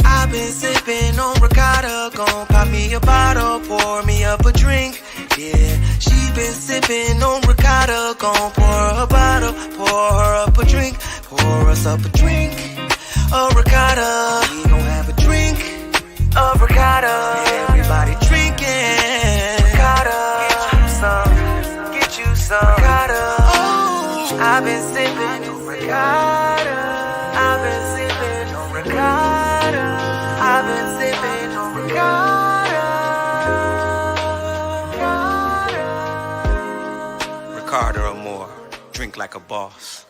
I've been sipping on ricotta, gon' pop me a bottle, pour me up a drink. Yeah, she been sipping on ricotta, gon' pour her a bottle, pour her up a drink, pour us up a drink. A ricotta, we gon' have a drink of ricotta. Everybody drinking ricotta. Get you some ricotta. Oh, I've been sipping on ricotta. I've been sipping on ricotta. I've been sipping on ricotta. Ricotta or more. Drink like a boss.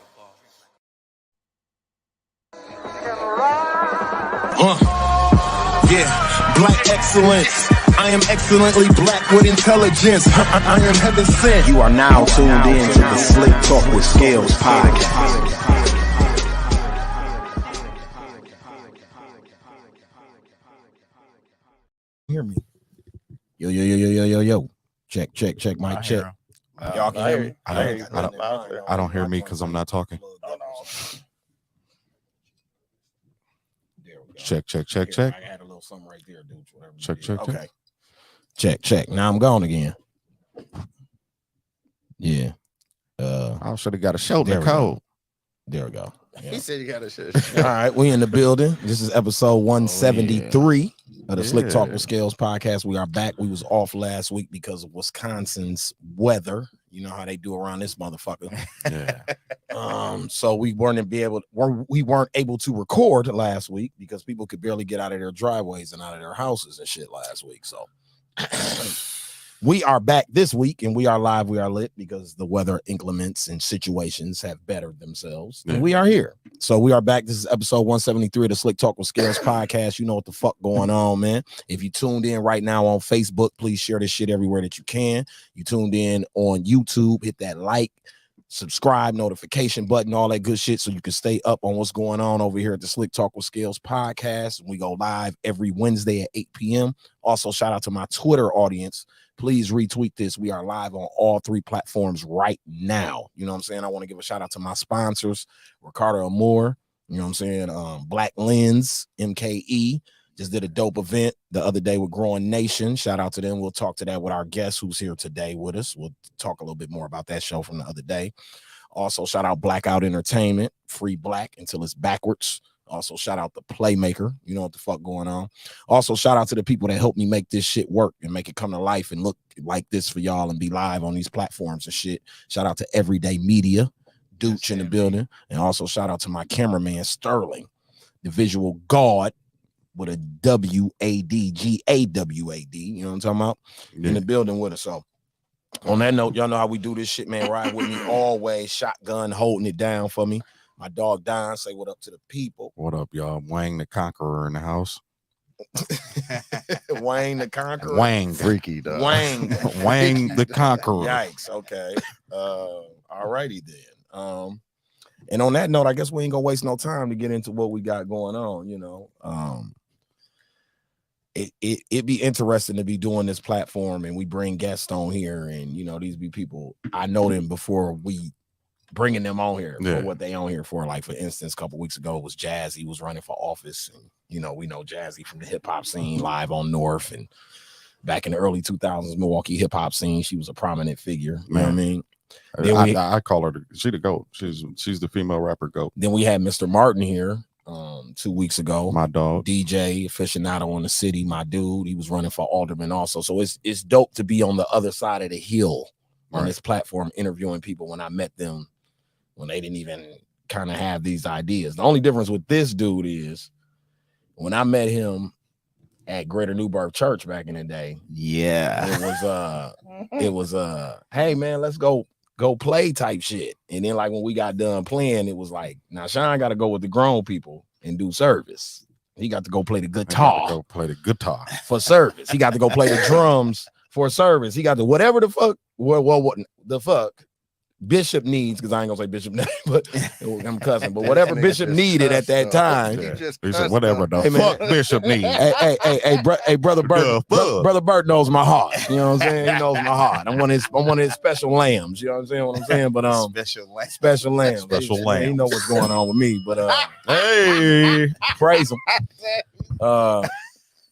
Yeah, black excellence. I am excellently black with intelligence. I am heaven sent. You are now tuned in to the Slick Talk with Scalez podcast. Hear me? Yo. Check, mic check. Y'all can hear me? I don't hear me because I'm not talking. Check. I had a little something right there, dude. Check. Okay. Check. Now I'm gone again. Yeah. I should have got a shoulder code. There we go. Yeah. He said you got a shit. All right, we in the building. This is episode 173 of the Slick Talk with Scalez podcast. We are back. We was off last week because of Wisconsin's weather. You know how they do around this motherfucker. Yeah. So we weren't able to record last week because people could barely get out of their driveways and out of their houses and shit last week. So we are back this week and we are live. We are lit because the weather inclements and situations have bettered themselves. And we are here. So we are back. This is episode 173 of the Slick Talk with Scalez podcast. You know what the fuck going on, man. If you tuned in right now on Facebook, please share this shit everywhere that you can. You tuned in on YouTube, hit that like, subscribe, notification button, all that good shit so you can stay up on what's going on over here at the Slick Talk with Scalez podcast. We go live every Wednesday at 8 p.m. Also, shout out to my Twitter audience. Please retweet this. We are live on all three platforms right now. You know what I'm saying? I want to give a shout out to my sponsors, Ricardo Amore, you know what I'm saying? Black Lens, MKE, just did a dope event the other day with Growing Nation. Shout out to them. We'll talk to that with our guest who's here today with us. We'll talk a little bit more about that show from the other day. Also, shout out Blackout Entertainment, free black until it's backwards. Also, shout out the Playmaker. You know what the fuck going on. Also, shout out to the people that helped me make this shit work and make it come to life and look like this for y'all and be live on these platforms and shit. Shout out to Everyday Media, Dooch in the building. And also shout out to my cameraman, Sterling, the visual god with a W-A-D-G-A-W-A-D. You know what I'm talking about? In the building with us. So on that note, y'all know how we do this shit, man. Ride with me always, shotgun, holding it down for me. My dog Don, say what up to the people. What up, y'all? Wang the Conqueror in the house. Wayne the Conqueror. Wang. Freaky, dog. Wang. Wang the Conqueror. Yikes. Okay. All righty then. And on that note, I guess we ain't gonna waste no time to get into what we got going on, you know. It'd be interesting to be doing this platform and we bring guests on here and you know these be people I know them before we bringing them on here for what they on here for. Like for instance, a couple weeks ago it was Jazzy was running for office, and you know we know Jazzy from the hip hop scene, live on North, and back in the early 2000s Milwaukee hip hop scene, she was a prominent figure. You know what I mean? I call her she the GOAT. She's the female rapper GOAT. Then we had Mr. Martin here 2 weeks ago. My dog, DJ aficionado on the city, my dude. He was running for alderman also. So it's dope to be on the other side of the hill on this platform interviewing people when I met them when they didn't even kind of have these ideas. The only difference with this dude is when I met him at Greater Newburgh Church back in the day. Yeah. It was hey man, let's go play type shit. And then like when we got done playing, it was like, now Sean got to go with the grown people and do service. He got to go play the guitar. Go play the guitar for service. He got to go play the drums for service. He got to whatever the fuck. What the fuck? Bishop needs, because I ain't gonna say Bishop name, but I'm cussing. But whatever Bishop needed at that time, He said, whatever the Hey, man. fuck Bishop needs. hey, brother Bert, brother Bert knows my heart. You know what I'm saying? He knows my heart. I'm one of his special lambs. You know what I'm saying? What I'm saying? But special lamb. He know what's going on with me. But Hey, praise him.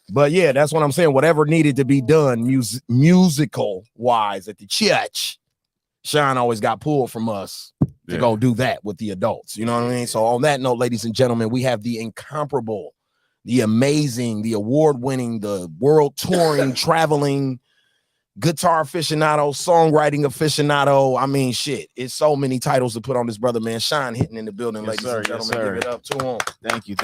But yeah, that's what I'm saying. Whatever needed to be done, musical wise at the church, Sean always got pulled from us to go do that with the adults. You know what I mean? So on that note, ladies and gentlemen, we have the incomparable, the amazing, the award-winning, the world touring, traveling guitar aficionado, songwriting aficionado. I mean, shit, it's so many titles to put on this brother, man. Sean Hinton in the building, ladies and gentlemen. Give it up to him. Thank you.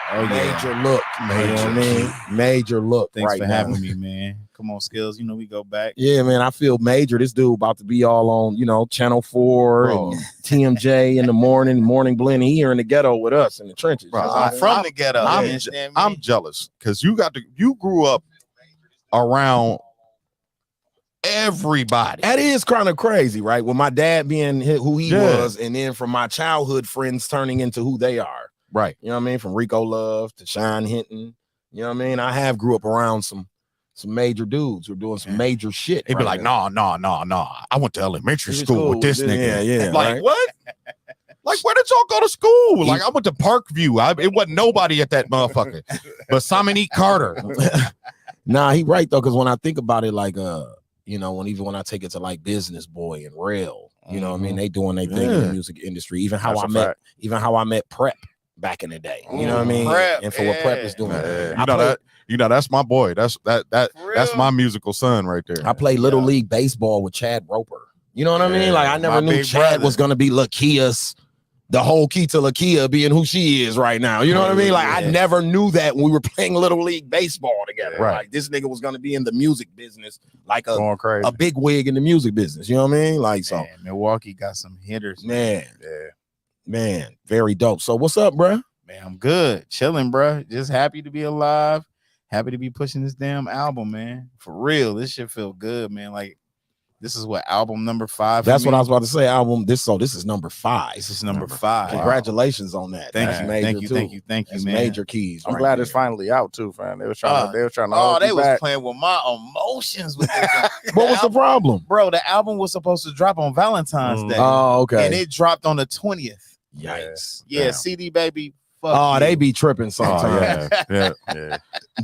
Oh, major look, man. You know what I mean? Major look. Thanks right for now. having me, man. Come on, Scalez. You know we go back. Yeah, man. I feel major. This dude about to be all on, Channel 4 and TMJ in the morning blend. He here in the ghetto with us in the trenches. Bro, I'm from the ghetto. I'm jealous because you grew up around everybody. That is kind of crazy, right? With my dad being who he was, and then from my childhood friends turning into who they are. Right. You know what I mean? From Rico Love to Sean Hinton. You know what I mean? I have grew up around some major dudes who are doing some major shit. They'd be like, nah. I went to elementary school with this nigga. Yeah. Like, right? what? Like, where did y'all go to school? Like, I went to Parkview. It wasn't nobody at that motherfucker. But Simon E. Carter. Nah, he right though, because when I think about it, like when I take it to like Business Boy and Rail, you know what I mean? They doing their thing in the music industry. Even how I met Prep back in the day. You know what I mean? Prep, and for what Prep is doing. That's my boy. That's my musical son right there. I played Little League baseball with Chad Roper. You know what I mean? Like I never knew Chad was gonna be Lakia's, the whole key to Lakia being who she is right now. You know what I mean? Like I never knew that when we were playing Little League baseball together. Right. Like this nigga was gonna be in the music business, like Going crazy. a big wig in the music business. You know what I mean? Like so, Milwaukee got some hitters, man, very dope. So what's up, bro? Man, I'm good, chilling, bro. Just happy to be alive. Happy to be pushing this damn album, man. For real, this shit feel good, man. Like this is what album number 5. That's what I was about to say. This is number 5. This is number 5. Congratulations on that. Thank That's you, That's man. Major keys. I'm glad it's finally out too, fam. They were trying to. They was playing with my emotions with this. What was the problem, bro? The album was supposed to drop on Valentine's Day. Oh, okay. And it dropped on the 20th. Yikes. Yeah, CD baby. They be tripping sometimes. Yeah.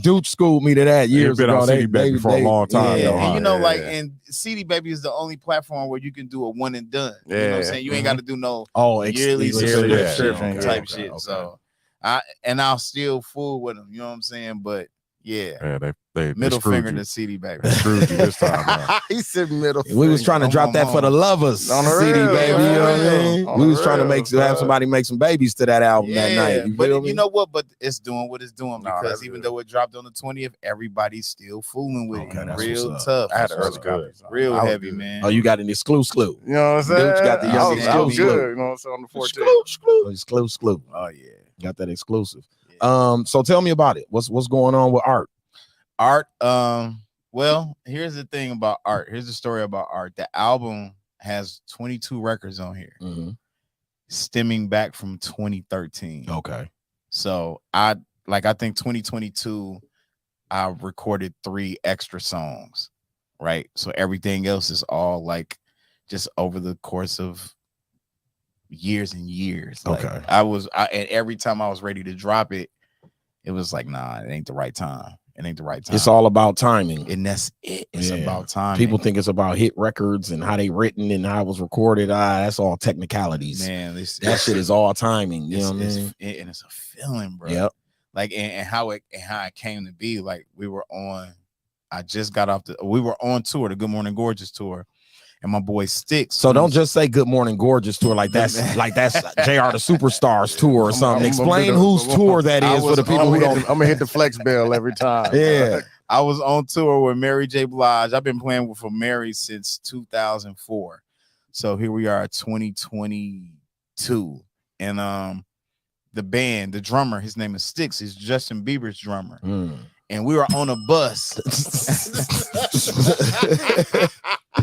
Dude schooled me to that years been ago. on CD Baby for a long time. Yeah, though, and huh? and CD Baby is the only platform where you can do a one and done. You know what I'm saying? You ain't got to do no yearly subscription type shit. Okay. So I'll still fool with them. You know what I'm saying? But yeah, they middle finger to CD Baby. They screwed you this time. He said middle. We was trying to drop that for the lovers On the CD real, baby. on You the know what I real, mean? on We the was trying real, to have somebody make some babies to that album that night. You but feel me? you know what? But it's doing what it's doing because even though it dropped on the 20th, everybody's still fooling with Okay, it. that's Real what's tough. I had to That's early what's copy. Real I was heavy, good. man. Oh, you got an exclusive. You know what I'm saying? Dude's got the young I was exclusive. good. You know what I'm saying? On the 14th. Exclusive. Oh yeah. Got that exclusive. So tell me about it. What's going on with Art? Art, well, here's the thing about Art. Here's the story about Art. The album has 22 records on here, stemming back from 2013. Okay. So I think 2022, I recorded 3 extra songs, right? So everything else is all like just over the course of years and years. Like, okay. And every time I was ready to drop it, it was like, nah, it ain't the right time. It ain't the right time. It's all about timing. And that's it. It's about time. People think it's about hit records and how they written and how it was recorded. That's all technicalities. Man, that shit is all timing. You know what I mean? And it's a feeling, bro. Yep. Like and how it came to be. Like we were on tour, the Good Morning Gorgeous tour. And my boy Sticks. So don't just say Good Morning Gorgeous tour like that's JR the Superstars tour or something. Explain whose tour that is for the people who don't. I'm gonna hit the flex bell every time. Yeah. I was on tour with Mary J. Blige. I've been playing for Mary since 2004. So here we are, 2022. And the band, the drummer, his name is Sticks. He's Justin Bieber's drummer. And we were on a bus.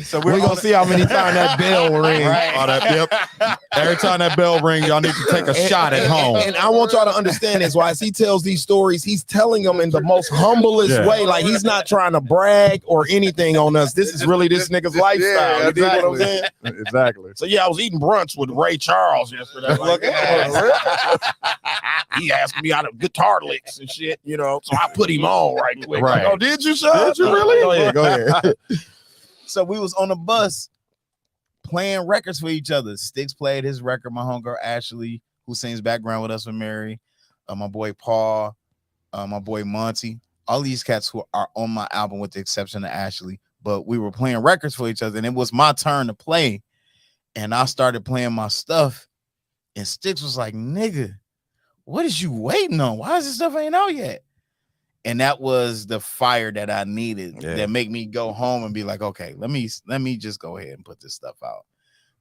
So We're gonna see how many times that bell rings. Right. Oh, yep. Every time that bell rings, y'all need to take a shot at home. And I want y'all to understand this. Why as he tells these stories, he's telling them in the most humblest way. Like he's not trying to brag or anything on us. This is really this nigga's lifestyle. You dig what I'm saying? Exactly. So yeah, I was eating brunch with Ray Charles yesterday. Like, he asked me out of guitar licks and shit, you know. So I put him on right quick. Right. Like, oh, did you, Sean? Did you really? Go ahead. So we was on the bus playing records for each other. Sticks played his record. My homegirl Ashley, who sings background with us with Mary, my boy Paul, my boy Monty. All these cats who are on my album, with the exception of Ashley. But we were playing records for each other, and it was my turn to play. And I started playing my stuff, and Sticks was like, "Nigga, what is you waiting on? Why is this stuff ain't out yet?" And that was the fire that I needed that make me go home and be like, okay, let me just go ahead and put this stuff out.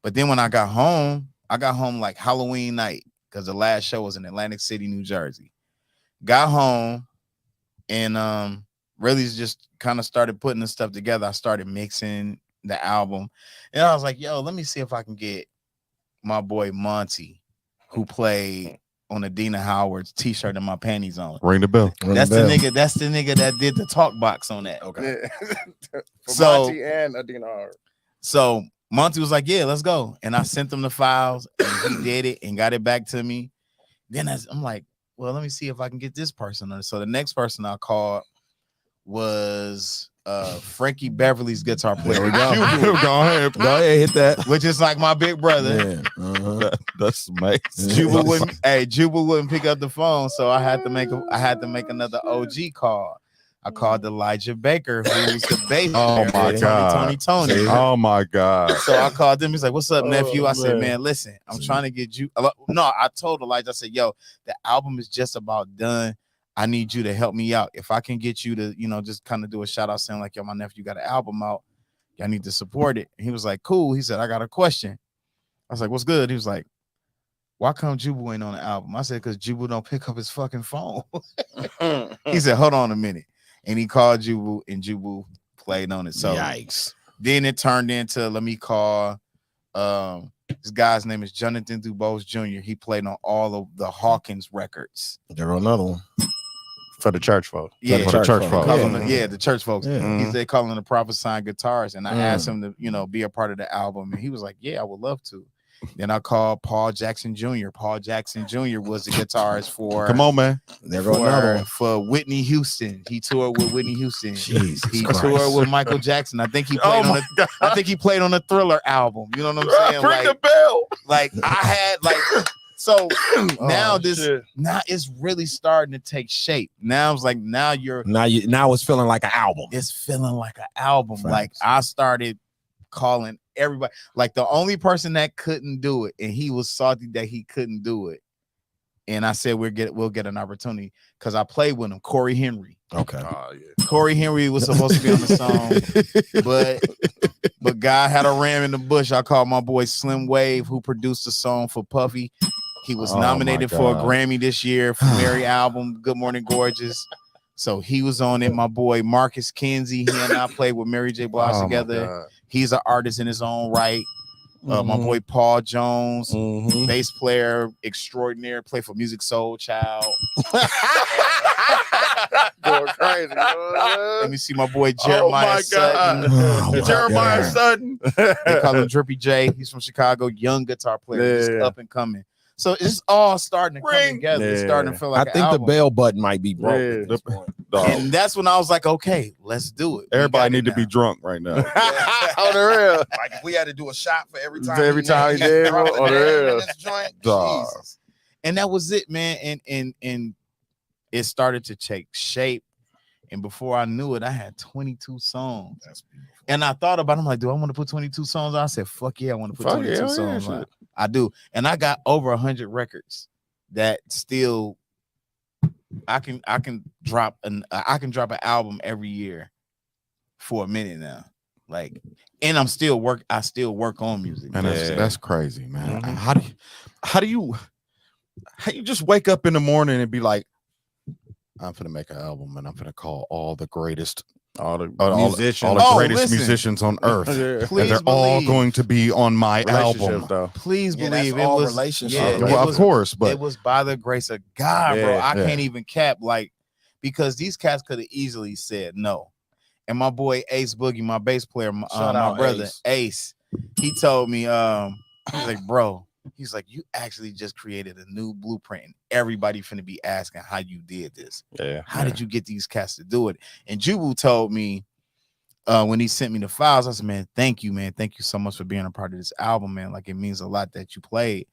But then when I got home like Halloween night, because the last show was in Atlantic City, New Jersey. Got home and really just kind of started putting the stuff together. I started mixing the album, and I was like, yo, let me see if I can get my boy Monty, who played on a Dina Howard's t-shirt and my panties on. Ring the bell. That's the nigga that did the talk box on that. Okay. So Monty and Adina Howard. So Monty was like, yeah, let's go. And I sent him the files and he did it and got it back to me. Then I'm like, well, let me see if I can get this person on it. So the next person I called was Frankie Beverly's guitar player. Go ahead. Go ahead, hit that. Which is like my big brother. Yeah. That's amazing. Juba wouldn't pick up the phone, so I had to make another OG call. I called Elijah Baker, who was the bass player. Oh my God. Tony. Oh my God. So I called him. He's like, "What's up, nephew?" I said, "Man, listen, I'm trying to get you." No, I told Elijah, I said, "Yo, the album is just about done. I need you to help me out. If I can get you to, just kind of do a shout out saying like, yo, my nephew got an album out. Y'all need to support it." And he was like, cool. He said, I got a question. I was like, what's good? He was like, why come Jubu ain't on the album? I said, because Jubu don't pick up his fucking phone. He said, hold on a minute. And he called Jubu and Jubu played on it. So yikes. Then it turned into, let me call, this guy's name is Jonathan Dubose Jr. He played on all of the Hawkins records. There another one. For the church folk. Yeah, for the church folks. The church folks. Yeah. They call him the prophesying guitarist. And I asked him to, be a part of the album. And he was like, yeah, I would love to. Then I called Paul Jackson Jr. Paul Jackson Jr. was the guitarist for Come on, man. There go another one. For Whitney Houston. He toured with Whitney Houston. Jesus he Christ. toured with Michael Jackson. I think he played on the Thriller album. You know what I'm saying? Ring the bell. Like I had so now it's really starting to take shape. Now it's like now it's feeling like an album. It's feeling like an album. Facts. Like I started calling everybody. Like the only person that couldn't do it, and he was salty that he couldn't do it. And I said we'll get an opportunity because I played with him, Corey Henry. Okay. Corey Henry was supposed to be on the song, but God had a ram in the bush. I called my boy Slim Wave, who produced the song for Puffy. He was nominated for a Grammy this year for Mary album, Good Morning Gorgeous. So he was on it. My boy Marcus Kinsey, he and I played with Mary J. Blige together. He's an artist in his own right. My boy Paul Jones, bass player extraordinaire, play for Music Soul Child. Going crazy. Let me see my boy Jeremiah Sutton. Jeremiah Sutton. They call him Drippy J. He's from Chicago, young guitar player, just up and coming. So it's all starting to come together. It's starting to feel like I think the bell button might be broken at this point. And that's when I was like, okay, let's do it. Everybody need to be drunk right now. On the real. Like if we had to do a shot for every time. Every time he did, drop on the real. Jesus. And that was it, man. And it started to take shape. And before I knew it, I had 22 songs. That's beautiful. And I thought about it. I'm like, do I want to put 22 songs on? I said, fuck yeah, I want to put 22 songs on. I do. And I got over 100 records that still I can drop an album every year for a minute now. Like, and I still work on music. And that's crazy, man. How do you just wake up in the morning and be like, I'm gonna make an album and I'm gonna call all the greatest All the all musicians. the Oh, greatest listen. musicians on earth. Yeah. Please and they're all believe. going to be on my Relationship, album. though. Please Yeah, believe that's it all was relationship. yeah, Well, it of was, course, but it was by the grace of God, bro. Yeah, I yeah. can't even cap, like, because these cats could have easily said no. And my boy Ace Boogie, my bass player, my Shout out brother Ace. Ace, he told me, he's like, bro, he's like, you actually just created a new blueprint, and everybody finna be asking how you did this. Yeah. How did you get these cats to do it? And Jubu told me when he sent me the files, I said, man, thank you so much for being a part of this album, man. Like, it means a lot that you played.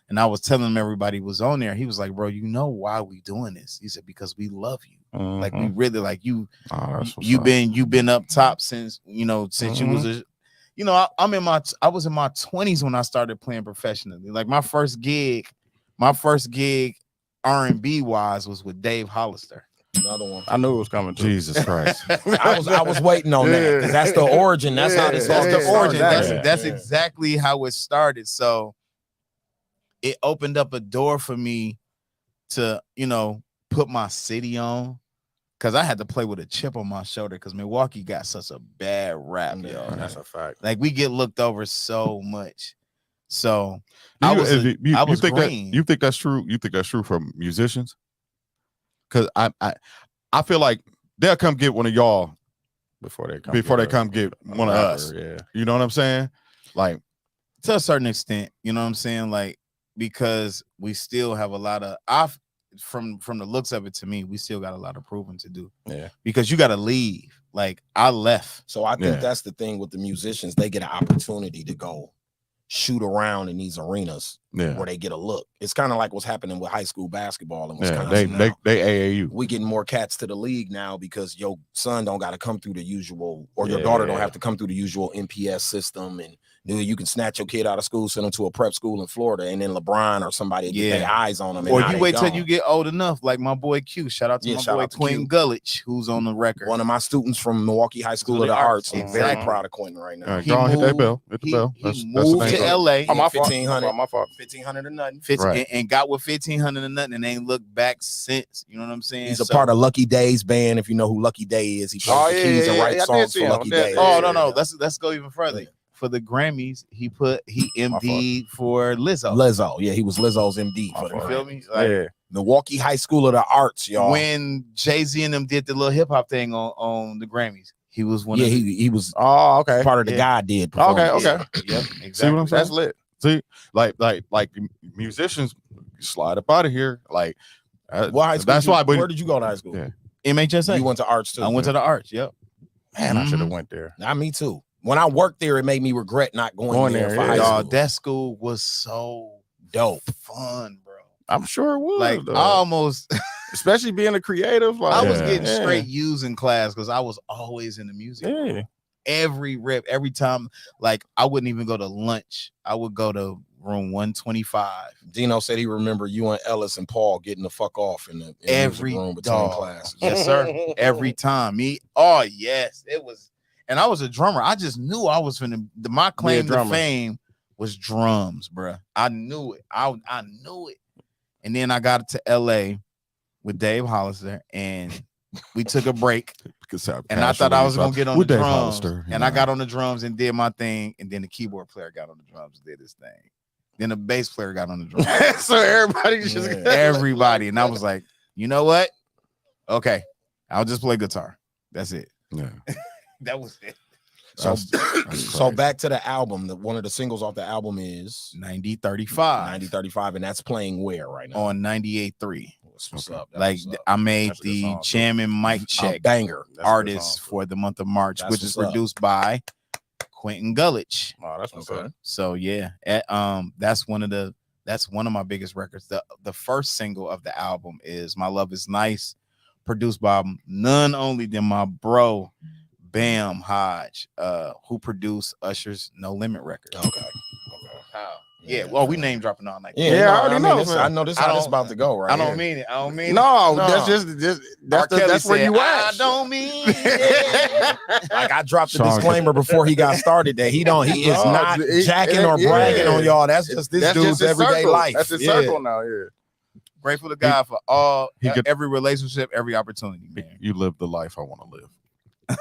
And I was telling him everybody was on there. He was like, bro, you know why we doing this? He said, because we love you. Like, we really like you. You've been up top since you was a, I was in my 20s when I started playing professionally. Like, my first gig R&B wise was with Dave Hollister. Another one. I knew it was coming. Too. Jesus Christ. I was waiting on that because that's the origin. That's how this all That's the origin. started. That's exactly how it started. So it opened up a door for me to, put my city on, because I had to play with a chip on my shoulder because Milwaukee got such a bad rap, yo. That's a fact. Like, we get looked over so much. So You I was think green. you think that's true? You think that's true for musicians? Because I feel like they'll come get one of y'all Before they come get one of us. Yeah. You know what I'm saying? Like, to a certain extent, you know what I'm saying? Like, because we still have a lot of from the looks of it, to me, we still got a lot of proving to do. Yeah. Because you got to leave. Like, I left. So I think Yeah. that's the thing with the musicians. They get an opportunity to go shoot around in these arenas yeah, where they get a look. It's kind of like what's happening with high school basketball in yeah. Wisconsin. They AAU. We getting more cats to the league now because your son don't got to come through the usual, or your Yeah. daughter don't have to come through the usual MPS system. And you can snatch your kid out of school, send them to a prep school in Florida, and then LeBron or somebody get their eyes on them. Or you wait till you get old enough, like my boy Q. Shout out to my boy Quentin Q. Gullich, who's on the record. One of my students from Milwaukee High School of the Arts. I'm very proud of Quentin right now. All right, go on, hit that bell. Hit the bell. He That's moved the to thing. LA. Oh, my fault. 1500. My fault. 1500 or nothing. Right. And got with 1500 and nothing, and ain't looked back since. You know what I'm saying? He's a part of Lucky Day's band. If you know who Lucky Day is, he plays the keys and writes songs for Lucky Day. Oh no, let's go even further. For the Grammys, he MD'd for Lizzo. Yeah, he was Lizzo's MD for You the feel me? Like, Yeah. Milwaukee High School of the Arts, y'all. when Jay-Z and them did the little hip hop thing on the Grammys, he was one Yeah, of the, he was Oh, okay. part of the Yeah. God did. Okay, performance. okay. Yep, See what exactly. I'm saying? That's lit. See, like musicians slide up out of here. Like, What high school? that's why. But Where did you go to high school? Yeah. MHSA. You went to Arts too. I went to the Arts. Yep. Man, I should have went there. Nah, me too. When I worked there, it made me regret not going there for high Y'all, school. that school was so Dope. fun, bro. I'm sure it was. Like, though. I almost, Especially being a creative. Like, I was Yeah. getting straight U's in class because I was always in the music. Yeah. Every rep, every time, like, I wouldn't even go to lunch. I would go to room 125. Dino said he remembered you and Ellis and Paul getting the fuck off in the Every music room between dog. classes. Yes, sir. Every time. Yes, it was. And I was a drummer. I just knew I was finna. My claim to drummer. fame was drums, bruh. I knew it. I knew it. And then I got to LA with Dave Hollister, and we took a break. And I thought I was gonna get on the Dave drums, Hollister, and I got on the drums and did my thing, and then the keyboard player got on the drums and did his thing. Then the bass player got on the drums. So everybody just Everybody, and I was like, you know what? Okay, I'll just play guitar. That's it. Yeah. That was it. So, That's so back to the album. One of the singles off the album is 9035 9035, and that's playing where right now? on 98.3. What's up? That's Like, what's up. I made That's a good the song, too. Jamming Mic A Check banger. That's a good artist song. for the month of March, That's which is what's up. produced by Quentin Gullich. Oh, that's what's Okay. up. So yeah, that's one of my biggest records. The first single of the album is My Love Is Nice, produced by none only than my bro Bam Hodge, who produced Usher's No Limit record. Okay. Yeah, well, we name dropping all night. Yeah, I already know, This, man. I know this I how this don't- about to go, right? I don't here. mean it. I don't mean No, it. that's just that's where you I at. don't mean it. Like I dropped the Sean- disclaimer before he got started that he is No, not jacking or yeah. bragging on y'all. That's just this That's dude's just his everyday circle. life. That's his Yeah. circle now. Yeah. Grateful to God for he could- every relationship, every opportunity, man. You live the life I want to live.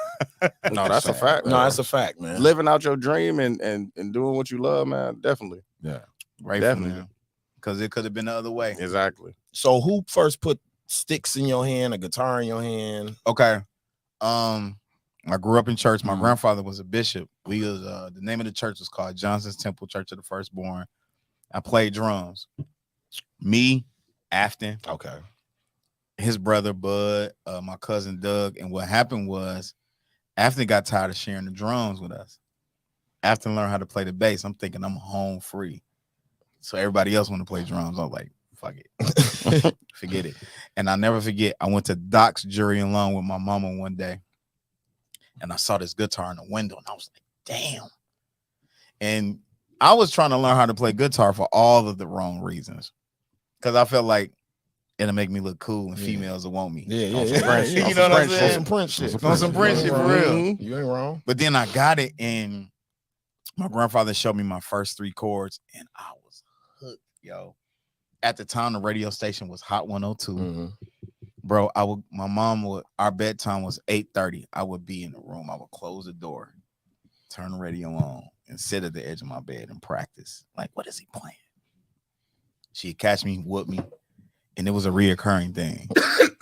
No, that's a fact. No, that's a fact, man. Living out your dream and doing what you love, man. Definitely. Yeah. Right, Definitely. because it could have been the other way. Exactly. So who first put sticks in your hand, a guitar in your hand? Okay. I grew up in church. My grandfather was a bishop. We was the name of the church was called Johnson's Temple Church of the Firstborn. I played drums. Me, Afton, Okay. his brother Bud, my cousin Doug, and what happened was Afton got tired of sharing the drums with us. Afton learned how to play the bass. I'm thinking I'm home free, so everybody else want to play drums. I was like, fuck it, forget it. And I never forget. I went to Doc's Jury and Loan with my mama one day, and I saw this guitar in the window, and I was like, damn. And I was trying to learn how to play guitar for all of the wrong reasons, because I felt like it'll make me look cool and females will want me. Yeah. You know what I'm saying? Some Prince shit. On some Prince shit, for real. You ain't wrong. But then I got it, and my grandfather showed me my first 3 chords, and I was hooked, yo. At the time, the radio station was Hot 102. Bro, our bedtime was 8:30. I would be in the room. I would close the door, turn the radio on, and sit at the edge of my bed and practice. Like, what is he playing? She'd catch me, whoop me, and it was a reoccurring thing.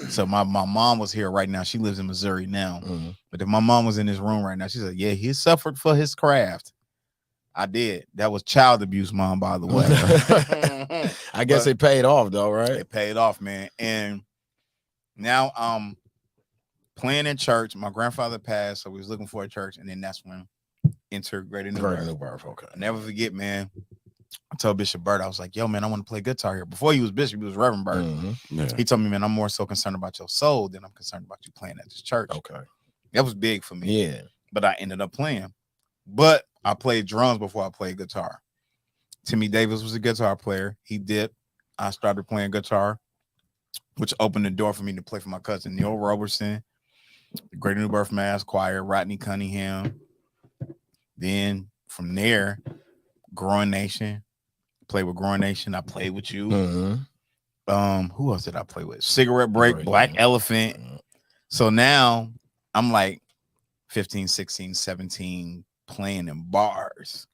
So my mom was here right now. She lives in Missouri now. But if my mom was in this room right now, she said, yeah, he suffered for his craft. I did. That was child abuse, Mom, by the way. I guess it paid off, though, right? It paid off, man. And now I'm playing in church. My grandfather passed, so we was looking for a church, and then that's when entered Greater New Birth. Okay. I never forget, man. I told Bishop Bert, I was like, yo, man, I want to play guitar here. Before he was Bishop, he was Reverend Bert. He told me, man, I'm more so concerned about your soul than I'm concerned about you playing at this church. Okay. That was big for me. Yeah. But I ended up playing. But I played drums before I played guitar. Timmy Davis was a guitar player. He dipped. I started playing guitar, which opened the door for me to play for my cousin Neil Robertson, the Greater New Birth Mass Choir, Rodney Cunningham. Then from there, Growing Nation. Played with Growing Nation. I played with you. Who else did I play with? Cigarette Break, Black Elephant. So now I'm like 15, 16, 17, playing in bars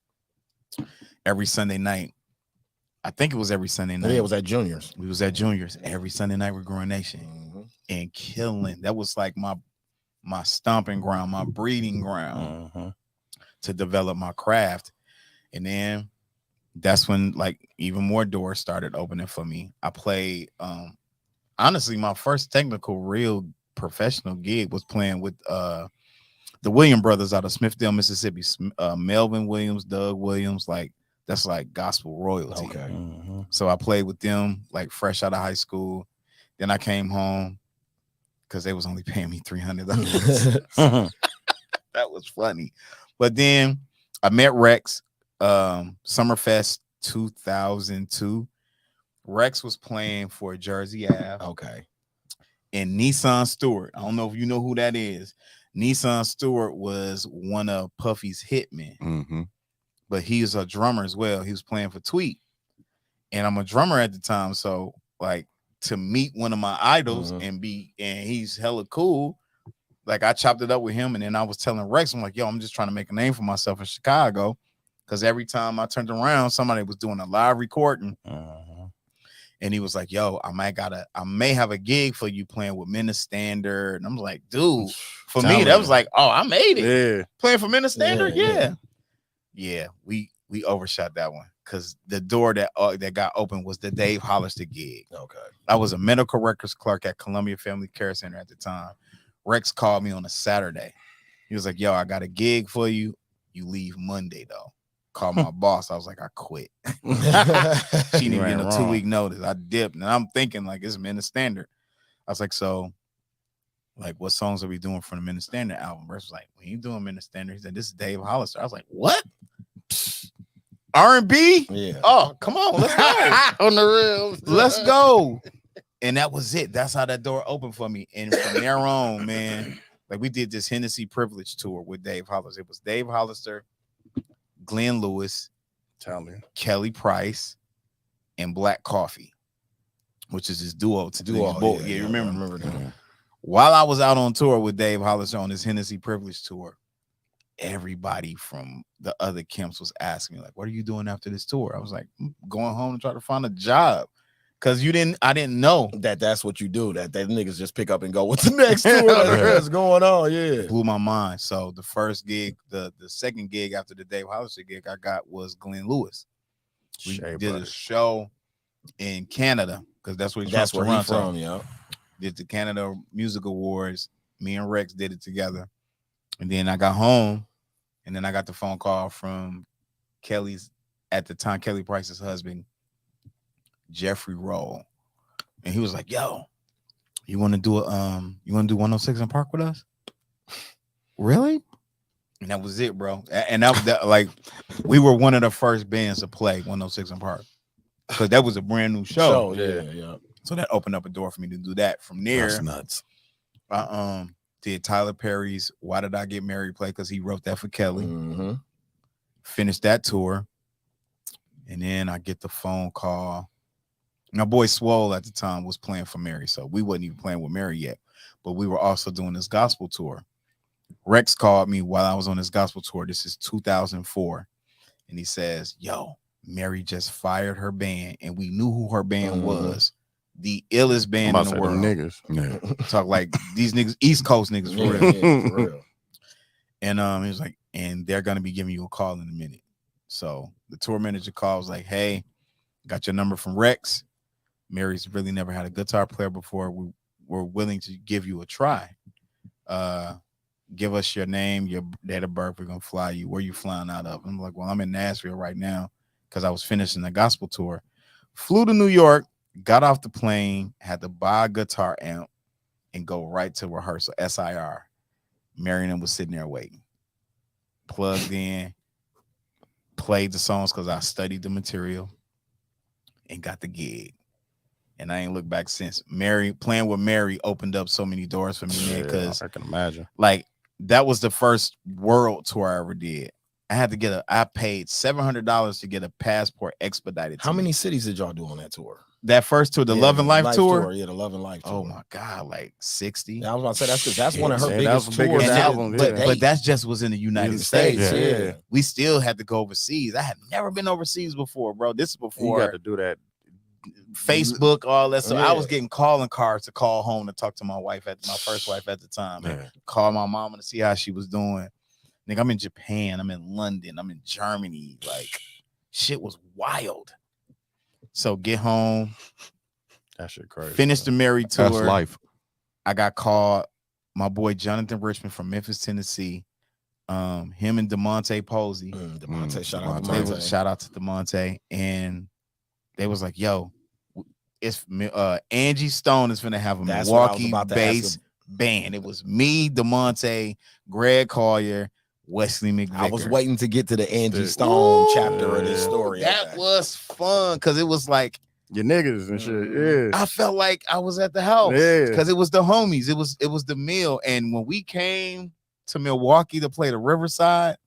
every Sunday night. I think it was every Sunday night. Yeah, it was at Juniors. We was at Juniors every Sunday night with Growing Nation and killing. That was like my stomping ground, my breeding ground to develop my craft. And then that's when like even more doors started opening for me. I played honestly, my first technical real professional gig was playing with the Williams brothers out of Smithville, Mississippi. Melvin Williams, Doug Williams, like that's like gospel royalty. Okay. So I played with them like fresh out of high school. Then I came home because they was only paying me $300. That was funny. But then I met Rex, Summerfest 2002. Rex was playing for Jersey Ave. Okay. And Nissan Stewart. I don't know if you know who that is. Nissan Stewart was one of Puffy's hitmen, but he's a drummer as well. He was playing for Tweet, and I'm a drummer at the time. So, like, to meet one of my idols and he's hella cool. Like, I chopped it up with him, and then I was telling Rex, I'm like, yo, I'm just trying to make a name for myself in Chicago, because every time I turned around, somebody was doing a live recording. And he was like, yo, I may have a gig for you playing with Men of Standard. And I'm like, dude, for me, that was like, oh, I made it. Yeah. Playing for Men of Standard? Yeah. We overshot that one because the door that got open was the Dave Hollister gig. Okay. I was a medical records clerk at Columbia Family Care Center at the time. Rex called me on a Saturday. He was like, yo, I got a gig for you. You leave Monday, though. Called my boss. I was like, I quit. She didn't get a 2-week notice. I dipped, and I'm thinking like it's Men of Standard. I was like, so, like, what songs are we doing for the Men of Standard album? Rex was like, when you doing Men of Standard, he said, this is Dave Hollister. I was like, what? R&B? Yeah. Oh, come on, let's go. On the real. Let's go. And that was it. That's how that door opened for me. And from there on, man, like we did this Hennessy Privilege tour with Dave Hollister. It was Dave Hollister, Glenn Lewis, Kelly Price, and Black Coffee, which is his duo to Duo, boy. yeah, Remember that. While I was out on tour with Dave Hollis on his Hennessy Privilege tour, everybody from the other camps was asking me, like, what are you doing after this tour? I was like, I'm going home to try to find a job. Cause I didn't know that's what you do. That niggas just pick up and go, what's the next tour that's going on? Yeah. Blew my mind. So the first gig, the second gig after the Dave Hollis gig I got was Glenn Lewis. We did a show in Canada because that's where he's from. Yeah. Did the Canada Music Awards. Me and Rex did it together. And then I got home, and then I got the phone call from Kelly's, at the time, Kelly Price's husband, Jeffrey Roll. And he was like, yo, you want to do 106 and Park with us? Really? And that was it, bro. And that like, we were one of the first bands to play 106 and Park. Because that was a brand new show. Yeah. So that opened up a door for me to do that. From there, that's nuts. I did Tyler Perry's Why Did I Get Married play, because he wrote that for Kelly. Mm-hmm. Finished that tour. And then I get the phone call. My boy Swole at the time was playing for Mary, so we wasn't even playing with Mary yet. But we were also doing this gospel tour. Rex called me while I was on this gospel tour. This is 2004. And he says, yo, Mary just fired her band, and we knew who her band was. The illest band in the world. Niggas. Yeah. Talk like these niggas, East Coast niggas, for real. Yeah, for real. And he was like, and they're gonna be giving you a call in a minute. So the tour manager called, was like, hey, got your number from Rex. Mary's really never had a guitar player before. We're willing to give you a try. Give us your name, your date of birth. We're gonna fly you. Where you flying out of? I'm like, well, I'm in Nashville right now because I was finishing the gospel tour. Flew to New York. Got off the plane, had to buy a guitar amp and go right to rehearsal, SIR. Marion was sitting there waiting. Plugged in, played the songs because I studied the material and got the gig. And I ain't looked back since. Playing with Mary opened up so many doors for me because I can imagine. Like, that was the first world tour I ever did. I paid $700 to get a passport expedited. How many cities did y'all do on that tour? That first tour, the Love and Life tour? Yeah, the Love and Life tour. Oh my God, like 60. I was about to say that's one of her biggest tours. tours. But that just was in the United States. Yeah. We still had to go overseas. I had never been overseas before, bro. This is before you got to do that. Facebook, all that. So I was getting calling cards to call home to talk to my first wife at the time. Call my mama to see how she was doing. Nigga, I'm in Japan. I'm in London. I'm in Germany. Like, shit was wild. So get home. That shit crazy. Finish the Mary tour. That's life. I got called. My boy Jonathan Richmond from Memphis, Tennessee. Him and DeMonte Posey. Shout out to DeMonte. And they was like, yo, it's Angie Stone is gonna have a Milwaukee based band. It was me, DeMonte, Greg Collier, Wesley McVicker. I was waiting to get to the Angie Stone chapter of this story. That was fun because it was like your niggas and shit. Yeah, I felt like I was at the house because it was the homies. It was the meal. And when we came to Milwaukee to play the Riverside,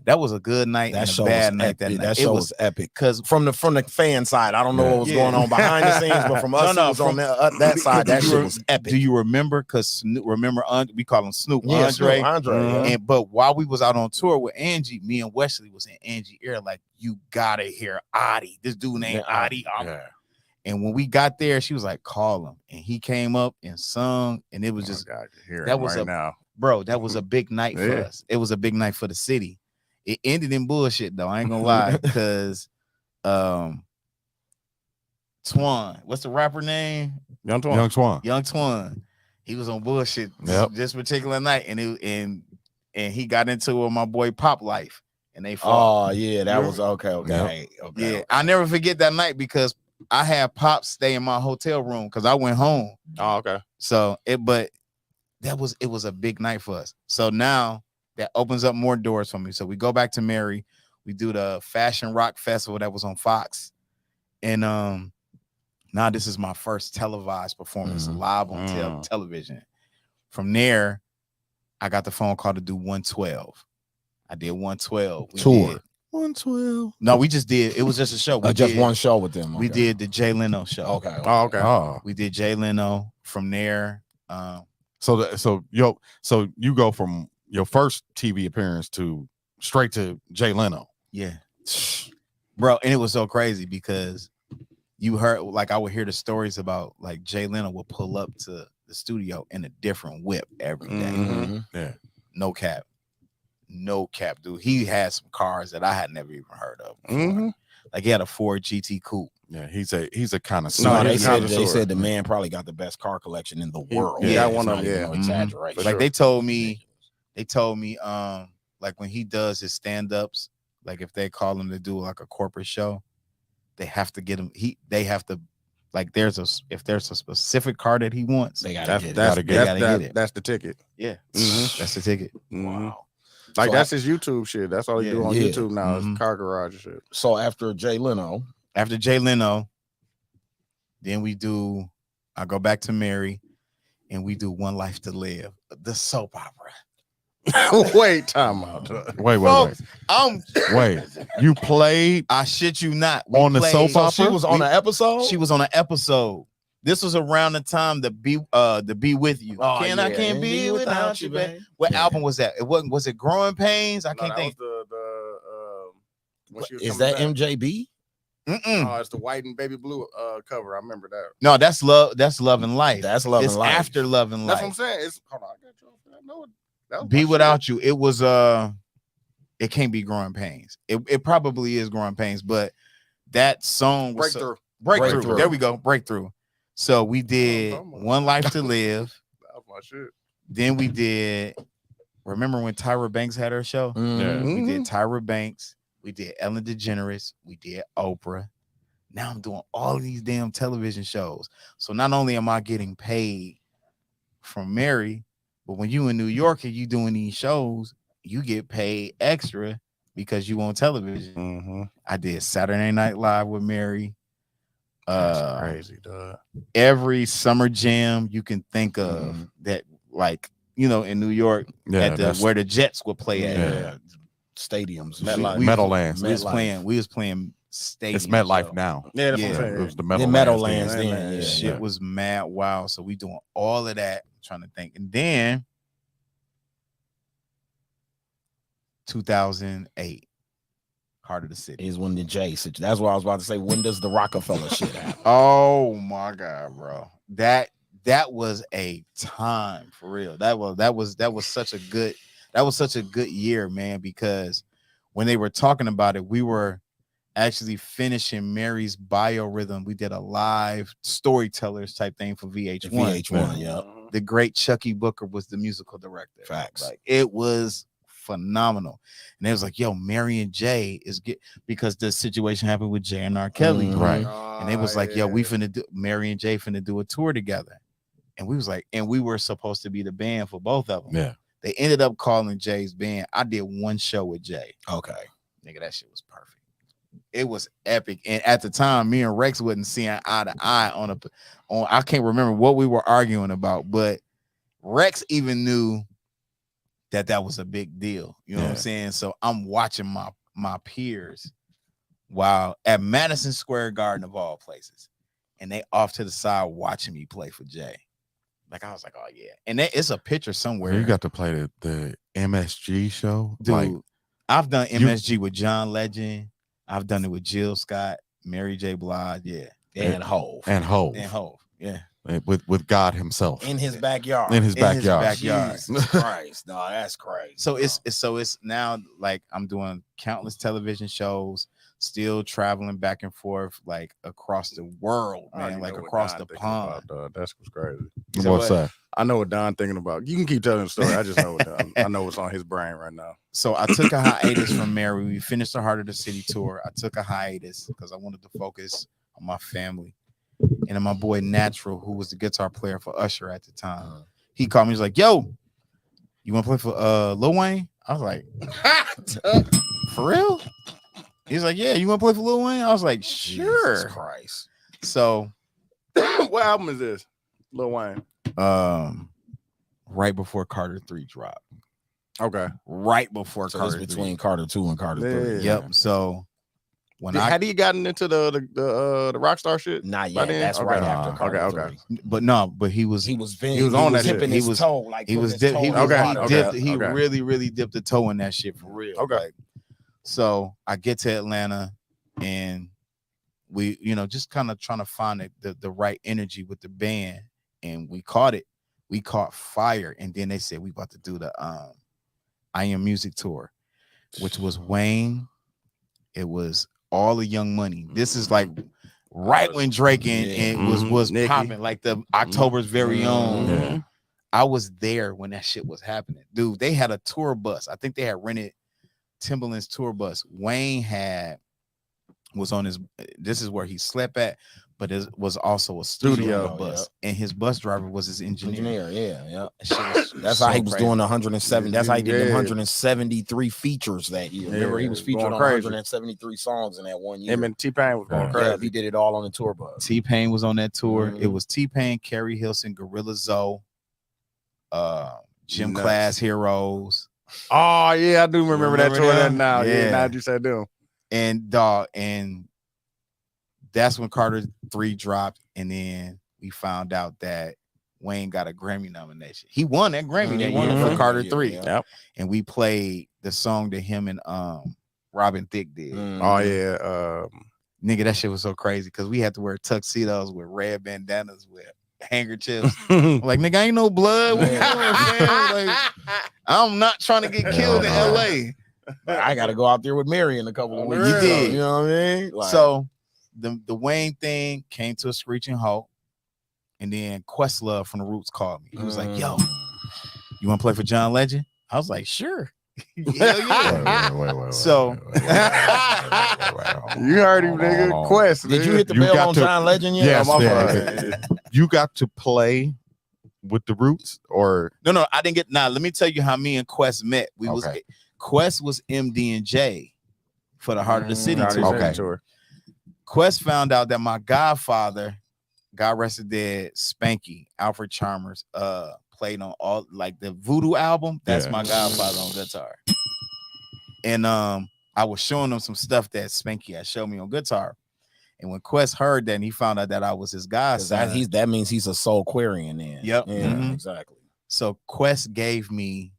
that was a good night and a bad night. That show was epic. Because from the fan side, I don't know what was going on behind the scenes, but from us, on that side, that shit was epic. Do you remember? Because we call him Snoop, Andre. Snoop, Andre. But while we was out on tour with Angie, me and Wesley was in Angie ear like, you gotta hear Adi. This dude named Adi. And when we got there, she was like, call him. And he came up and sung, and it was just that was a big night for us. It was a big night for the city. It ended in bullshit though. I ain't gonna lie, because Twan, what's the rapper name? Young Twan. Young Twan. He was on bullshit this particular night, and he got into it with my boy Pop Life, and they fought. Oh yeah, that was okay. Yeah, I never forget that night because I had Pop stay in my hotel room because I went home. Oh, okay. So it was a big night for us. So now that opens up more doors for me. So we go back to Mary. We do the Fashion Rock Festival that was on Fox. And now this is my first televised performance live on television. From there, I got the phone call to do 112. I did 112. Tour. 112. No, we just did. It was just a show. One show with them. We did the Jay Leno show. Okay. Oh, okay. Oh. We did Jay Leno. From there, So you go from your first TV appearance to straight to Jay Leno. Yeah, bro, and it was so crazy because you heard, like, I would hear the stories about like Jay Leno would pull up to the studio in a different whip every day. Mm-hmm. Yeah, No cap, dude. He had some cars that I had never even heard of before. Like he had a Ford GT Coupe. yeah. He's a kind of No, they he's said connoisseur. the man probably got the best car collection in the world. he got It's one not of them, even yeah. no Mhm. exaggeration. For Like sure. they told me, like when he does his stand-ups, like if they call him to do like a corporate show, they have to get him. They have to, like, if there's a specific car that he wants, They gotta That's get it. that's They gotta get it. that's the ticket. yeah, Mhm. that's the ticket. Wow. Like So that's his YouTube shit. That's all he do on Yeah. YouTube now. Mhm. Is car garage and shit. So after Jay Leno, After Jay Leno, then I go back to Mary, and we do One Life to Live, the soap opera. Wait, time out. Wait. You played I shit you not. We on the played- soap so opera. she was on an episode. She was on an episode. This was around the time to be with you. Oh, I can't be without you, babe. What album was that? Was it Growing Pains? I can't think. When she was Is coming that back. MJB? Mm-mm. Oh, it's the white and baby blue cover. I remember that. No, that's Love and Life. That's Love It's and Life. after Love and That's what I'm Life. saying. It's hold on. I got you. I know it. That was Be my Without You. It was it can't be Growing Pains. It probably is Growing Pains, but that song was Breakthrough. Breakthrough. There we go. Breakthrough. So we did One Life to Live. That was my shit. Then we did, remember when Tyra Banks had her show? Mhm. We did Tyra Banks. We did Ellen DeGeneres. We did Oprah. Now I'm doing all of these damn television shows. So not only am I getting paid from Mary, but when you in New York and you doing these shows, you get paid extra because you on television. Mm-hmm. I did Saturday Night Live with Mary. That's crazy, dog. Every summer jam you can think of that, like, you know, in New York, where the Jets would play at. Yeah. Stadiums. Meadowlands. We was playing stadium. It's MetLife show. now. Yeah, that's Yeah. what I'm It saying. was the The Meadowlands. Meadowlands then. then. Yeah. Shit was mad wild. So we doing all of that, trying to think. And then 2008, Heart of the City. Is when the Jay situation. That's what I was about to say. When does the Rockefeller shit happen? Oh my God, bro. That was a time for real. That was such a good year, man, because when they were talking about it, we were actually finishing Mary's biorhythm. We did a live storytellers type thing for VH1. VH1, yeah. The great Chucky Booker was the musical director. Facts. Like, it was phenomenal. And it was like, yo, Mary and Jay because the situation happened with Jay and R. Kelly. Mhm. Right. And they was like, yo, Mary and Jay finna do a tour together. And we was like, and we were supposed to be the band for both of them. Yeah. They ended up calling Jay's band. I did one show with Jay. Okay. Nigga, that shit was perfect. It was epic. And at the time, me and Rex wasn't seeing eye to eye on I can't remember what we were arguing about, but Rex even knew that was a big deal. You know what I'm saying? So I'm watching my peers while at Madison Square Garden of all places, and they off to the side watching me play for Jay. Like, I was like, oh yeah. And it's a picture somewhere. You got to play the MSG show. Dude, Like, I've done MSG with John Legend. I've done it with Jill Scott, Mary J. Blige, yeah. And Hove. and Hove. And Hove, yeah. With God himself. In his backyard. In his backyard. Jesus Christ. No, that's crazy. So it's now like I'm doing countless television shows, still traveling back and forth like across the world, man, like across the pond. That's what's crazy. What's that? I know what Don thinking about. You can keep telling the story. I just know what Don, I know what's on his brain right now. So I took a hiatus from Mary. We finished the Heart of the City tour. I took a hiatus because I wanted to focus on my family. And then my boy Natural, who was the guitar player for Usher at the time, he called me. He's like, yo, you want to play for Lil Wayne? I was like, for real? He's like, yeah, you want to play for Lil Wayne? I was like, sure. Jesus Christ. So What album is this? Lil Wayne. right before Carter 3 dropped. Okay. Right before So Carter it's between Carter 2 and Carter 3. Yeah. Yep. So when Had he gotten into the rock star shit? Not by yet. then? That's Okay. right after Carter Okay. 3. but he was on that shit. dipping his toe, like he was putting his he toe in was the he water. dipped Okay. he Okay. really dipped the toe in that shit for real. Okay. Like, so I get to Atlanta and we, just kind of trying to find the right energy with the band, and we caught it. We caught fire, and then they said we about to do the I Am Music tour, which was Wayne. It was all the Young Money. This is like right when Drake and was Nicki. popping, like the October's very own. Yeah. I was there when that shit was happening, dude. They had a tour bus. I think they had rented Timberland's tour bus. Wayne was on his. This is where he slept at, but it was also a studio bus, and his bus driver was his engineer. Yeah. That shit was That's so how he was crazy. doing 107. That's how he did them 173 features that year. Remember, he was featured on 173 songs in that one year. Him and T-Pain was going Yeah, crazy. he did it all on the tour bus. T-Pain was on that tour. Mhm. It was T-Pain, Carrie Hilson, Gorilla Zoe, Gym Nuts. Class Heroes, Oh yeah, I do remember that tour. That them? now, Yeah. now you said them. and that's when Carter 3 dropped, and then we found out that Wayne got a Grammy nomination. He won that Grammy that year for Carter 3. Yep. And we played the song that him and Robin Thicke did. Oh yeah, Nigga, that shit was so crazy because we had to wear tuxedos with red bandanas with handkerchiefs. Like, nigga, ain't no blood. What you doing, fam? Like, I'm not trying to get killed in LA. I got to go out there with Mary in a couple of weeks. You did. You know what I mean? Like, So the Wayne thing came to a screeching halt, and then Questlove from the Roots called me. He was like, "Yo, you want to play for John Legend?" I was like, "Sure." Hell yeah. Wait. So you heard him, nigga. Quest. did you hit the You bell got on to- John Legend yet? Yes, Oh, my man. fault. You got to play with the Roots, or no, I didn't get. Now, let me tell you how me and Quest met. Okay. Quest was MD and J for the Heart of the City Heart of tour. the City Okay. tour. Quest found out that my godfather, God rest his dead, Spanky, Alfred Chalmers, played on all like the Voodoo album. That's Yeah. my godfather on guitar. And I was showing him some stuff that Spanky had showed me on guitar. And when Quest heard that, and he found out that I was his 'Cause godson, that means he's a soul quarian then. Yep. Yeah, Mhm. exactly. so Quest gave me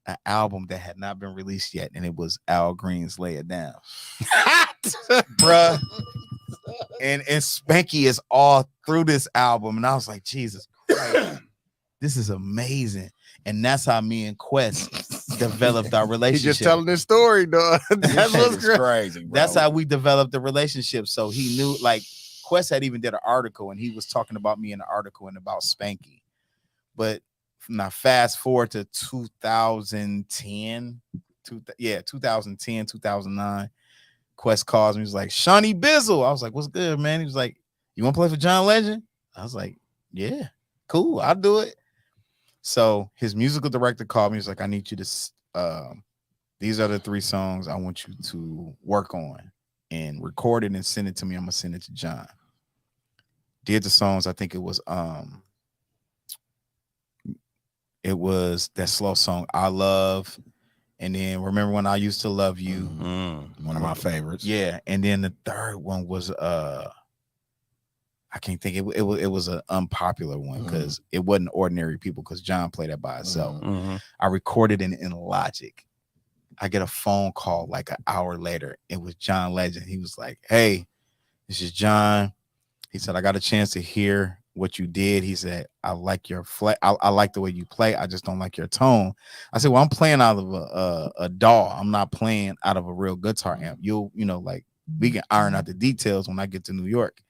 an album that had not been released yet, and it was Al Green's Lay It Down. Bruh. And Spanky is all through this album. And I was like, Jesus Christ, this is amazing. And that's how me and Quest developed our He relationship. just telling this story, dog. That's what's It's great. crazy. Bro. That's how we developed the relationship. So he knew, like, Quest had even did an article, and he was talking about me in the article and about Spanky. But now fast forward to 2010, 2009. Quest calls me. He was like, Shawnee Bizzle. I was like, what's good, man? He was like, you want to play for John Legend? I was like, yeah, cool. I'll do it. So his musical director called me. He was like, I need you to, these are the 3 songs I want you to work on and record it and send it to me. I'm going to send it to John. Did the songs. I think it was that slow song, I Love. And then Remember When I Used to Love You. one of my favorites. Yeah. And then the third one was I can't think, it was an unpopular one because it wasn't Ordinary People, because John played that by himself. I recorded it in Logic. I get a phone call like an hour later. It was John Legend. He was like, hey, this is John. He said, I got a chance to hear what you did. He said, I like your I like the way you play. I just don't like your tone. I said, well, I'm playing out of a DAW. I'm not playing out of a real guitar amp. Like, we can iron out the details when I get to New York.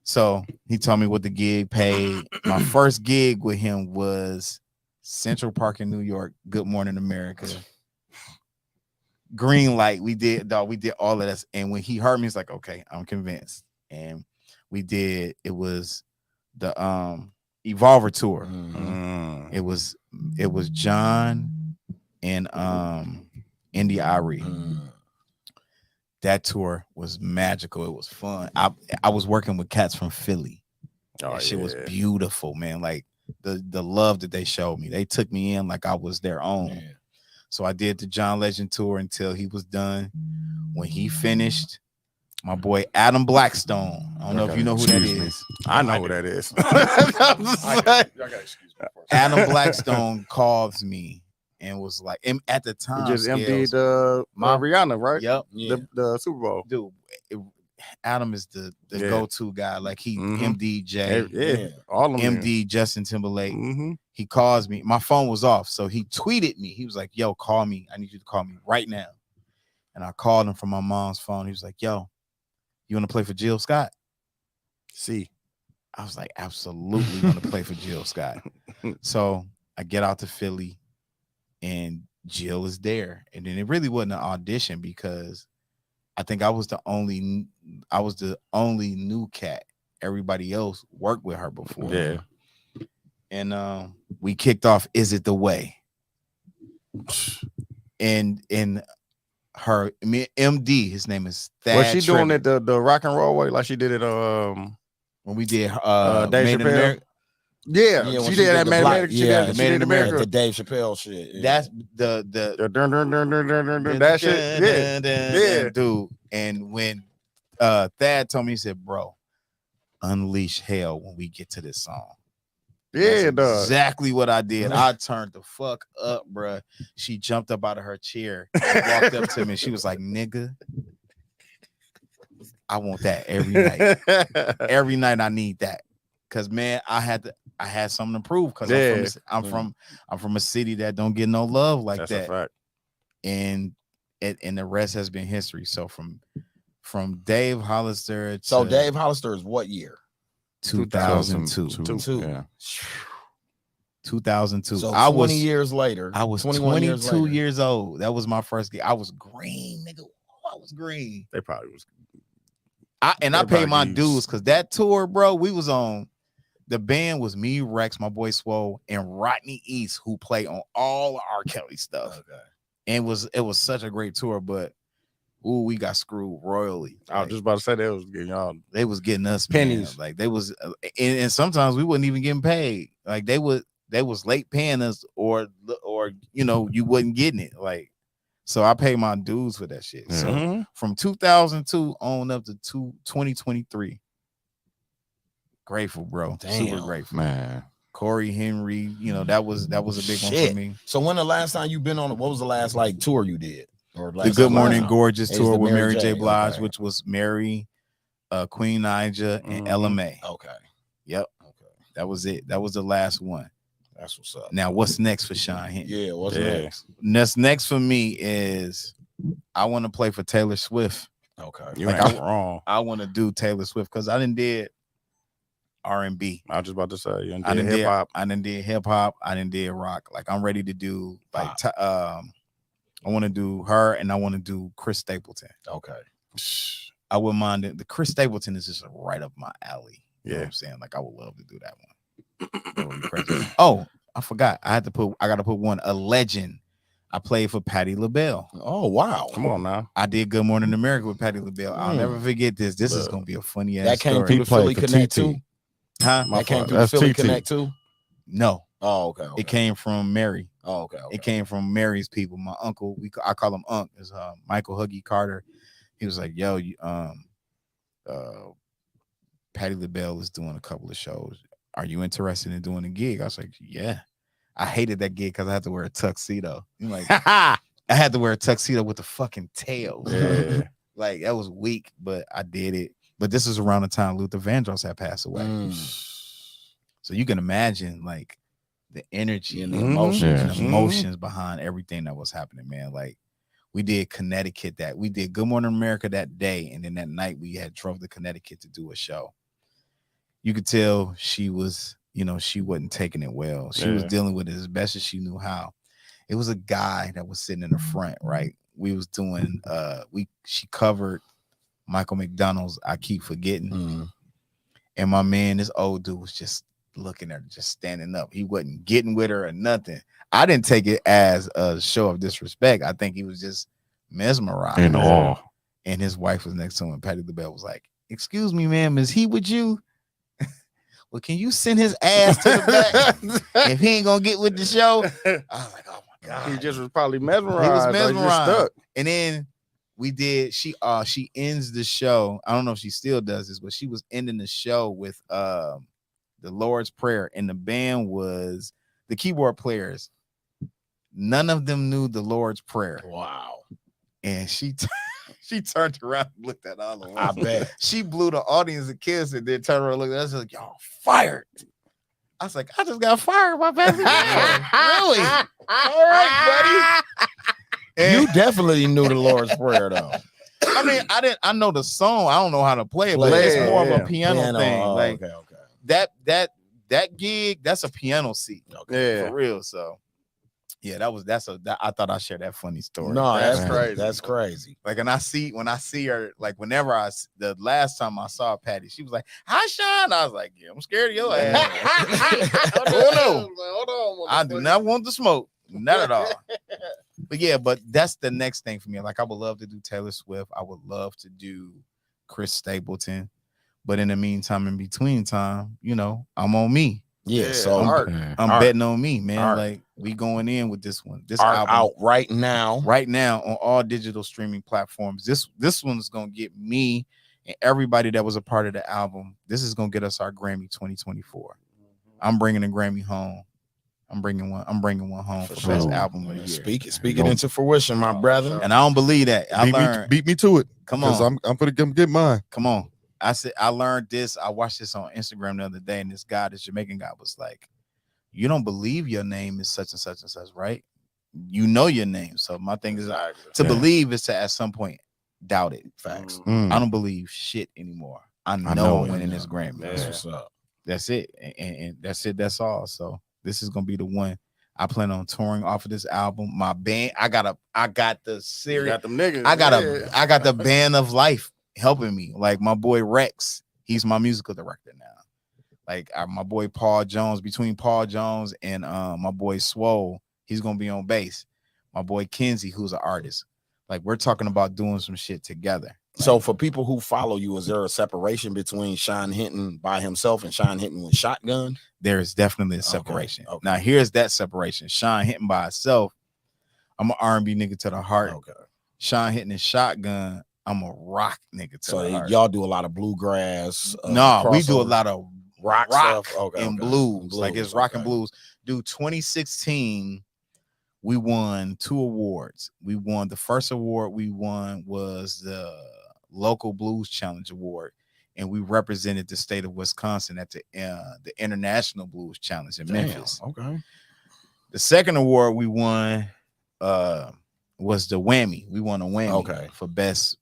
So he told me what the gig paid. My first gig with him was Central Park in New York. Good Morning America. Green light. We did all of this. And when he heard me, he's like, okay, I'm convinced. And we did, it was the Evolver tour. It was John and Indy Irie. That tour was magical. It was fun. I was working with cats from Philly. That shit was beautiful, man. Like the love that they showed me. They took me in like I was their own. So I did the John Legend tour until he was done. When he finished, my boy Adam Blackstone. I don't know if you know who that is. I know who that is. Adam Blackstone calls me and was like, at the time, He just Scales, emptied Rihanna, right? Yep. The Super Bowl. Dude, Adam is the go-to guy. Like he MDJ, Yeah, all of them. MD Justin Timberlake. He calls me. My phone was off, so he tweeted me. He was like, "Yo, call me. I need you to call me right now." And I called him from my mom's phone. He was like, "Yo, you want to play for Jill Scott?" See, I was like, "Absolutely want to play for Jill Scott." So I get out to Philly, and Jill is there. And then it really wasn't an audition because I think I was the only new cat. Everybody else worked with her before. Yeah. And we kicked off Is It the Way? And her MD, his name is Thad. Was she doing it the rock and roll way like she did it when we did Dave Made in Chappelle? America? Yeah, she did that Made in America. She did Made in America. The Dave Chappelle shit. Yeah. That's the dun, dun, dun, dun, dun, dun, dun, that shit. Yeah, dude. And when Thad told me, he said, "Bro, unleash hell when we get to this song." Yeah, that's exactly what I did. I turned the fuck up, bro. She jumped up out of her chair, walked up to me. She was like, "Nigga, I want that every night. Every night I need that." Cause man, I had something to prove. Cause I'm from a city that don't get no love like That's that. A fact. And the rest has been history. So from Dave Hollister. So Dave Hollister is what year? 2002. 2002. So I 20 years later. I was 22 years old. That was my first gig. I was green, nigga. I was green. They probably was. I paid my dues because that tour, bro, we was on. The band was me, Rex, my boy Swole, and Rodney East, who played on all R. Kelly stuff. Okay. And it was such a great tour, but we got screwed royally. I was just about to say they was getting y'all. They was getting us pennies. Man. Like they was, and sometimes we wasn't even getting paid. Like they was late paying us, or you wasn't getting it. Like, so I paid my dues for that shit. So from 2002 on up to 2023. Grateful, bro. Damn, super grateful, man. Corey Henry, that was a big one for me. So when the last time you been on? What was the last like tour you did? Or the Good Morning Gorgeous tour with Mary J. Blige, okay. which was Mary, Queen Naija, and LMA. Okay. Yep. Okay. That was it. That was the last one. That's what's up. Now, what's next for Sean Hinton? Yeah, what's next? Next for me is I want to play for Taylor Swift. Okay. You ain't wrong. I want to do Taylor Swift because I done did R&B. I was just about to say, I done did hip hop. I done did hip hop. I done did rock. Like I'm ready to do like I want to do her and I want to do Chris Stapleton. Okay. I wouldn't mind it. The Chris Stapleton is just right up my alley. You know what I'm saying? Like I would love to do that one. Oh, I forgot. I got to put one, a legend. I played for Patti LaBelle. Oh wow. Come on now. I did Good Morning America with Patti LaBelle. I'll never forget this. This is gonna be a funny ass that came story. through the Philly Connect too. Huh? That came through the Philly Connect too. No. Oh, okay. It came from Mary. Oh, okay. It came from Mary's people. My uncle, I call him Unc, is Michael Huggy Carter. He was like, "Yo, Patti LaBelle is doing a couple of shows. Are you interested in doing a gig?" I was like, "Yeah." I hated that gig because I had to wear a tuxedo. I'm like, I had to wear a tuxedo with the fucking tail. Yeah. Like that was weak, but I did it. But this is around the time Luther Vandross had passed away. So you can imagine like the energy and the emotions behind everything that was happening, man. Like we did Connecticut we did Good Morning America that day. And then that night we had drove to Connecticut to do a show. You could tell she was, she wasn't taking it well. She was dealing with it as best as she knew how. It was a guy that was sitting in the front, right? We was doing, she covered Michael McDonald's I Keep Forgetting. And my man, this old dude was just looking at her, just standing up. He wasn't getting with her or nothing. I didn't take it as a show of disrespect. I think he was just mesmerized. In awe. And his wife was next to him. And Patti LaBelle was like, "Excuse me, ma'am, is he with you? Well, can you send his ass to the back if he ain't gonna get with the show?" I was like, "Oh my God." He just was probably mesmerized. He was mesmerized. Stuck. And then we did. She ends the show. I don't know if she still does this, but she was ending the show with the Lord's Prayer, and the band was the keyboard players. None of them knew the Lord's Prayer. Wow. And she turned around and looked at all of them. I bet. She blew the audience a kiss and then turned around and looked at us like, y'all fired. I was like, I just got fired, my bad. Really? All right, buddy. You definitely knew the Lord's Prayer though. I mean, I know the song. I don't know how to play it, but it's more of a piano thing. Oh, like okay. that gig, that's a piano seat. Yeah. For real. So yeah, I thought I'd share that funny story. No, that's crazy. crazy. That's crazy. Like, and when I see her, like whenever the last time I saw Patti, she was like, "Hi, Sean." I was like, "Yeah, I'm scared of your ass." Oh no, Hold on, I do not want the smoke, not at all. But yeah, but that's the next thing for me. Like, I would love to do Taylor Swift. I would love to do Chris Stapleton. But in the meantime, in between time, I'm on me. Yeah. So I'm betting on me, man. Like, we going in with this one. This album out right now on all digital streaming platforms. This one's gonna get me and everybody that was a part of the album. This is gonna get us our Grammy 2024. I'm bringing a Grammy home. I'm bringing one home for best album of the year. Speak it into fruition, my brother. And I don't believe that. Beat me to it. Come on, I'm gonna get mine. Come on. I said I learned this. I watched this on Instagram the other day, and this Jamaican guy was like, "You don't believe your name is such and such and such, right? You know your name." So my thing is to believe is to at some point doubt it. Facts. I don't believe shit anymore. I know winning this Grammy. That's what's up. That's it, and that's it. That's all. So this is gonna be the one. I plan on touring off of this album. My band, I got the series. You got them niggas. I got the band of life helping me. Like my boy Rex, he's my musical director now. Like my boy Paul Jones, between Paul Jones and my boy Swole, he's gonna be on bass. My boy Kenzie, who's an artist. Like, we're talking about doing some shit together. So for people who follow you, is there a separation between Sean Hinton by himself and Sean Hinton with Shotgun? There is definitely a separation. Okay. Now here's that separation. Sean Hinton by himself, I'm an R&B nigga to the heart. Okay. Sean Hinton and Shotgun, I'm a rock nigga to the heart. Y'all do a lot of bluegrass. No, we do a lot of rock stuff. And blues. Like, it's rock and blues. Dude, 2016, we won 2 awards. We won the first award we won was the Local Blues Challenge Award, and we represented the state of Wisconsin at the International Blues Challenge in Memphis. Okay. The second award we won was the Whammy. We won a Whammy for best,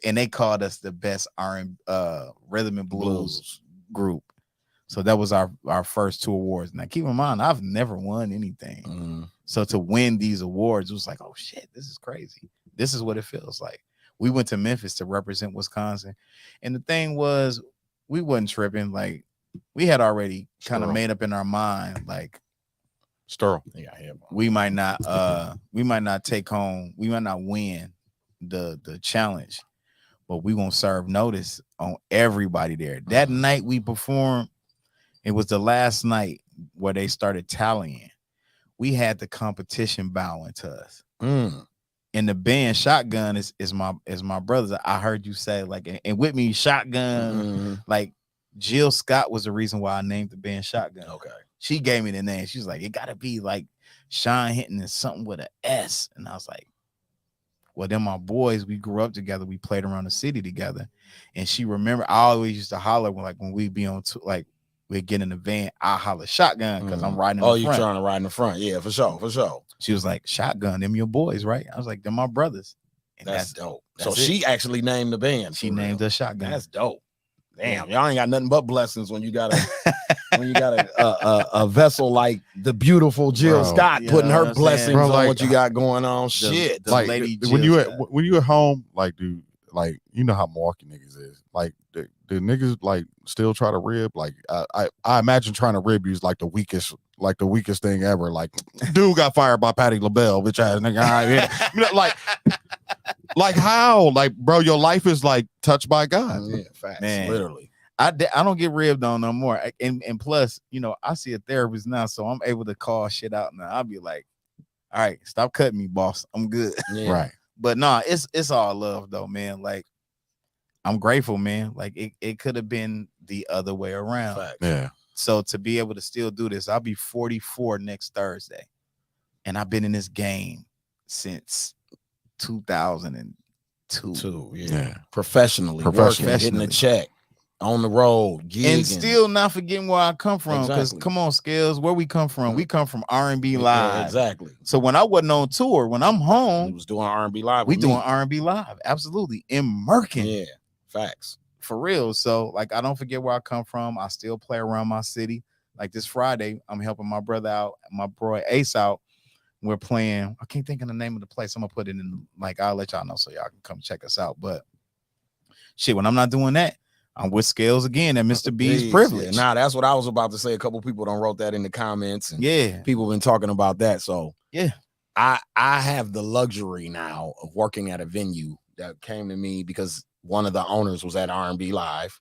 and they called us the best rhythm and blues group. So that was our first 2 awards. Now keep in mind, I've never won anything. So to win these awards, it was like, oh shit, this is crazy. This is what it feels like. We went to Memphis to represent Wisconsin. And the thing was, we wasn't tripping. Like, we had already kind of made up in our mind, like, we might not take home, we might not win the challenge, but we gonna serve notice on everybody there. That night we performed, it was the last night where they started tallying. We had the competition bowing to us. And the band Shotgun is my brother. I heard you say, like, and with me, Shotgun, like, Jill Scott was the reason why I named the band Shotgun. Okay. She gave me the name. She was like, it gotta be like Sean Hinton and something with an S. And I was like, well, then my boys, we grew up together. We played around the city together. And she remembered, I always used to holler when we be on we'd get in the van, I holler Shotgun because I'm riding in the front. You trying to ride in the front. Yeah, for sure. She was like, Shotgun, them your boys, right? I was like, they're my brothers. And that's dope. So she actually named the band. She named the Shotgun. That's dope. Damn, y'all ain't got nothing but blessings when you got a vessel like the beautiful Jill Scott putting her blessings on what you got going on. Shit. Like, when you at home, like, dude, like, you know how Milwaukee niggas is. Like, the niggas like still try to rib. Like, I imagine trying to rib you is like the weakest thing ever. Like, dude got fired by Patti LaBelle, bitch ass nigga. You know, like how? Like, bro, your life is like touched by God. Yeah, facts. Man, literally. I don't get ribbed on no more. And plus, you know, I see a therapist now, so I'm able to call shit out now. I'll be like, all right, stop cutting me, boss. I'm good. Yeah. Right. But nah, it's all love though, man. Like I'm grateful, man. Like it could have been the other way around. Facts. Yeah. So to be able to still do this, I'll be 44 next Thursday. And I've been in this game since 2002. Yeah. Professionally, Professionally. hitting a check, on the road, gigging. And still not forgetting where I come from. Because Exactly. come on, Scalez, where we come from? We come from R&B Yeah, Live. exactly. So when I wasn't on tour, when I'm We home, was doing R&B live. we with doing me. R&B Live. Absolutely. In Merkin. Yeah, facts. For real. So like I don't forget where I come from. I still play around my city. Like this Friday, I'm helping my brother out, my boy Ace out. We're playing. I can't think of the name of the place. I'm gonna put it in. Like I'll let y'all know so y'all can come check us out. But shit, when I'm not doing that, I'm with Scalez again at Mr. B's Privilege. Yeah, nah, that's what I was about to say. A couple people done wrote that in the comments. And Yeah, people been talking about that. So yeah, I have the luxury now of working at a venue that came to me because one of the owners was at R&B Live.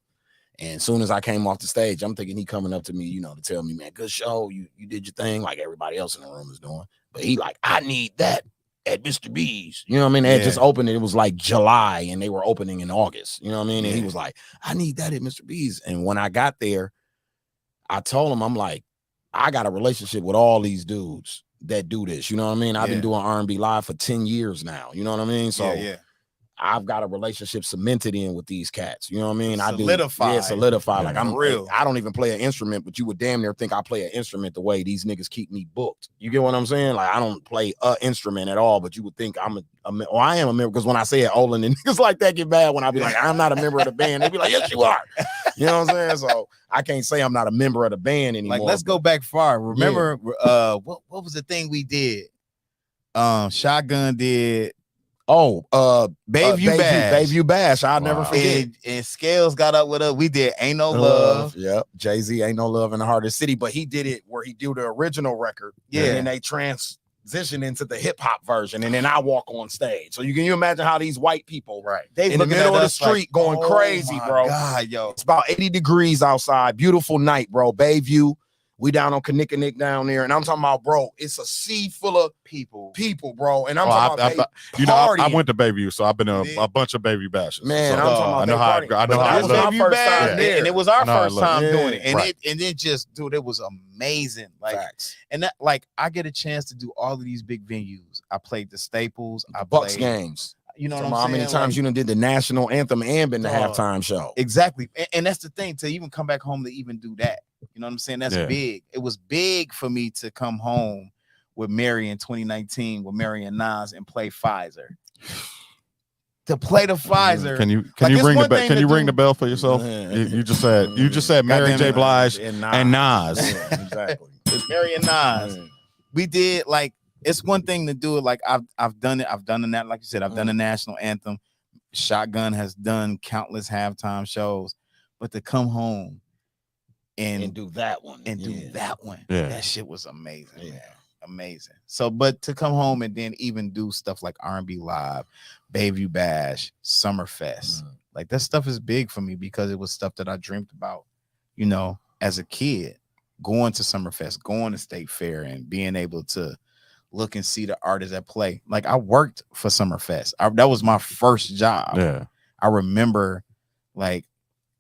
And as soon as I came off the stage, I'm thinking he coming up to me, you know, to tell me, man, good show. You did your thing like everybody else in the room is doing. But he like, I need that at Mr. B's. You know what I mean? They had just opened it. It was like July and they were opening in August. You know what I mean? And he was like, I need that at Mr. B's. And when I got there, I told him, I'm like, I got a relationship with all these dudes that do this. You know what I mean? I've been doing R&B Live for 10 years now. You know what I mean? So I've got a relationship cemented in with these cats. You know what I mean? Solidified. Solidify. Like I'm real. I don't even play an instrument, but you would damn near think I play an instrument the way these niggas keep me booked. You get what I'm saying? Like I don't play an instrument at all, but you would think I am a member. Because when I say it, Olin and niggas like that get bad when I be like, I'm not a member of the band. They be like, yes, you are. You know what I'm saying? So I can't say I'm not a member of the band anymore. Like let's go back far. Remember, what was the thing we did? Shotgun did. Bayview Bash. I'll never forget. And Scalez got up with us. We did Ain't No Love. Yep. Jay-Z Ain't No Love in the Heart of the City. But he did it where he do the original record. Yeah. And then they transition into the hip hop version. And then I walk on stage. So you imagine how these white people They in the middle of the street going crazy, bro. God, yo. It's about 80 degrees outside. Beautiful night, bro. Bayview. We down on Kinnickinnick down there, and I'm talking about, bro, it's a sea full of people, bro. And I'm talking about I went to Bayview, so I've been a bunch of Bayview bashes. Man, so, I'm talking about I know how I was look. my first time there, and it was our first time Yeah. doing it, and Right. it just, dude, it was amazing. Like, Facts. and that, like, I get a chance to do all of these big venues. I played the Staples, I Bucks played games. You know what So I'm how saying? many times Like, you done did the national anthem and been the Dog. halftime show? Exactly. And that's the thing, to even come back home to even do that. You know what I'm saying? That's big. It was big for me to come home with Mary in 2019 with Mary and Nas and play Pfizer. To play the Pfizer. Can you Like, it's ring one the thing can to you ring do- the bell for yourself? You just said Mary Goddamn J. it. Blige and Nas. Yeah, exactly. It's Mary and Nas. We did, like, it's one thing to do it. Like I've done it. I've done that. Like you said, I've done the national anthem. Shotgun has done countless halftime shows, but to come home and do that one. that shit was amazing. Yeah. Man. Amazing. So, but to come home and then even do stuff like R&B Live, Bayview Bash, Summerfest, like that stuff is big for me because it was stuff that I dreamed about, you know, as a kid, going to Summerfest, going to State Fair, and being able to look and see the artists at play. Like I worked for Summerfest. That was my first job. Yeah. I remember like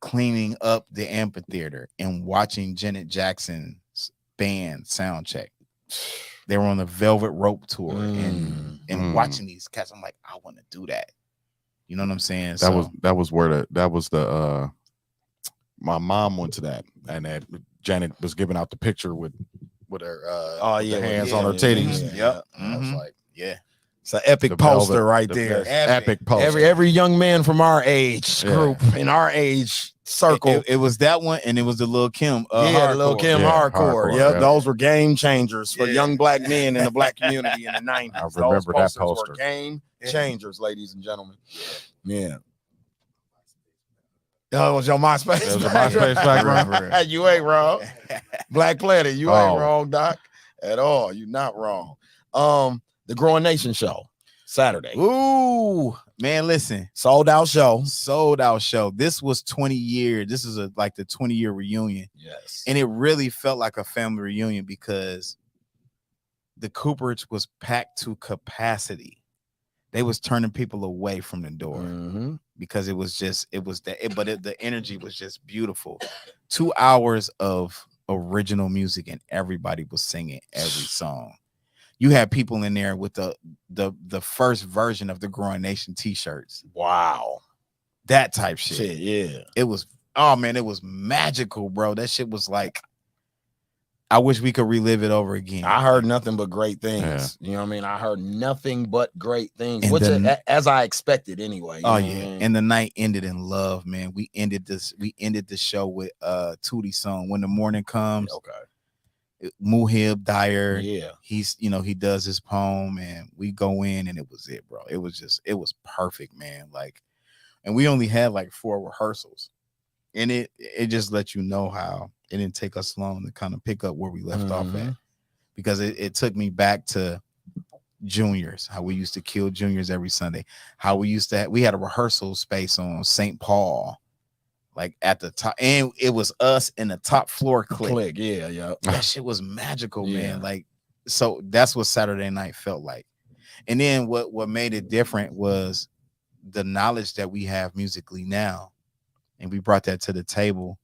cleaning up the amphitheater and watching Janet Jackson's band sound check. They were on the Velvet Rope tour and watching these cats. I'm like, I want to do that. You know what I'm saying? That was my mom went to that, and that Janet was giving out the picture with her hands on her titties. Yep. I was like, It's an epic the poster velvet- right the there. best epic poster. Every young man from our age group in our age circle. It was that one, and it was the Lil Kim. The Lil Kim Yeah, hardcore. hardcore, Yep, yeah. those were game changers for young black men in the black community in the 90s. I Those remember that posters poster. were game changers, ladies and gentlemen. Yeah. Oh, it was your MySpace. It was a MySpace background. You ain't wrong. Black Planet, you ain't Oh. wrong, Doc, at all. You're not wrong. The Growing Nation show, Saturday. Ooh, man, listen. Sold out show. This was 20 years. This is like the 20-year reunion. Yes. And it really felt like a family reunion because the Cooperage was packed to capacity. they was turning people away from the door Mhm. because the energy was just beautiful. 2 hours of original music and everybody was singing every song. You had people in there with the first version of the Growing Nation t-shirts. Wow. That type shit. Shit, yeah. It was, oh man, it was magical, bro. That shit was like, I wish we could relive it over again. I heard nothing but great things. You know what I mean? I heard nothing but great things, And which then- as I expected anyway. Oh you know yeah. what I mean? And the night ended in love, man. We ended the show with Tootie's song When the Morning Comes. Okay. Muhib Dyer. Yeah. He's, you know, he does his poem and we go in and it was it, bro. It was perfect, man. Like, and we only had like 4 rehearsals. And it just let you know how it didn't take us long to kind of pick up where we left off at, because it took me back to juniors, how we used to kill juniors every Sunday, how we had a rehearsal space on St. Paul, like at the top, and it was us in the top floor click. Yeah. That shit was magical, Yeah. man. Like, so that's what Saturday night felt like. And then what made it different was the knowledge that we have musically now. And we brought that to the table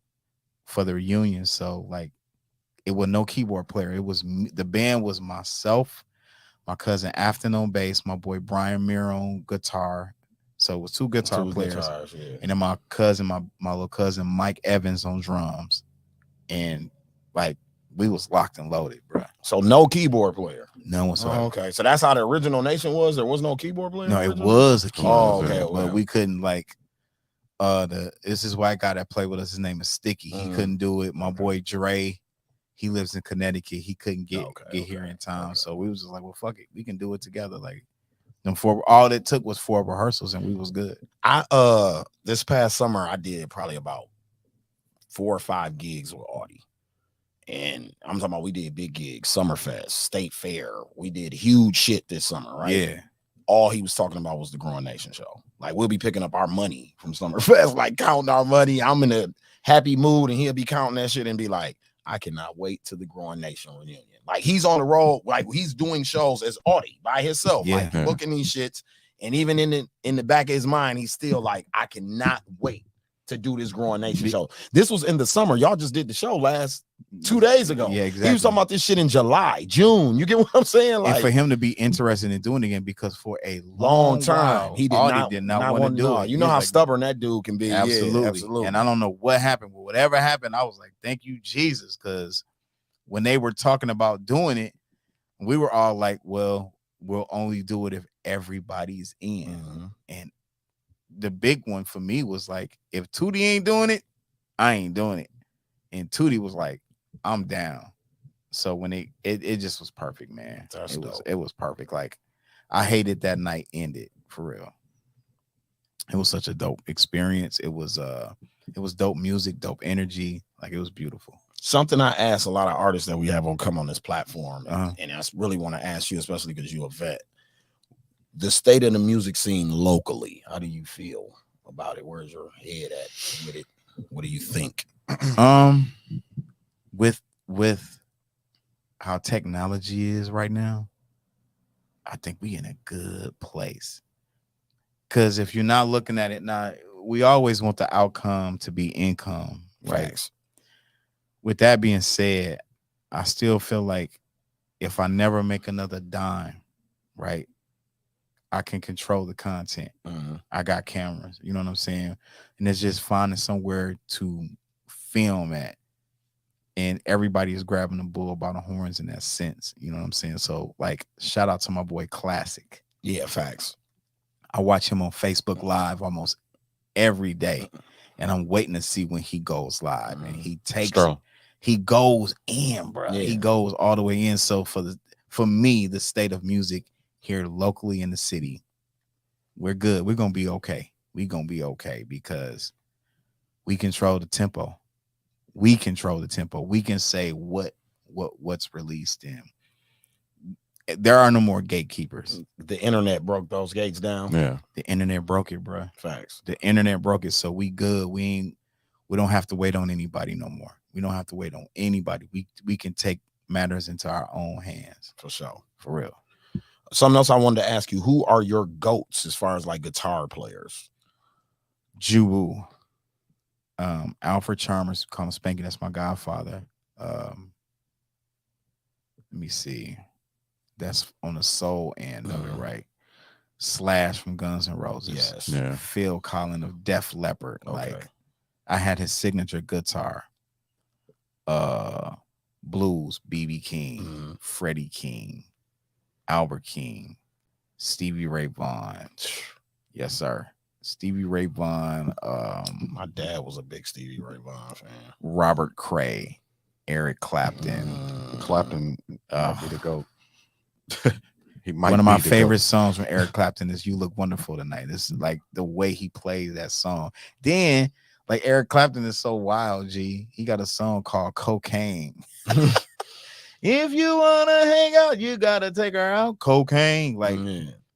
for the reunion. So like, it was no keyboard player. It was the band was myself, my cousin Afton on bass, my boy Brian Mir on guitar. So it was 2 guitar players, yeah. and then my cousin, my little cousin Mike Evans on drums. And like, we was locked and loaded, bro. So no keyboard player. None whatsoever. Oh, okay. So that's how the original Nation was. There was no keyboard player. No, it originally? was a keyboard Oh, player, okay. but we couldn't like. This is white guy that played with us. His name is Sticky. He couldn't do it. My boy Dre, he lives in Connecticut. He couldn't get here in time. So we was just like, well, fuck it, we can do it together. Like, them 4, all it took was 4 rehearsals and we was good. I this past summer I did probably about 4 or 5 gigs with Audie. And I'm talking about, we did big gigs, Summerfest, State Fair. We did huge shit this summer, right? Yeah. All he was talking about was the Growing Nation show. Like, we'll be picking up our money from Summerfest, like counting our money. I'm in a happy mood and he'll be counting that shit and be like, I cannot wait to the Growing Nation reunion. Like, he's on the road, like he's doing shows as Audie by himself, like booking these shits. And even in the back of his mind, he's still like, I cannot wait to do this Growing Nation show. This was in the summer. Y'all just did the show last 2 days ago. Yeah, exactly. He was talking about this shit in July, June. You get what I'm saying? Like, and for him to be interested in doing it again, because for a long time while, he did not want to do it. You know how stubborn that dude can be. Absolutely. Yeah, absolutely. And I don't know what happened, but whatever happened, I was like, thank you, Jesus. Because when they were talking about doing it, we were all like, well, we'll only do it if everybody's in. And the big one for me was like, if Tootie ain't doing it, I ain't doing it. And Tootie was like, I'm down. So when it just was perfect, man. It was perfect. Like, I hated that night ended, for real. It was such a dope experience. It was dope music, dope energy. Like, it was beautiful. Something I ask a lot of artists that we have on come on this platform, and I really want to ask you, especially because you're a vet, the state of the music scene locally. How do you feel about it? Where's your head at with it? What do you think? With how technology is right now, I think we in a good place. Because if you're not looking at it now, we always want the outcome to be income, right? Facts. With that being said, I still feel like if I never make another dime, right, I can control the content. I got cameras, you know what I'm saying? And it's just finding somewhere to film at. And everybody is grabbing the bull by the horns in that sense. You know what I'm saying? So, like, shout out to my boy Classic. Yeah, facts. I watch him on Facebook Live almost every day. And I'm waiting to see when he goes live. And he goes in, bro. Yeah. He goes all the way in. So for me, the state of music here locally in the city, we're good. We're gonna be okay. We're gonna be okay because we control the tempo. We control the tempo. We can say what's released in. There are no more gatekeepers. The internet broke those gates down. Yeah. The internet broke it, bro. Facts. The internet broke it, so we good. We don't have to wait on anybody no more. We don't have to wait on anybody. We can take matters into our own hands. For sure. For real. Something else I wanted to ask you: who are your goats as far as like guitar players? Jubu, Alfred Chalmers, call him Spanky. That's my godfather. Let me see. That's on the soul end of it, right? Slash from Guns N' Roses. Yes. Yeah. Phil Collins of Def Leppard. Okay. Like, I had his signature guitar. Blues, B.B. King, Freddie King, Albert King, Stevie Ray Vaughan. Yes, sir. Stevie Ray Vaughan. My dad was a big Stevie Ray Vaughan fan. Robert Cray, Eric Clapton. Clapton might be the GOAT. He might One of be my the favorite GOAT. songs from Eric Clapton is "You Look Wonderful Tonight." This is like the way he plays that song. Then, like, Eric Clapton is so wild, G. He got a song called "Cocaine." If you wanna hang out, you gotta take her out. Cocaine, like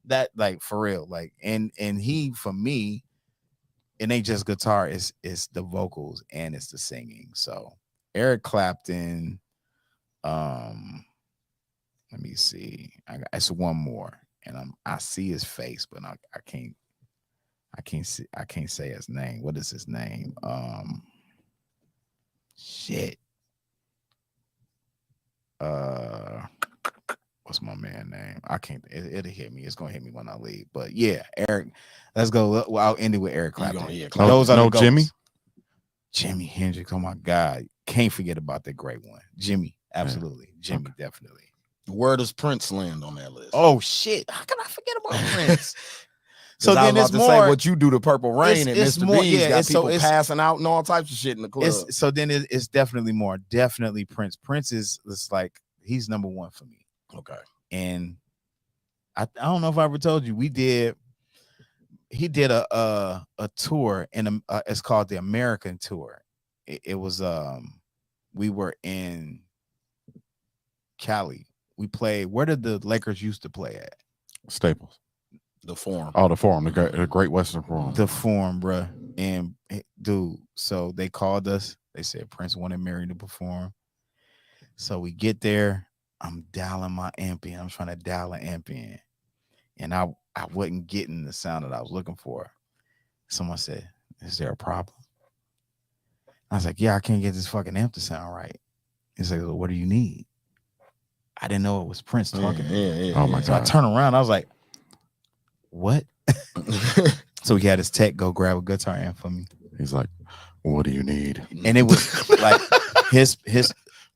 that, like for real, like and he, for me, it ain't just guitar, it's the vocals and it's the singing. So Eric Clapton, let me see. It's one more, and I see his face, but I can't say his name. What is his name? Shit. What's my man name? I can't. It'll hit me. It's gonna hit me when I leave. But yeah, Eric. Let's go. Well, I'll end it with Eric Clapton. Those are the goats. Jimi Hendrix. Oh my God, can't forget about that great one. Jimmy, absolutely. Jimmy, definitely. Where does Prince land on that list? Oh shit! How can I forget about Prince? So then it's more say what you do to Purple Rain and Mr. B's got people passing out and all types of shit in the club. So then it's definitely more. Definitely Prince. Prince is like he's number one for me. Okay. And I don't know if I ever told you he did a tour in it's called the American Tour. It was we were in Cali. We played. Where did the Lakers used to play at? Staples. The Forum. Oh, the Forum, the Great Western Forum. The Forum, bruh. And dude, so they called us. They said Prince wanted Mary to perform. So we get there. I'm dialing my amp in. I'm trying to dial an amp in. And I wasn't getting the sound that I was looking for. Someone said, "Is there a problem?" I was like, "Yeah, I can't get this fucking amp to sound right." He's like, "Well, what do you need?" I didn't know it was Prince talking. Oh my God. So I turned around. I was like, "What?" So he had his tech go grab a guitar amp for me. He's like, "What do you need?" And it was like his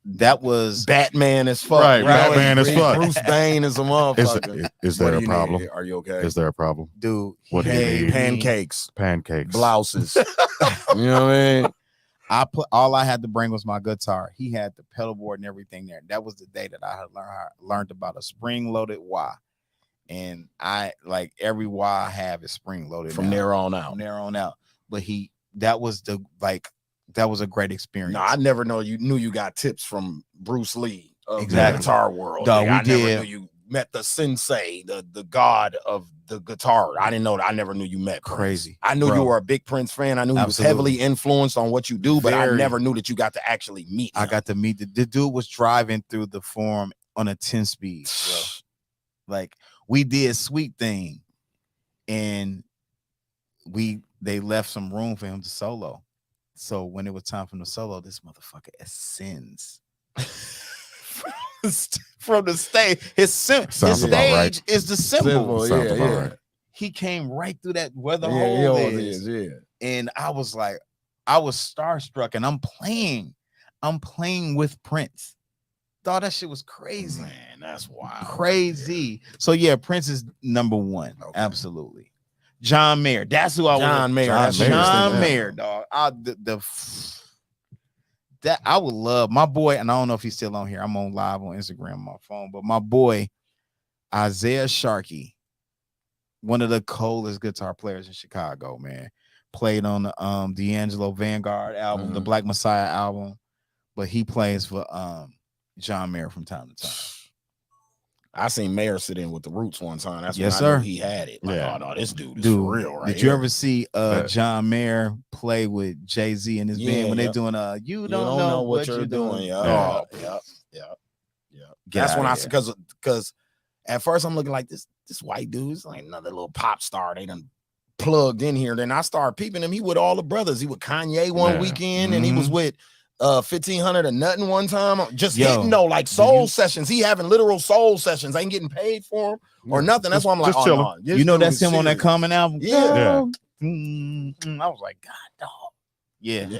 that was Batman as fuck. Right, Batman as fuck. Bruce Wayne is a motherfucker. Is there a problem? Are you okay? Is there a problem? Dude, What do you need? Pancakes. Blouses. You know what I mean? All I had to bring was my guitar. He had the pedal board and everything there. That was the day that I had learned about a spring-loaded wah. And I like every wah I have is spring-loaded from there on out. From there on out. But that was a great experience. No, I never knew you got tips from Bruce Lee of Exactly. the guitar world. Dog, I never knew you met the sensei, the god of the guitar. I didn't know that. I never knew you met Prince. Crazy. I knew you were a big Prince fan. I knew he was heavily influenced on what you do, but I never knew that you got to actually meet him. I got to meet the dude was driving through the Forum on a 10-speed, bro. Like we did Sweet Thing, and they left some room for him to solo. So when it was time for him to solo, this motherfucker ascends from the stage. His stage is the symbol. Right. He came right through that where the hole is. And I was like, I was starstruck, and I'm playing with Prince. Thought that shit was crazy. Man, that's wild. Crazy. So yeah, Prince is number one. Okay. Absolutely. John Mayer. That's who I was. John Mayer. John Mayer, dog. That I would love my boy, and I don't know if he's still on here. I'm on live on Instagram on my phone, but my boy Isaiah Sharkey, one of the coolest guitar players in Chicago, man. Played on the D'Angelo Vanguard album, the Black Messiah album, but he plays for John Mayer from time to time. I seen Mayer sit in with the Roots one time. That's yes, when sir. I knew he had it. Like, oh no, this dude is for real, right? Did you ever see John Mayer play with Jay-Z and his band when they doing you don't know what you're doing? Yeah. That's when I because At first, I'm looking like this white dude is like another little pop star. They done plugged in here. Then I started peeping him. He with all the brothers. He with Kanye one weekend, and he was with 1500 or nothing one time. Just hitting though, like soul sessions. He having literal soul sessions. Ain't getting paid for them or nothing. That's why I'm like, oh no. You know that's him on that Common album. Yeah. I was like, God, dog. Yeah.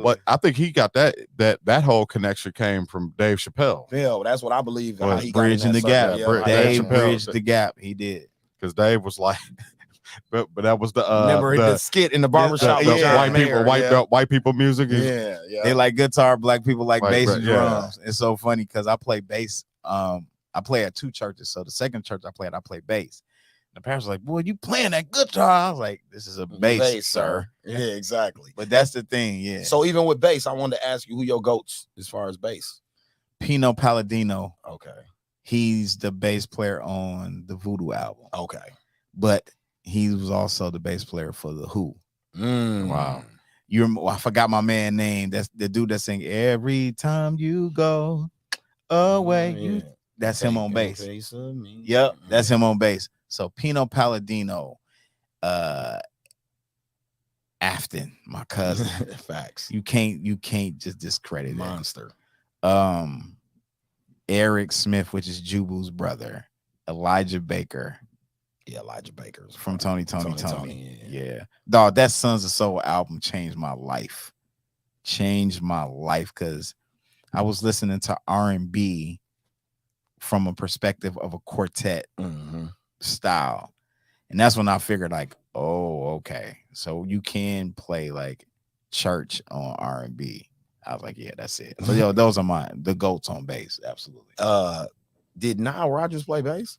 But I think he got that whole connection came from Dave Chappelle. Yeah, that's what I believe. Well, How he got Bridging in that the gap. circle. Dave bridged the gap. He did. Because Dave was like, but that was the remember the skit in the barbershop. White people music. Yeah. They like guitar, black people like bass and drums. It's so funny because I play bass. I play at 2 churches. So the second church I play bass. The pastor's like, boy, you playing that guitar. I was like, this is a bass, sir. Yeah, exactly. But that's the thing, yeah. So even with bass, I wanted to ask you who your goats as far as bass. Pino Palladino. Okay. He's the bass player on the Voodoo album. Okay. But he was also the bass player for the Who. Wow. I forgot my man's name. That's the dude that sing Every Time You Go Away. That's him on bass. Yep, that's him on bass. So Pino Palladino, Afton, my cousin. Facts. You can't just discredit monster. Eric Smith, which is Jubu's brother, Elijah Baker. Yeah, Elijah Baker's from Tony. Yeah. Dog, that Sons of Soul album changed my life. Because I was listening to R&B from a perspective of a quartet style. And that's when I figured like, oh, okay. So you can play like church on R&B. I was like, yeah, that's it. So those are the goats on bass. Absolutely. Did Nile Rodgers play bass?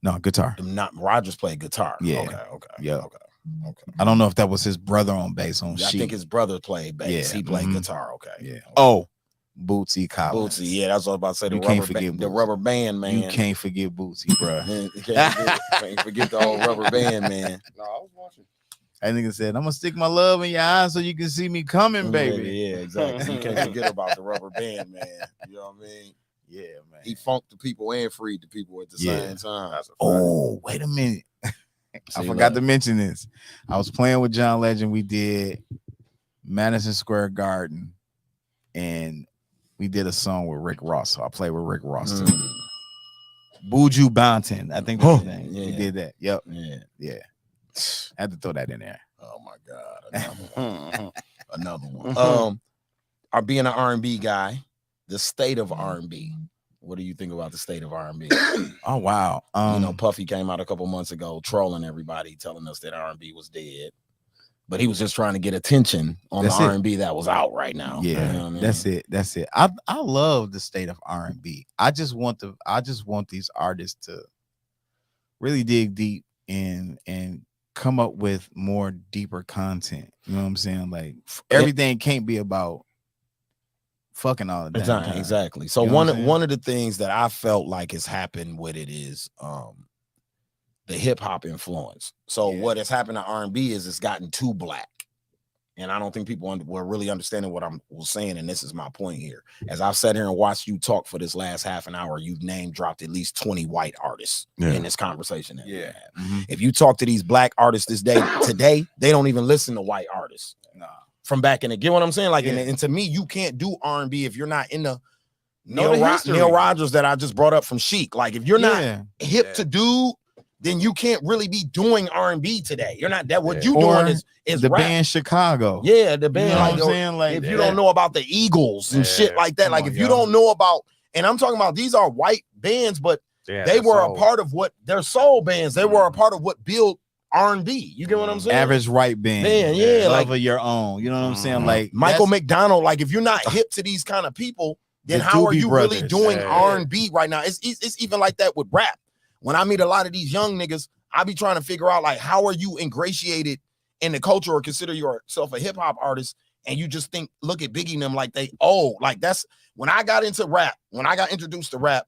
No, guitar. Not Rodgers played guitar. Yeah. Okay. Yeah. Okay. I don't know if that was his brother on bass on I think his brother played bass. Yeah. He played guitar. Okay. Yeah. Oh, Bootsy Collins. Bootsy. Yeah, that's what I was about to say. The rubber band man. You can't forget Bootsy, bro. You can't forget the old rubber band man. No, I was watching. That nigga said, I'm gonna stick my love in your eyes so you can see me coming, baby. Yeah, exactly. You can't forget about the rubber band man. You know what I mean? Yeah, man. He funked the people and freed the people at the same time. Oh, wait a minute. I forgot to mention this. I was playing with John Legend. We did Madison Square Garden, and we did a song with Rick Ross. So I played with Rick Ross too. Buju Banton, I think that's his name. Yeah. We did that. Yep. Yeah. I had to throw that in there. Oh my God. Another one. Our being an R&B guy, the state of R&B. What do you think about the state of R&B? Oh wow. Puffy came out a couple months ago trolling everybody, telling us that R&B was dead. But he was just trying to get attention on the R&B that was out right now. Yeah, you know what I mean? That's it. I love the state of R&B. I just want these artists to really dig deep and come up with more deeper content. You know what I'm saying? Like everything can't be about fucking all the time. Exactly. So one of the things that I felt like has happened with it is the hip hop influence. So what has happened to R&B is it's gotten too black. And I don't think people were really understanding what I was saying. And this is my point here. As I've sat here and watched you talk for this last half an hour, you've name dropped at least 20 white artists in this conversation. If you talk to these black artists today, they don't even listen to white artists. Nah. From back in the, get what I'm saying? Like, and to me, you can't do R&B if you're not in the Neil Rodgers that I just brought up from Chic. Like, if you're not hip to dude, then you can't really be doing R&B today. You're not that. What you doing is the rap. band Chicago. Yeah, the band. You know what I'm saying? Like, if you don't know about the Eagles and shit like that, like if you don't know about, and I'm talking about these are white bands, but they were a part of what their soul bands. They were a part of what built R&B. You get what I'm saying? Average right band. Yeah, Love of Your Own. You know what I'm saying? Like Michael McDonald. Like if you're not hip to these kind of people, then how are you really doing R&B right now? It's even like that with rap. When I meet a lot of these young niggas, I be trying to figure out like how are you ingratiated in the culture or consider yourself a hip hop artist, and you just look at Biggie and them like they old. Like that's when I got into rap. When I got introduced to rap,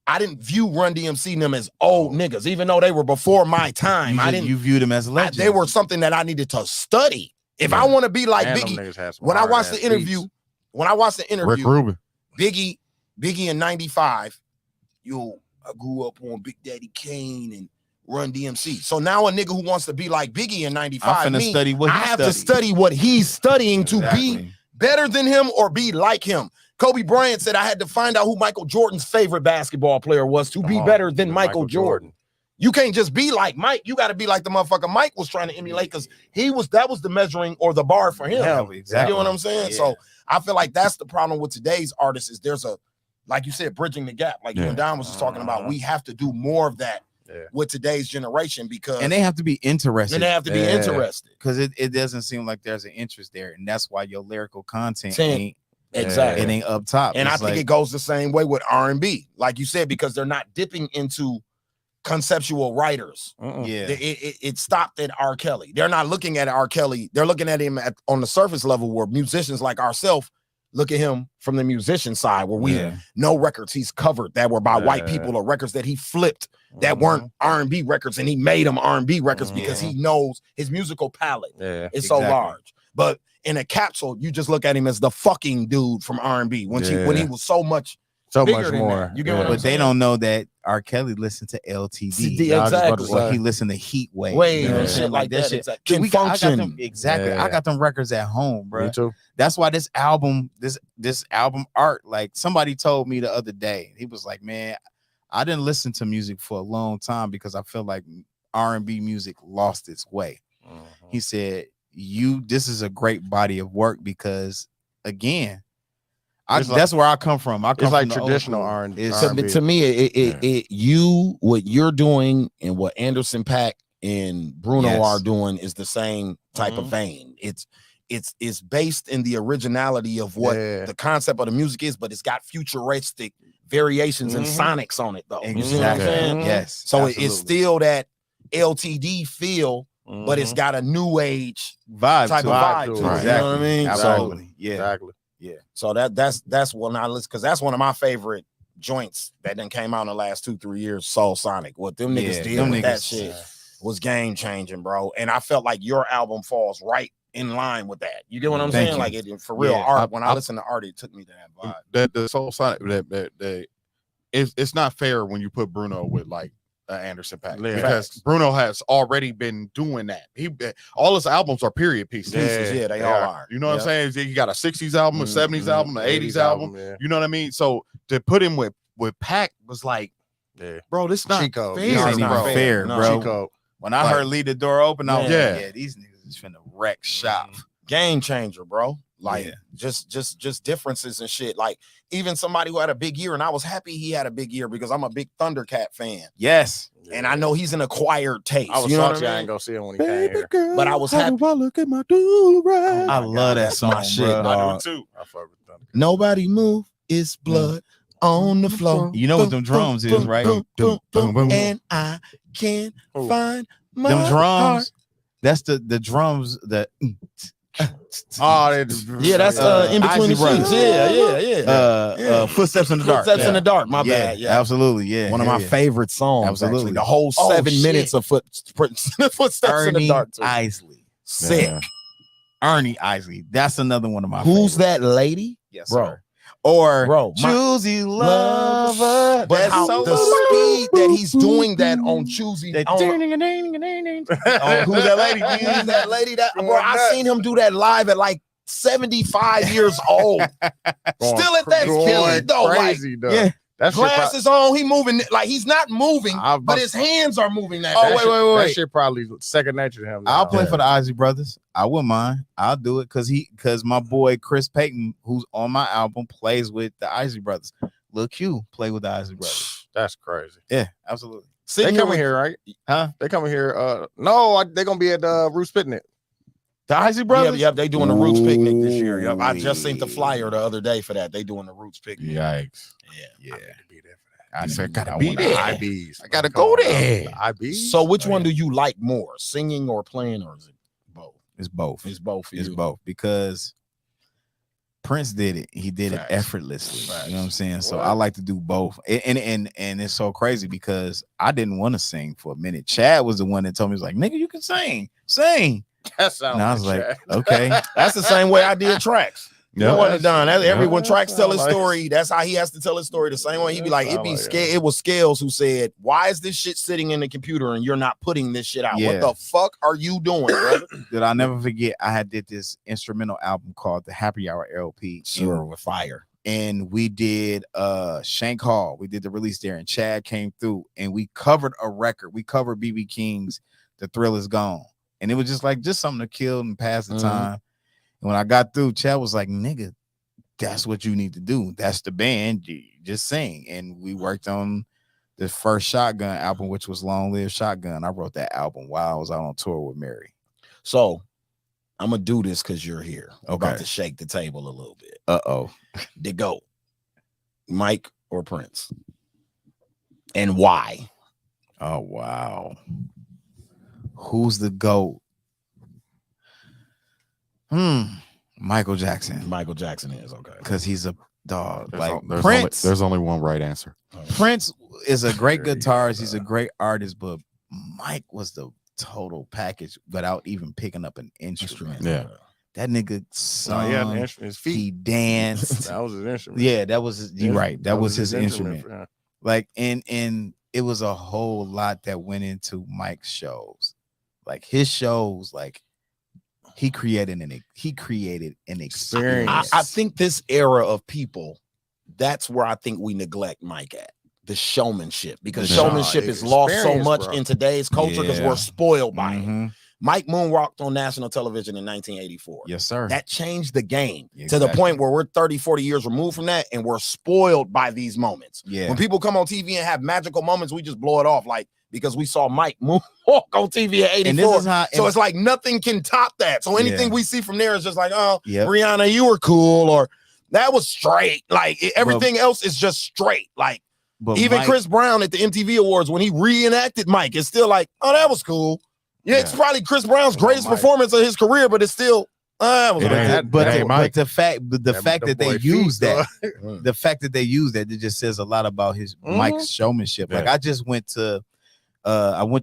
I didn't view Run DMC and them as old niggas, even though they were before my time. You viewed them as legends. They were something that I needed to study. If I want to be like Biggie, when I watched the interview, Rick Rubin, Biggie in 95, I grew up on Big Daddy Kane and Run DMC. So now a nigga who wants to be like Biggie in 95, I'm finna study what I he have to studied. study what he's studying to be Exactly. better than him or be like him. Kobe Bryant said I had to find out who Michael Jordan's favorite basketball player was to be better than Michael Jordan. You can't just be like Mike. You got to be like the motherfucker Mike was trying to emulate, because that was the measuring or the bar for him. Yeah, exactly. You know what I'm saying? Yeah. So I feel like that's the problem with today's artists is there's a, like you said, bridging the gap. Like you and Don was just talking about, we have to do more of that with today's generation, because and they have to be interested. And they have to be interested, because it doesn't seem like there's an interest there, and that's why your lyrical content ain't exactly. It ain't up top. And it's I think it goes the same way with R&B, like you said, because they're not dipping into conceptual writers. Yeah, it stopped at R. Kelly. They're not looking at R. Kelly. They're looking at him on the surface level, where musicians like ourselves look at him from the musician side, where we know records he's covered that were by white people, or records that he flipped that weren't R&B records, and he made them R&B records because he knows his musical palette is so large. But in a capsule, you just look at him as the fucking dude from R&B when he was so much more. You get what I'm but saying? they don't know that R. Kelly listened to LTD. Exactly. Or he listened to Heat Wave. Shit like that. Shit. Exactly. I got them records at home, bro. Me too. That's why this album art, like somebody told me the other day, he was like, man, I didn't listen to music for a long time because I feel like R&B music lost its way. He said, this is a great body of work, because again, that's where I come from. It's like traditional R&B. To me, what you're doing and what Anderson .Paak and Bruno are doing is the same type of vein. It's based in the originality of what the concept of the music is, but it's got futuristic variations and sonics on it, though. Exactly. You know what I'm saying? Yes. So absolutely. it's still that LTD feel, but it's got a new age vibe type of vibe to it. Exactly. You know what I mean? Absolutely. So, Exactly. Yeah. So that's one I listen, because that's one of my favorite joints that then came out in the last 2-3 years. Soul Sonic. What them niggas did with that shit was game changing, bro. And I felt like your album falls right in line with that. You get what I'm saying? Like it for real art. When I listen to art, it took me to that vibe. The Soul Sonic it's not fair when you put Bruno with like Anderson .Paak, because Bruno has already been doing that. All his albums are period pieces. They all are. You know what I'm saying? He got a 60s album, a 70s album, an 80s album. You know what I mean? So to put him with Pac was like, bro, this not Chico. fair. This ain't even fair, bro. Chico. When I heard Leave the Door Open, I was like, yeah, these niggas is finna wreck shop. Game changer, bro. Like just differences and shit. Like even somebody who had a big year, and I was happy he had a big year because I'm a big Thundercat fan. Yes. And I know he's an acquired taste. I was salty I ain't gonna see him when he came here. But I was happy. I look at my do-rag. I love that song, shit, bro. dog. too. I fuck with Thundercat. Nobody move, it's blood on the floor. You know what them drums is, right? And I can't find my Them drums. heart. That's the drums that Oh, that's in between Isley the Brothers. sheets. Yeah. Footsteps in the Dark. Footsteps in the Dark. My bad. Yeah. Absolutely. Yeah. One of my favorite songs. Absolutely. Actually. The whole 7 minutes of Footsteps in the Dark. Too. Isley. Sick. Ernie Isley. That's another one of my Who's favorites. that lady? Yes, bro. sir. Or Bro, Choosy Lover. But That's how so the speed that he's doing that on Choosy. That Who's that lady? Who's that lady? Bro, I seen him do that live at like 75 years old. Still at that speed though. Crazy, Like, though. Yeah. That shit glasses on, he moving like he's not moving, but his hands are moving that. That shit probably second nature to him. Now. I'll play for the Isley Brothers. I wouldn't mind. I'll do it because my boy Chris Payton, who's on my album, plays with the Isley Brothers. Lil Q play with the Isley Brothers. That's crazy. Yeah, absolutely. They coming here, right? Huh? They coming here. No, they're gonna be at Roots Picnic. The Isley Brothers? Yep, they doing the Roots Picnic this year. Yep. I just seen the flyer the other day for that. They doing the Roots Picnic. Yikes. Yeah. I said, gotta Be be there. there. IBs. I gotta go there. IBs. So which one do you like more, singing or playing, or is it both? It's both. It's both for It's you. both because Prince did it. He did Facts. it effortlessly. Facts. You know what I'm saying? So I like to do both. And it's so crazy because I didn't want to sing for a minute. Chad was the one that told me, he was like, nigga, you can sing. Sing. That sounds And I was like, okay. That's the same way I did tracks. Yeah. That wasn't done. That's everyone Yeah, Trax tell his like- story. That's how he has to tell his story. The same way he be like, it be scared. It was Scalez who said, "Why is this shit sitting in the computer and you're not putting this shit out? Yeah. What the fuck are you doing, brother?" That I'll never forget. I did this instrumental album called the Happy Hour LP. Sure, with fire. And we did Shank Hall. We did the release there, and Chad came through, and we covered a record. We covered BB King's "The Thrill Is Gone," and it was just something to kill and pass the time. And when I got through, Chad was like, "Nigga, that's what you need to do. That's the band. You just sing." And we worked on the first Shotgun album, which was Long Live Shotgun. I wrote that album while I was out on tour with Mary. So I'm gonna do this because you're here. I'm about Okay. to shake the table a little bit. Uh-oh. The GOAT, Mike or Prince, and why? Oh, wow. Who's the GOAT? Michael Jackson. Michael Jackson is okay. Because he's a dog. There's Prince. there's only one right answer. Prince is a great There you guitarist. go, He's a great artist, but Mike was the total package without even picking up an instrument. Yeah. That nigga No, sung, he had an instrument. His he feet. danced. That was his instrument. Yeah, that was his, you're right. That was his instrument. Yeah. Like, and it was a whole lot that went into Mike's shows. Like his shows, like he created an experience. I think this era of people, that's where I think we neglect Mike at. The showmanship, because Yeah. showmanship is lost so Experience, much bro. in today's culture because Yeah. we're spoiled by it. Mhm. Mike moonwalked on national television in 1984. Yes, sir. That changed the game to the Exactly. point where we're 30, 40 years removed from that, and we're spoiled by these moments. Yeah. When people come on TV and have magical moments, we just blow it off, like because we saw Mike moonwalk on TV at 84. And this is how, So it's like nothing can top that. So anything Yeah. we see from there is just like, oh, Yep. Rihanna, you were cool, or that was straight. Like everything else is just straight. Like but even Mike- Chris Brown at the MTV Awards, when he reenacted Mike, it's still like, oh, that was cool. Yeah, it's probably Chris Brown's Come on, greatest Mike. performance of his career, but it's still, that was It okay. ain't- but, Hey, but Mike. the fact that they boy feet, use that, dog. the fact that they use that, it just says a lot about his Mike's showmanship. Like Yeah. I just went to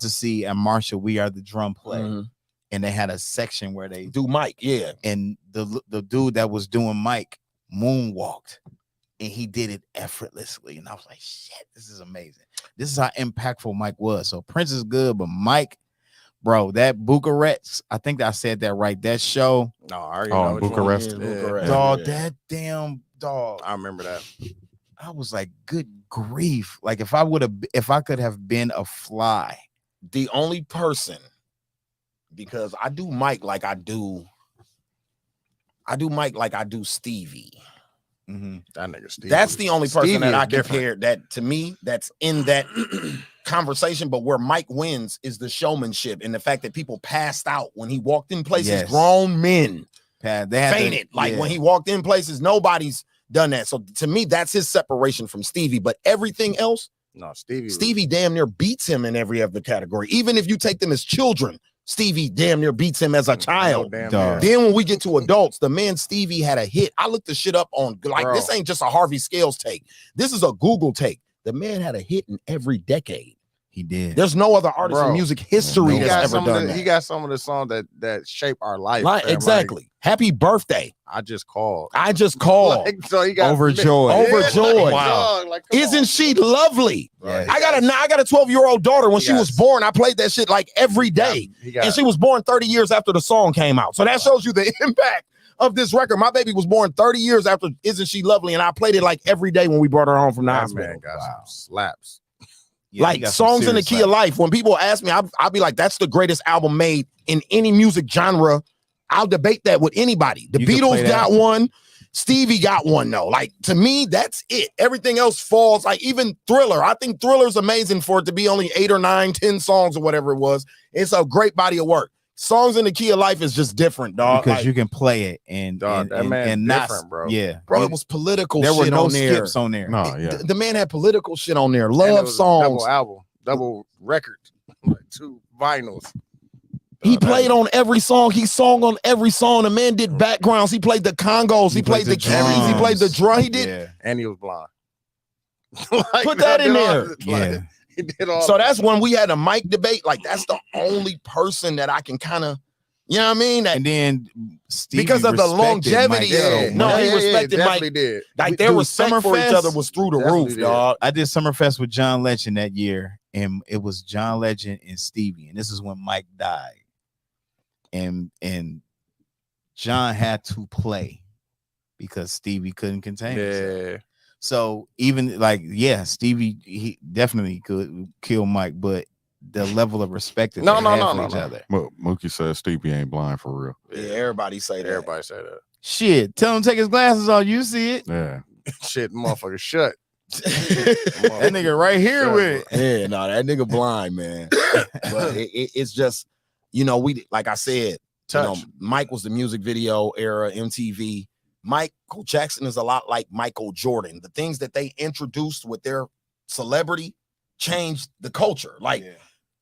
see at Marshall We Are the Drum Play, Mhm. and they had a section where they Do Mike, yeah. and the dude that was doing Mike moonwalked, and he did it effortlessly, and I was like, shit, this is amazing. This is how impactful Mike was. So Prince is good, but Mike, bro, that Bucharest, I think I said that right. That show, No, I already Oh, know which one Bucharest. it is. Bucharest. dog, Yeah. that damn dog. I remember that. I was like, good grief. Like if I could have been a fly. The only person, because I do Mike like I do Mike like I do Stevie. That nigga Stevie. That's the only person Stevie that is I different. compare that to me that's in that conversation. But where Mike wins is the showmanship and the fact that people passed out when he walked in places. Yes. Grown men Pat, they had to- fainted. Like yeah. when he walked in places, nobody's done that. So to me, that's his separation from Stevie. But everything else, No, Stevie. Stevie damn near beats him in every other category. Even if you take them as children, Stevie damn near beats him as a child. Damn Dog. near. Then when we get to adults, the man Stevie had a hit. I looked the shit up on, like, Bro. this ain't just a Harvey Scales take. This is a Google take. The man had a hit in every decade. He did. There's no other artist in Bro. music history He that's got ever some done of the, that. he got some of the songs that shape our life. Like, fam. Like, exactly. Happy birthday. I just called. I just called. Like, so he got Overjoyed. Overjoyed. Dog, like, come Isn't on. she lovely? Right. I got a 12-year-old daughter. When she Yes. was born, I played that shit like every day. He got, And she was born 30 years after the song came out. So that shows you the impact of this record. My baby was born 30 years after Isn't She Lovely? And I played it like every day when we brought her home from the that hospital. man got some slaps. Yeah, he Like got some Songs in the serious Key of slaps. Life. When people ask me, I'll be like, that's the greatest album made in any music genre. I'll debate that with anybody. The You can play Beatles that. got one. Stevie got one, though. Like, to me, that's it. Everything else falls. Like, even Thriller. I think Thriller's amazing for it to be only 8 or 9, 10 songs or whatever it was. It's a great body of work. Songs in the Key of Life is just different, dog. Because Like, you can play it and Dog, that man's and not different, bro. Yeah, bro, it was political there were shit no on there. skips on there. No, yeah. The man had political shit on there. And it Love was a songs. double album, double record, like 2 vinyls. He Dog, that- played on every song. He sung on every song. The man did backgrounds. He played the congos. He played the keys. He played the drum. He did. Yeah, and he was blind. Like, Put that in did all- there. like, yeah. He did all. So that's when we had a mic debate. Like, that's the only person that I can kind of You know what I mean? That, And then Stevie because of the respected longevity. Mike so No, much. he respected Mike. Definitely did. Like their Dude, respect for each Summerfest other was through the definitely roof, did. dog. I did Summerfest with John Legend that year, and it was John Legend and Stevie, and this is when Mike died, and John had to play because Stevie couldn't contain himself. Yeah. So even like, yeah, Stevie, he definitely could kill Mike, but the level of respect that they have for each other. Mookie says Stevie ain't blind for real. Yeah, everybody say that. Everybody say that. Shit, tell him to take his glasses off. You see it? Yeah. Shit, motherfucker, shut. That nigga right here with it. Yeah, no, that nigga blind, man. But it's just, you know, we like I said, you know, Mike was the music video era, MTV. Michael Jackson is a lot like Michael Jordan. The things that they introduced with their celebrity changed the culture. Like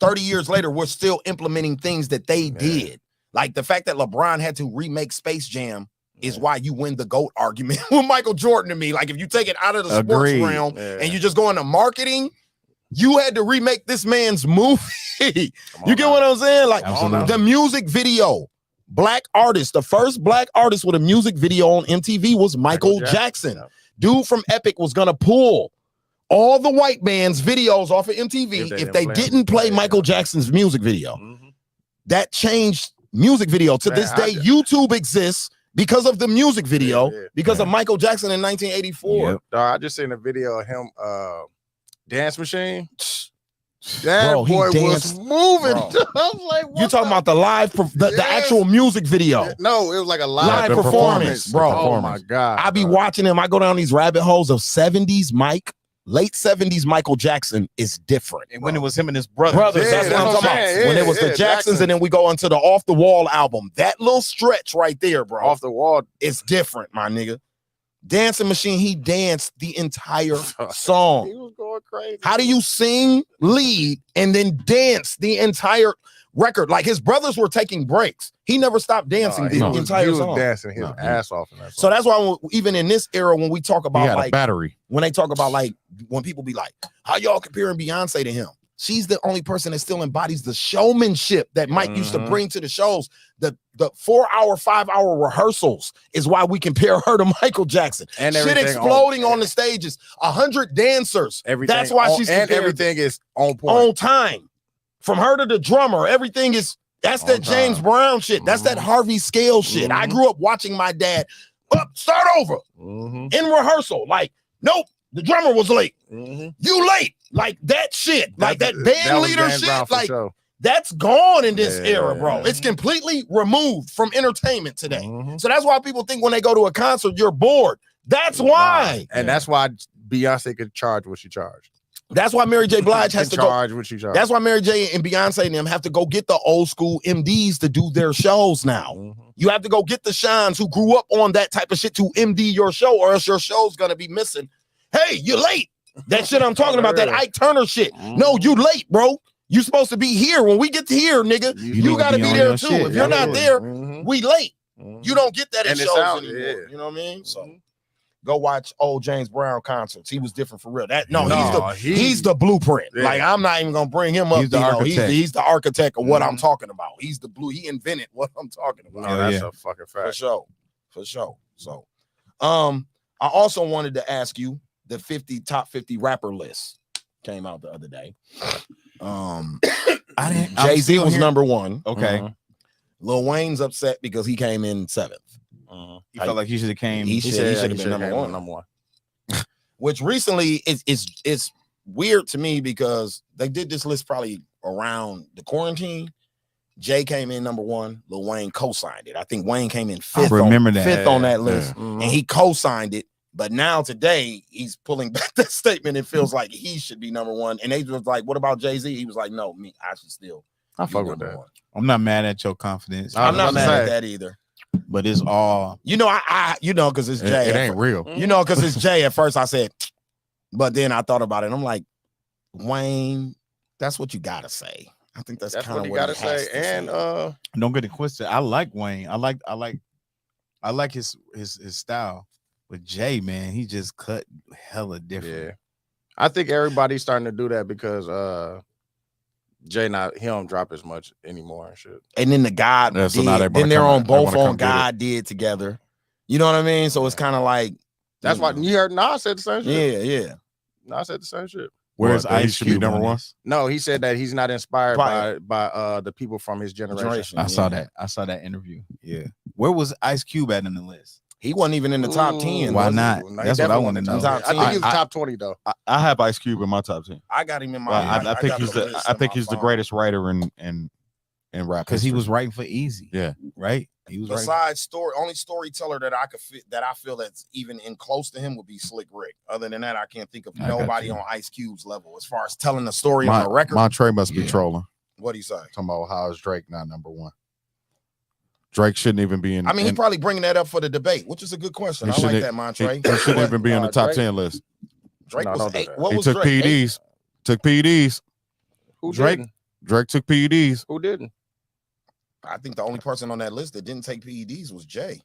30 years later, we're still implementing things that they did. Like the fact that LeBron had to remake Space Jam is why you win the GOAT argument with Michael Jordan to me. Like if you take it out of the sports realm and you just go into marketing, you had to remake this man's movie. You get what I'm saying? Like the music video, black artist, the first black artist with a music video on MTV was Michael Jackson. Dude from Epic was gonna pull all the white bands' videos off of MTV if they didn't play Michael Jackson's music video. That changed music video. To this day, YouTube exists because of the music video, because of Michael Jackson in 1984. I just seen a video of him Dance Machine. That Bro, boy was moving. Bro. I was like, You talking about the live, the actual music video? No, it was like a live performance, bro. Oh my God. I be watching him. I go down these rabbit holes of 70s Mike. Late 70s Michael Jackson is different. And when it was him and his brothers. That's what I'm talking about. When it was the Jacksons and then we go into the Off the Wall album. That little stretch right there, bro. Off the Wall. It's different, my nigga. Dancing Machine, he danced the entire song. He was going crazy. How do you sing, lead, and then dance the entire record? Like his brothers were taking breaks. He never stopped dancing the entire song. He was dancing his ass off in that song. So that's why even in this era, when we talk about like battery, when they talk about like when people be like, how y'all comparing Beyonce to him? She's the only person that still embodies the showmanship that Mike used to bring to the shows. The 4-hour, 5-hour rehearsals is why we compare her to Michael Jackson. And shit exploding on the stages, 100 dancers. Everything that's why she's and everything is on point, on time. From her to the drummer, everything is. That's that James Brown shit. That's that Harvey Scalez shit. I grew up watching my dad start over in rehearsal. Like, nope, the drummer was late. You late. Like that shit. Like that band leader shit. Like that's gone in this era, bro. It's completely removed from entertainment today. So that's why people think when they go to a concert, you're bored. That's why. And that's why Beyonce could charge what she charged. That's why Mary J. Blige has to charge what she charged. That's why Mary J. and Beyonce and them have to go get the old school MDs to do their shows now. You have to go get the Shines who grew up on that type of shit to MD your show, or else your show's gonna be missing. Hey, you're late. That shit I'm talking about, that Ike Turner shit. No, you late, bro. You supposed to be here. When we get to here, nigga, you gotta be there too. If you're not there, we late. You don't get that in shows anymore. You know what I mean? So go watch old James Brown concerts. He was different for real. He's the blueprint. Like I'm not even gonna bring him up. He's the architect of what I'm talking about. He's the he invented what I'm talking about. No, that's a fucking fact. For sure. So I also wanted to ask you, the top 50 rapper list came out the other day. Jay-Z was number 1. Okay. Lil Wayne's upset because he came in 7th. He felt like he should have came. He should have been number one. Which recently is weird to me because they did this list probably around the quarantine. Jay came in number 1. Lil Wayne co-signed it. I think Wayne came in 5th. Fifth on that list, and he co-signed it. But now today he's pulling back that statement. It feels like he should be number 1. And they was like, "What about Jay-Z?" He was like, "No, I should still." I fuck with that. I'm not mad at your confidence. I'm not mad at that either. But it's all because it's Jay. It ain't real. Because it's Jay. At first I said, but then I thought about it. I'm like, Wayne, that's what you gotta say. I think that's kind of what you gotta say. And don't get it twisted. I like Wayne. I like his style. But Jay, man, he just cut hella different. Yeah. I think everybody's starting to do that because Jay he don't drop as much anymore and shit. And then the God Yeah, did. so now they wanna Then they're come- on they wanna both come on get it. God did together. You know what I mean? So it's kind of like That's why you heard Nas said the same shit. yeah. Nas said the same shit. Where's What, that he Ice should be Cube number on one? this? No, he said that he's not inspired By- by the people from his generation. I saw that. I saw that interview. Yeah. Where was Ice Cube at in the list? He wasn't even in the top 10. Why was he? not? No, he That's what I definitely want to wasn't know. top I think he was I- top 20 though. I have Ice Cube in my top 10. I got him in my. Well, I think got he's the the list I in think my he's the phone. greatest writer in rap Because he history. was writing for Easy. Yeah. Right? He was writing. Besides only storyteller that I could fit that I feel that's even in close to him would be Slick Rick. Other than that, I can't think of I got nobody you. on Ice Cube's level as far as telling the story on a record. Montre must be Yeah. trolling. What'd he say? Talking about how is Drake not number one? Drake shouldn't even be in. I mean, he in- probably bringing that up for the debate, which is a good question. He I like shouldn't- that, Montre. he shouldn't even be in the top Drake- 10 list. Drake No, was don't do 8. that. What He was took Drake? 8? PEDs. Took PEDs. Who Drake- didn't? Drake took PEDs. Who didn't? I think the only person on that list that didn't take PEDs was Jay.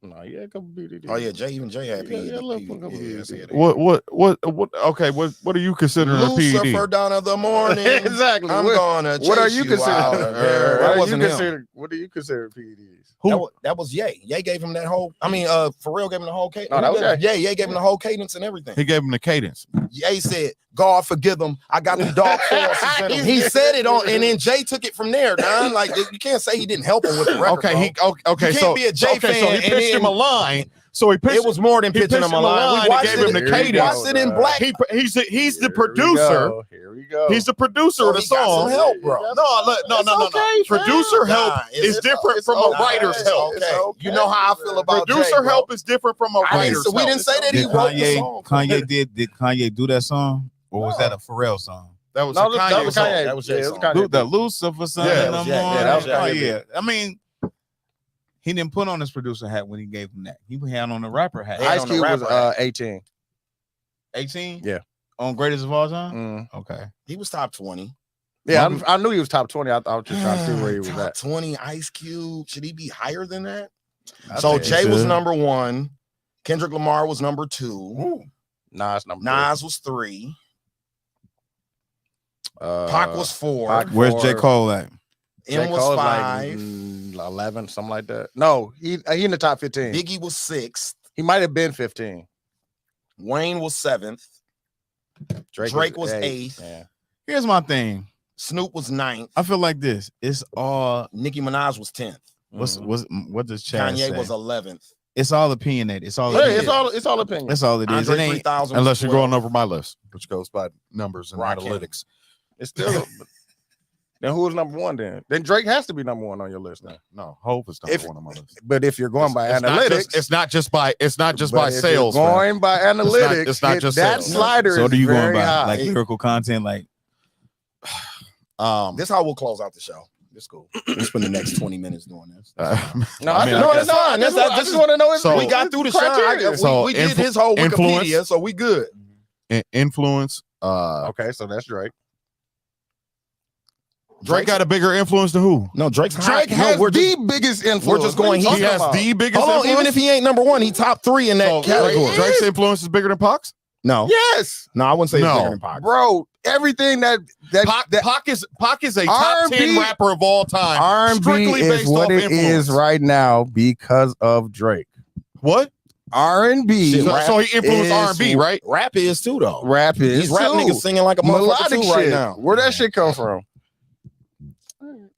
No, yeah, a couple BDD. Oh yeah, Jay had Yeah, PEDs. yeah, a couple PEDs. Yeah, What? Okay, what are you considering a Lucifer PED? down of the morning. Exactly. I'm What- gonna. What are chase you considering? out of there. That wasn't him. What do you consider PEDs? That was Ye. Ye gave him that whole. I mean, Pharrell gave him the whole cadence. No, that was Ye. Ye gave him the whole cadence and everything. He gave him the cadence. Ye said, "God forgive them. I got them dog forces in him." He said it on, and then Jay took it from there. Don, like you can't say he didn't help him with the record. Okay, bro. okay. You can't So be a Jay fan so he and pitched then- him a line. So he pitched. It was more than he pitching pitched him a line. We and watched gave it. him the Here we cadence. go. Watched it in black. He's the Here we producer. go. Here we go. He's the producer So of the he got song. some help, bro. No. okay, Producer fam. help Nah, is different from a writer's help. Okay. You know how I feel about Producer Jay, bro. help is different from a I didn't- writer's so we help. didn't say that he Did wrote the song. Did Kanye do that song? Or was that a Pharrell song? That was No, a that Kanye was song. Kanye. That was Yeah, Jay's it was song. Kanye. The Lucifer son Yeah, in the that was- morning. that was Oh, Kanye. yeah. I mean, he didn't put on his producer hat when he gave him that. He had on the rapper hat. Yeah. Ice on the Cube was rapper 18. 18? Yeah. On Greatest of All Time? Mm. Okay. He was top 20. Yeah, I knew he was top 20. I was just trying to see where he was Top at. 20 Ice Cube. Should he be higher than that? I So think he Jay was should. number 1. Kendrick Lamar was number 2. Nas number Nas was 3. 3. Pac was 4. Pac- Where's J. Four. Cole at? M was Cole 5. 11, something like that. No, he in the top 15. Biggie was 6th. He might have been 15. Wayne was 7th. Drake was 8th. Yeah. Here's my thing. Snoop was 9th. I feel like this. It's all Nicki Minaj was 10th. what does Chad Kanye say? was 11th. It's all opinionated. It's all Yeah, opinion. it's all opinion. That's all it is. Andre It ain't 3000 was Unless you're 12th. going over my list, which goes by numbers and Rock analytics. It's still. Then who was number 1 then? Then Drake has to be number 1 on your list now. No, Hope is number If- 1 on my list. But if you're going by It's not analytics, just- It's not just by but if sales. you're man. going by analytics, it's not just that sales. slider So is what are you going very by? high. Like lyrical content, like This is how we'll close out the show. It's cool. We'll spend the next 20 minutes doing this. No, I mean, no, I it's guess- fine. I just want to know if So- We got through the show. criteria. So We did his whole influence- Wikipedia, so we good. Influence. Okay, so that's Drake. Drake got a bigger influence than who? No, Drake's Drake has the biggest influence. we're just going- What are He you has talking the biggest Hold on, influence. even if he ain't number 1, he top 3 in that So category. Drake's influence is bigger than Pac's? No, about? Yes, no, I wouldn't say it's No. bigger than Pac. bro. Everything that Pac is a top 10 R&B rapper of all time. R&B strictly is based what off it influence. is right now because of Drake. What? R&B. Shit, So he influenced is R&B, right? Rap is too, though. Rap is These rap too. niggas singing like a motherfucker Melodic too shit. right now. Where that shit come from?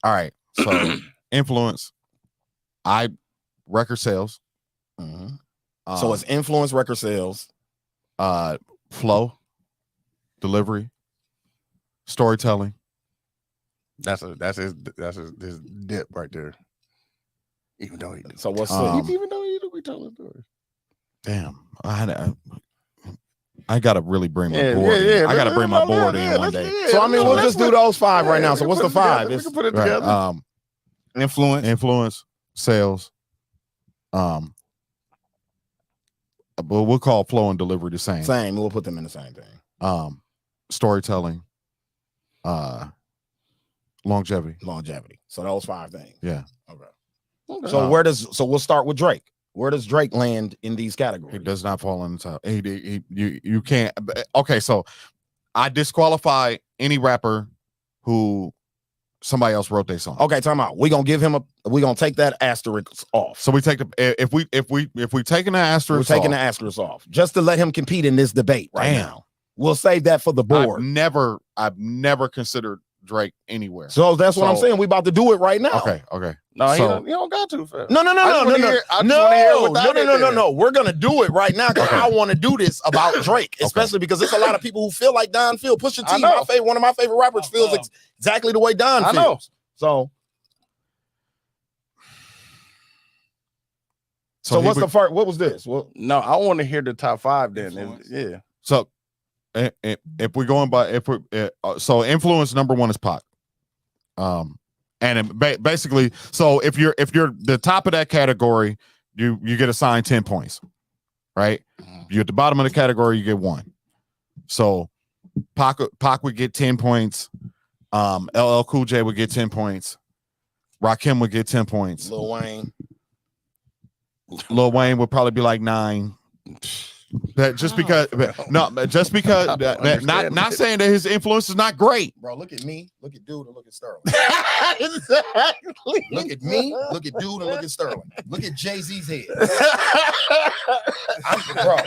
All right. So influence. Record sales. Mhm. So it's influence, record sales. Flow, delivery, storytelling. That's his dip right there. Even though he So what's even though he do be telling stories. Damn, I gotta really bring my Yeah, board. yeah, in. yeah. I gotta bring my board Yeah, in one let's- day. yeah, So I mean, we'll let's just do put- those 5 right now. So we what's can the put it 5? together. We It's can put it Right, together. influence. Sales. But we'll call flow and delivery the same. same. We'll put them in the same thing. Storytelling. Longevity. Longevity. So those 5 things. Yeah. Okay. So we'll start with Drake. Where does Drake land in these categories? He does not fall in the top. You can't. Okay, so I disqualify any rapper who somebody else wrote their song. Okay, time out. We're gonna take that asterisk off. So we take the if we taking the asterisk, we're taking the asterisk off just to let him compete in this debate right now. We'll save that for the board. I've never considered Drake anywhere. So that's what I'm saying. We about to do it right now. Okay. No, So- you don't got to. Fam. No. We're gonna do it right now because I want to do this about Drake, especially because there's a lot of people who feel like Don feel. Pusha T, one of my favorite rappers, feels exactly the way Don feels. know. So what's the first? What was this? Well, No, I want to hear the top 5 then. Yeah. So if we're going by so influence number 1 is Pac. And basically, so if you're the top of that category, you get assigned 10 points, right? You're at the bottom of the category, you get 1. So Pac would get 10 points. LL Cool J would get 10 points. Rakim would get 10 points. Lil Wayne would probably be like 9. That just because not saying that his influence is not great. Bro, look at me, look at Dude, and look at Sterling. Look at me, look at Dude, and look at Sterling. Look at Jay-Z's head. Bro.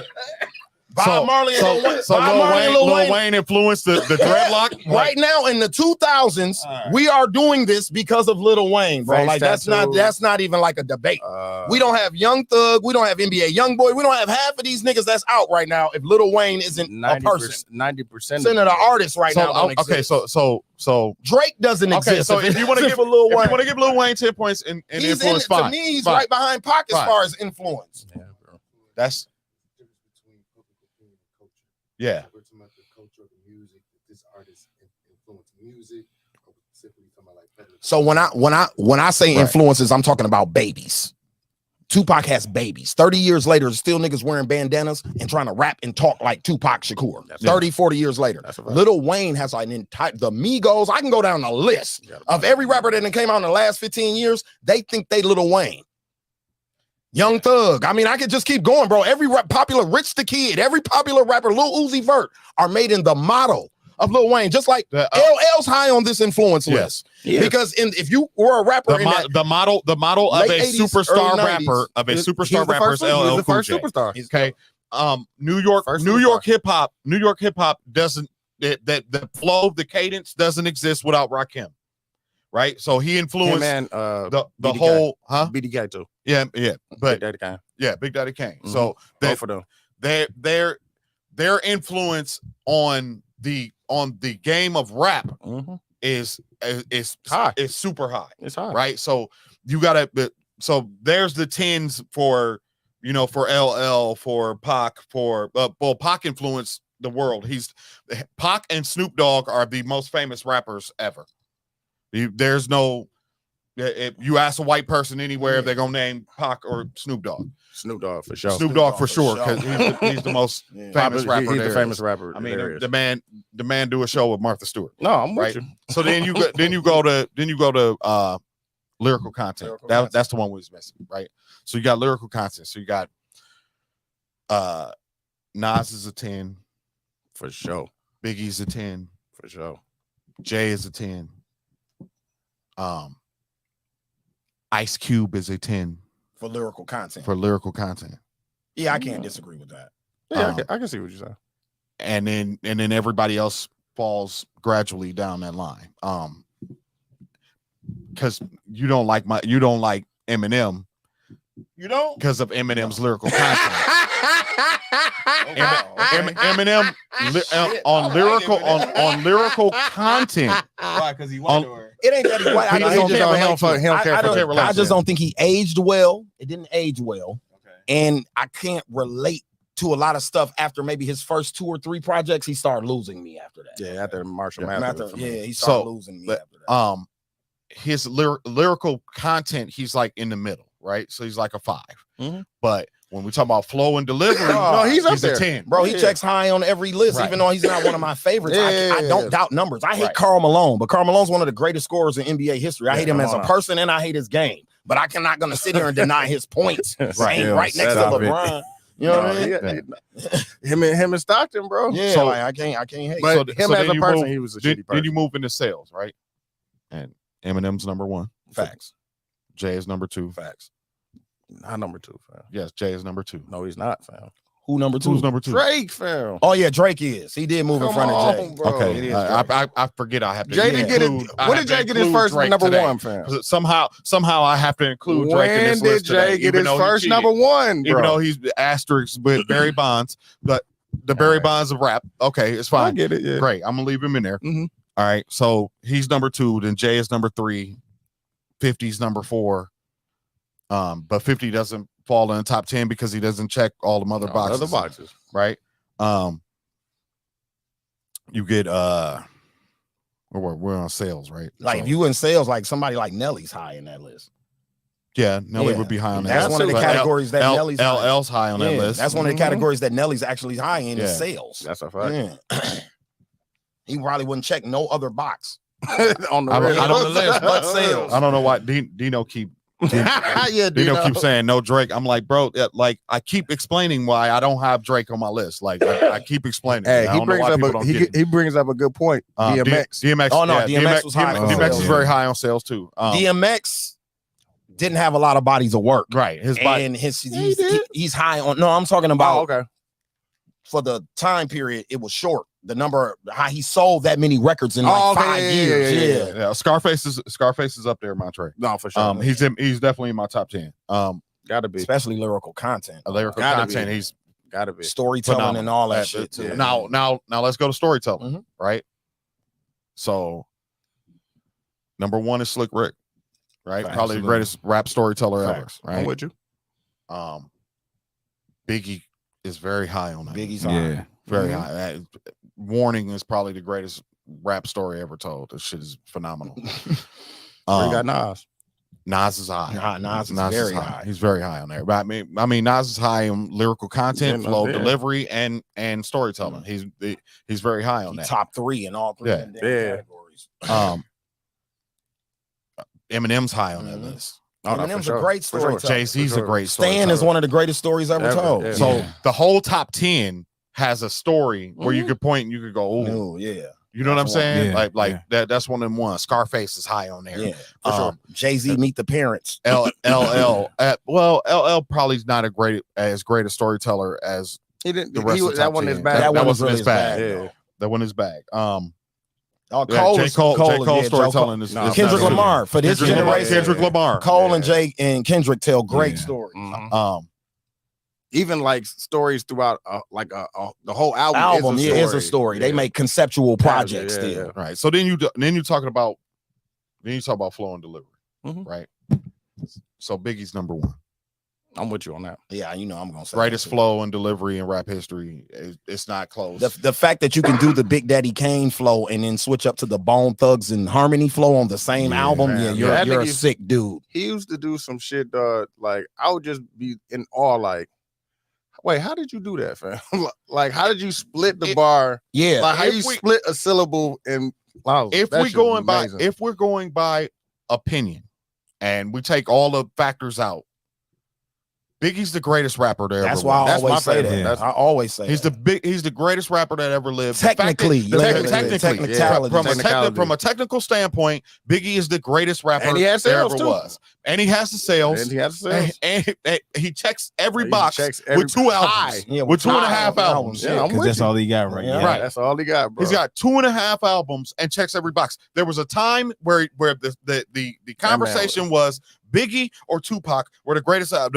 Bob Marley and Lil Wayne influenced the dreadlock. Right now in the 2000s, we are doing this because of Lil Wayne, bro. Face Like tattoo. that's not even like a debate. We don't have Young Thug, we don't have NBA Youngboy, we don't have half of these niggas that's out right now if Lil Wayne isn't a person. 90% of the artists right now don't okay, exist. so Drake doesn't okay, exist. so if you want to give Lil Wayne, Lil Wayne 10 points in influence, fine. To me, he's fine. right behind Pac as Fine. far as influence. Yeah, bro. That's yeah. We're talking about the culture of the music, this artist influence music, or simply talking about like So when I say influences, I'm talking about babies. Tupac has babies. 30 years later, there's still niggas wearing bandanas and trying to rap and talk like Tupac Shakur. 30, 40 years later. Lil Wayne has an entire, the Migos, I can go down the list of every rapper that came out in the last 15 years, they think they Lil Wayne. Young Thug. I mean, I could just keep going, bro. Every popular Rich the Kid, every popular rapper, Lil Uzi Vert, are made in the model of Lil Wayne. Just like LL's high on this influence list. Yeah. Because if you were a rapper the model of a 80s, superstar 90s, rapper is LL Cool J. Superstar. Okay. New York hip hop doesn't the flow, the cadence doesn't exist without Rakim. Right? So he influenced the whole BDK too. Yeah, but Big Daddy Kane. Yeah, Big Daddy Kane. Mm-hmm. So both of them. Their influence on the game of rap is high. It's super high. It's high. Right? So you gotta so there's the 10s for for LL, for Pac, for Pac influenced the world. Pac and Snoop Dogg are the most famous rappers ever. There's no, if you ask a white person anywhere, they're gonna name Pac or Snoop Dogg. Snoop Dogg for sure. Snoop Dogg for sure, because he's the most famous rapper. He's the famous rapper. I mean, the man do a show with Martha Stewart. No, I'm with you. So then you go to lyrical content. That's the one we was missing, right? So you got lyrical content. So you got Nas is a 10 for sure. Biggie's a 10 for sure. Jay is a 10. Ice Cube is a 10 for lyrical content. Yeah, I can't disagrey with that. Yeah, I can see what you're saying. And then everybody else falls gradually down that line. Because you don't like Eminem. You don't? Because of Eminem's lyrical content. Eminem on lyrical content. Why? Because he white or it ain't that he white. I just don't think he aged well. It didn't age well. Okay. And I can't relate to a lot of stuff after maybe his first 2 or 3 projects. He started losing me after that. Yeah, after Marshall Mathers. He started losing me after that. His lyrical content, he's like in the middle, right? So he's like a 5. Mm-hmm. But when we talk about flow and delivery, no, he's up there. A 10. Bro, he checks high on every list, even though he's not one of my favorites. I don't doubt numbers. I hate Karl Malone, but Karl Malone's one of the greatest scorers in NBA history. I hate him as a person and I hate his game. But I cannot gonna sit here and deny his points. Right next to LeBron. You know what I mean? Him and Stockton, bro. Yeah, So- like I can't hate. But him so as then a you person, move- he was a Then shitty person. you move into sales, right? And Eminem's number 1. Facts. Jay is number 2. Facts. Not number 2, fam. Yes, Jay is number 2. No, he's not, fam. Who number 2? Who's number 2? Drake, fam. Oh yeah, Drake is. He did move in Come front of Jay. on, bro. Okay, It is I forget. I have to. Jay didn't get it. include- I When have did to Jay get his include first Drake number today. 1, fam? Somehow I have to include Drake in When this did list Jay today, get even his though he first cheated. number 1, bro? Even though he's asterisk with Barry Bonds, but the Barry Bonds of rap. Okay, it's fine. I get it. Yeah. Great. I'm gonna leave him in there. Mhm. All right. So he's number 2. Then Jay is number 3. 50's number 4. But 50 doesn't fall in the top 10 because he doesn't check all the other boxes. Other boxes. Right. You get we're on sales, right? Like So, if you in sales, like somebody like Nelly's high in that list. yeah, Nelly Yeah. would be high on that. That's list. one of the But categories that Nelly's high. LL's high on that Yeah, list. that's one of the categories that Nelly's actually high in Yeah. is sales. That's a fact. Yeah. He probably wouldn't check no other box. On the I don't- real. I don't- but sales. I don't know why Dino keep Yeah, Dino keeps saying no Drake. I'm like, bro, like I keep explaining why I don't have Drake on my list. Like I keep explaining. Hey, I he don't know brings why up people a don't get it. he brings up a good point. DMX. DMX. Oh, no, yeah, DMX was high on DMX sales. is very high on sales too. DMX didn't have a lot of bodies of work. Right. His body. And he's did. he's high on. No, I'm talking about Oh, okay. for the time period. It was short. The number how he sold that many records in like Oh, okay, 5 yeah, years. yeah. Yeah, Scarface is up there, Montre. No, for sure. He's definitely in my top 10. Gotta be. Especially lyrical content, Lyrical Gotta content. be. He's Gotta be. storytelling, phenomenal. and all that shit too. yeah. Now let's go to storytelling, Mhm. right? So number 1 is Slick Rick, right? Facts. Probably the greatest rap storyteller Facts. ever, right? I'm with you. Biggie is very high on that. Biggie's high. Very Mhm. high. Warning is probably the greatest rap story ever told. This shit is phenomenal. We got Nas. Nas is high. Nas is very high. He's very high on there. But I mean, Nas is high on lyrical content, Yeah, flow, yeah. delivery, and storytelling. He's very high on He that. top 3 in all 3 Yeah. of them damn Yeah. categories. Eminem's high on that Mhm. list. Oh, no, for Eminem's sure. a great For sure. storyteller. Jay-Z's For sure. a great Stan is storyteller. one of the greatest stories ever Ever, told. yeah. So the whole top 10 has a story where you Mhm. could point and you could go, "Ooh," Oh, yeah. you know what I'm That's one. saying? Yeah, Like yeah. that's one of them ones. Scarface is high on there. Yeah, for sure. Jay-Z meet the parents. LL. LL probably is not as great a storyteller as He didn't. the rest of the That top one is 10. bad. That one wasn't really his is bag. bad, Yeah. though. That one is bag. Oh, Yeah, Cole J. is Cole Cole, Joe is storytelling is No, is Kendrick not good. Lamar for this Kendrick Lamar. generation. Kendrick Lamar. Cole and Jake and Kendrick tell great Yeah. stories. Mhm. Even like stories throughout, the whole album. Album is a is story. a story. They Yeah. make conceptual projects Yeah, still. yeah. Right. So then you talk about flow and delivery, Mhm. right? So Biggie's number 1. I'm with you on that. Yeah, you know I'm gonna say Greatest that too. flow and delivery in rap history. It's not close. The fact that you can do the Big Daddy Kane flow and then switch up to the Bone Thugs and Harmony flow on the same Yeah, album, man. yeah, Yeah, you're that a nigga- sick dude. He used to do some shit, like I would just be in awe, like, wait, how did you do that, fam? Like, how did you split the bar? Yeah, Like, how if you we- split a syllable and wow, if that we're shit was going by amazing. if we're going by opinion and we take all the factors out, Biggie's the greatest rapper to ever that's why I live. That's my always say favorite. that. I always say He's that. he's the greatest rapper that ever lived. The fact that- Technically, the literally, technically, technicality. from a technical standpoint, Biggie is the greatest rapper And he has there sales, ever too. was, and he has the sales, And he has sales. and he checks every He box checks every- with 2 albums, high. Yeah, with 2.5 high albums. Yeah, I'm Because with that's you. all he got right Yeah. now. Right. That's all he got, bro. He's got 2.5 albums and checks every box. There was a time where the conversation was Biggie or Tupac were the